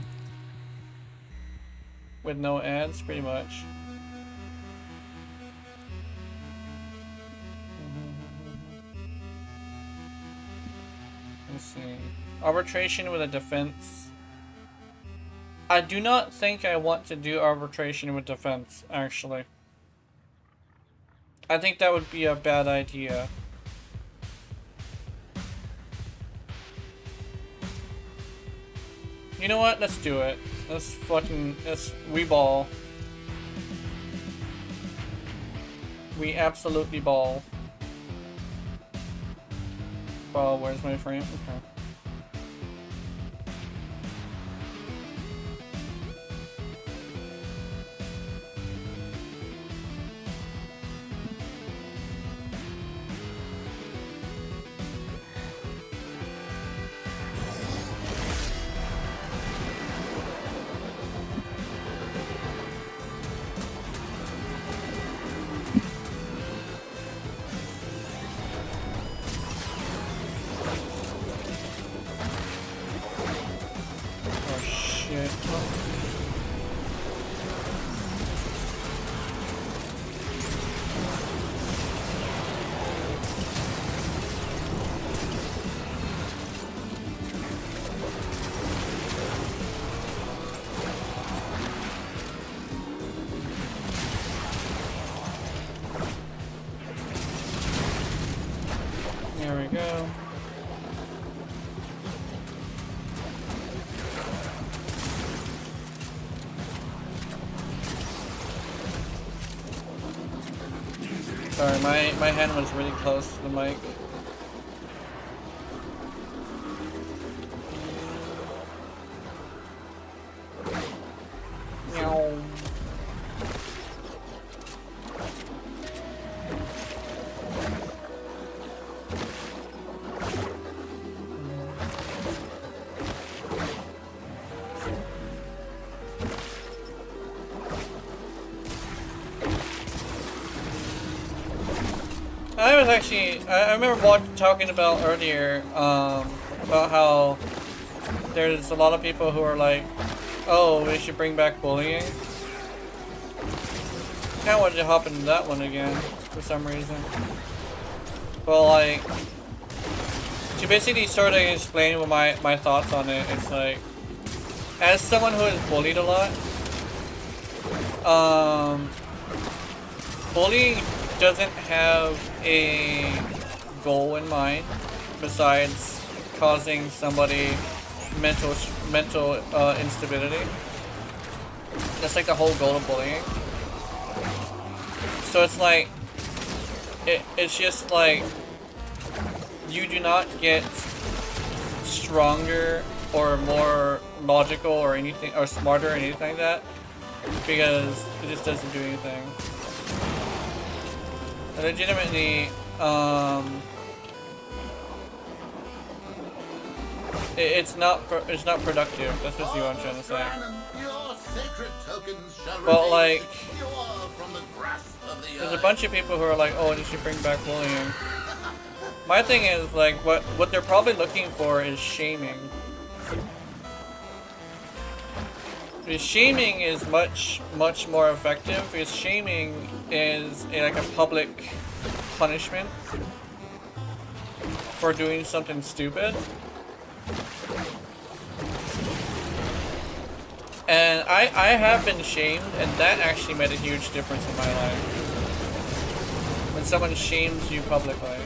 With no ads, pretty much. Let's see. Arbitration with a defense. I do not think I want to do arbitration with defense, actually. I think that would be a bad idea. You know what? Let's do it. We ball. We absolutely ball. Ball, where's my frame? Okay. There we go. Sorry, my hand was really close to the mic. Meow. actually, I remember talking about earlier, about how there's a lot of people who are like, oh, we should bring back bullying. Kind of wanted to hop into that one again, for some reason. But like, to basically sort of explain what my thoughts on it, it's like, as someone who is bullied a lot, bullying doesn't have a goal in mind besides causing somebody mental instability. That's like the whole goal of bullying. So it's like, it's just like, you do not get stronger or more logical or anything, or smarter or anything like that, because it just doesn't do anything. Legitimately, it's not productive. That's just what I'm trying to say. But like, there's a bunch of people who are like, oh, they should bring back bullying. My thing is like, what they're probably looking for is shaming. Because shaming is much more effective, because shaming is like a public punishment for doing something stupid. And I have been shamed, and that actually made a huge difference in my life. When someone shames you publicly.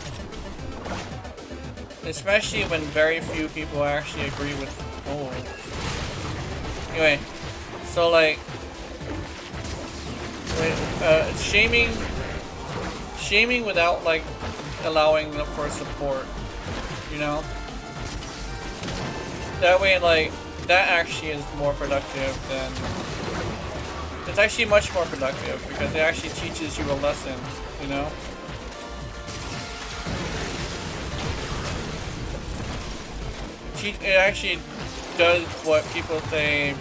Especially when very few people actually agree with... Oh. Anyway, so like... Shaming without like allowing for support, you know? That way, like, that actually is more productive than... It's actually much more productive because it actually teaches you a lesson, you know? It actually does what people say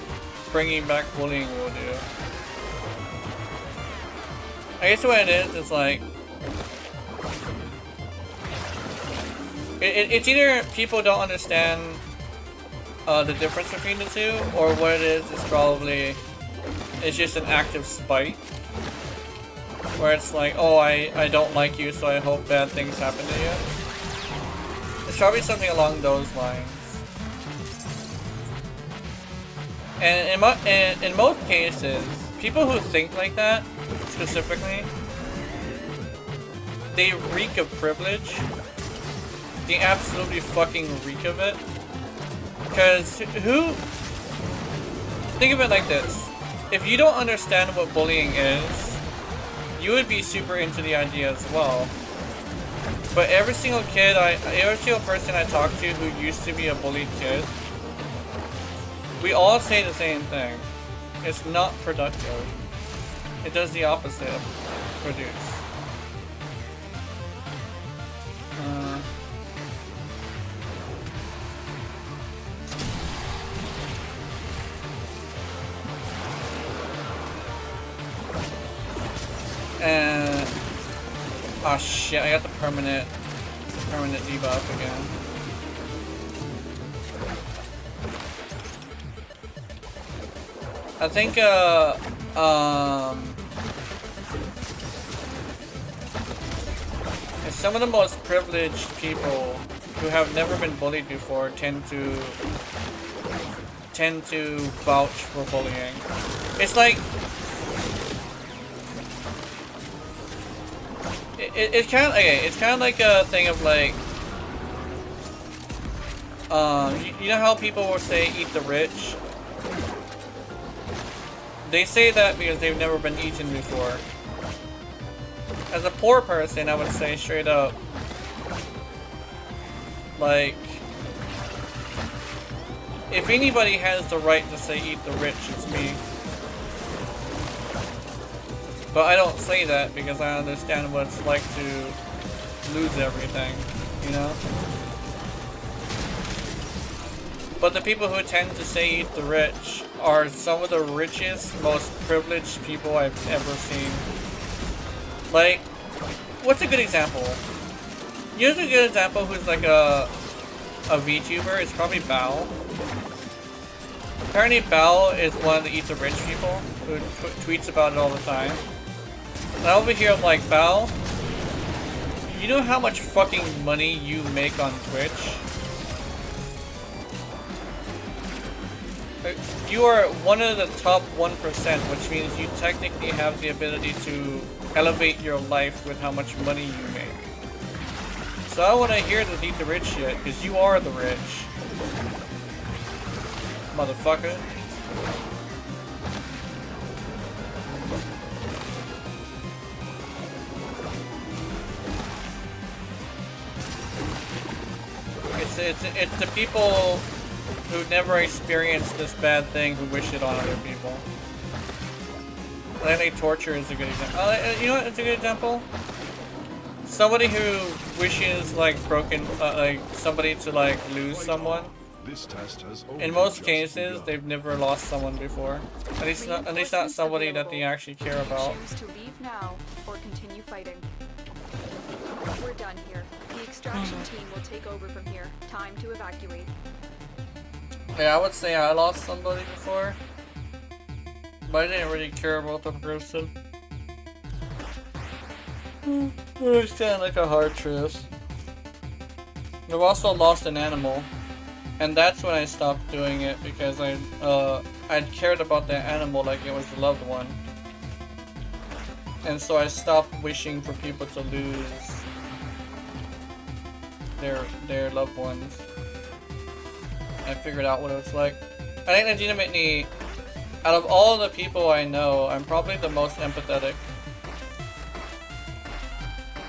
bringing back bullying will do. I guess what it is like... It's either people don't understand the difference between the two, or what it is probably it's just an act of spite, where it's like, oh, I don't like you, so I hope bad things happen to you. It's probably something along those lines. And in most cases, people who think like that specifically, they reek of privilege. They absolutely fucking reek of it. Because think of it like this. If you don't understand what bullying is, you would be super into the idea as well. But every single person I talk to who used to be a bullied kid, we all say the same thing. It's not productive. It does the opposite of produce. And oh shit, I got the permanent debuff again. I think some of the most privileged people who have never been bullied before tend to vouch for bullying. It's like it's kind of like a thing of like, you know how people will say eat the rich? They say that because they've never been eaten before. As a poor person, I would say straight up, like, if anybody has the right to say eat the rich, it's me. But I don't say that because I understand what it's like to lose everything, you know? But the people who tend to say eat the rich are some of the richest, most privileged people I've ever seen. Like, what's a good example? Here's a good example who's like a VTuber. It's probably Bao. Apparently Bao is one of the Eat the Rich people who tweets about it all the time. And over here I'm like, Bao, you know how much fucking money you make on Twitch? You are one of the top 1%, which means you technically have the ability to elevate your life with how much money you make. So I want to hear the Eat the Rich shit, because you are the rich. Motherfucker. It's the people who never experienced this bad thing who wish it on other people. I think torture is a good example. You know what? It's a good example. Somebody who wishes like like somebody to like lose someone. This test has In most cases, they've never lost someone before. At least not somebody that they actually care about. Choose to leave now or continue fighting. We're done here. The extraction team will take over from here. Time to evacuate. Yeah, I would say I lost somebody before, but I didn't really care about the person. It was kind of like a hard truth. I've also lost an animal, and that's when I stopped doing it because I cared about that animal like it was a loved one, and so I stopped wishing for people to lose their loved ones. I figured out what it was like. I think legitimately, out of all the people I know, I'm probably the most empathetic.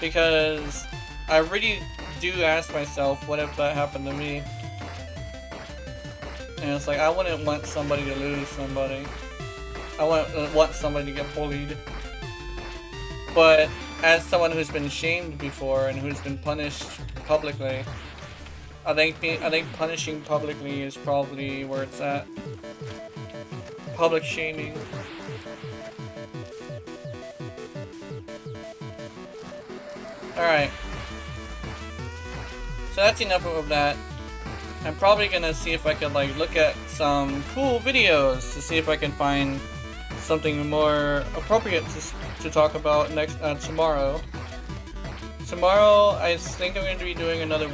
Because I really do ask myself, what if that happened to me? And it's like, I wouldn't want somebody to lose somebody. I wouldn't want somebody to get bullied. But as someone who's been shamed before and who's been punished publicly, I think punishing publicly is probably where it's at. Public shaming. Alright. So that's enough of that. I'm probably gonna see if I can like look at some cool videos to see if I can find something more appropriate to talk about next tomorrow. Tomorrow, I think I'm going to be doing another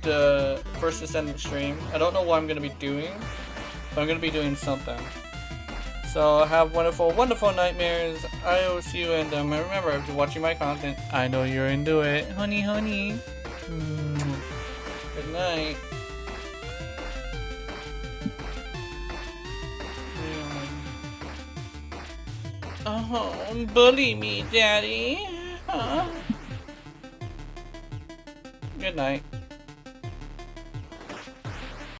the First Descendant stream. I don't know what I'm going to be doing, but I'm going to be doing something. So have wonderful, wonderful nightmares. I will see you, and remember, if you're watching my content, I know you're into it. Honey, honey. Good night. Oh, bully me, Daddy. Huh? Good night.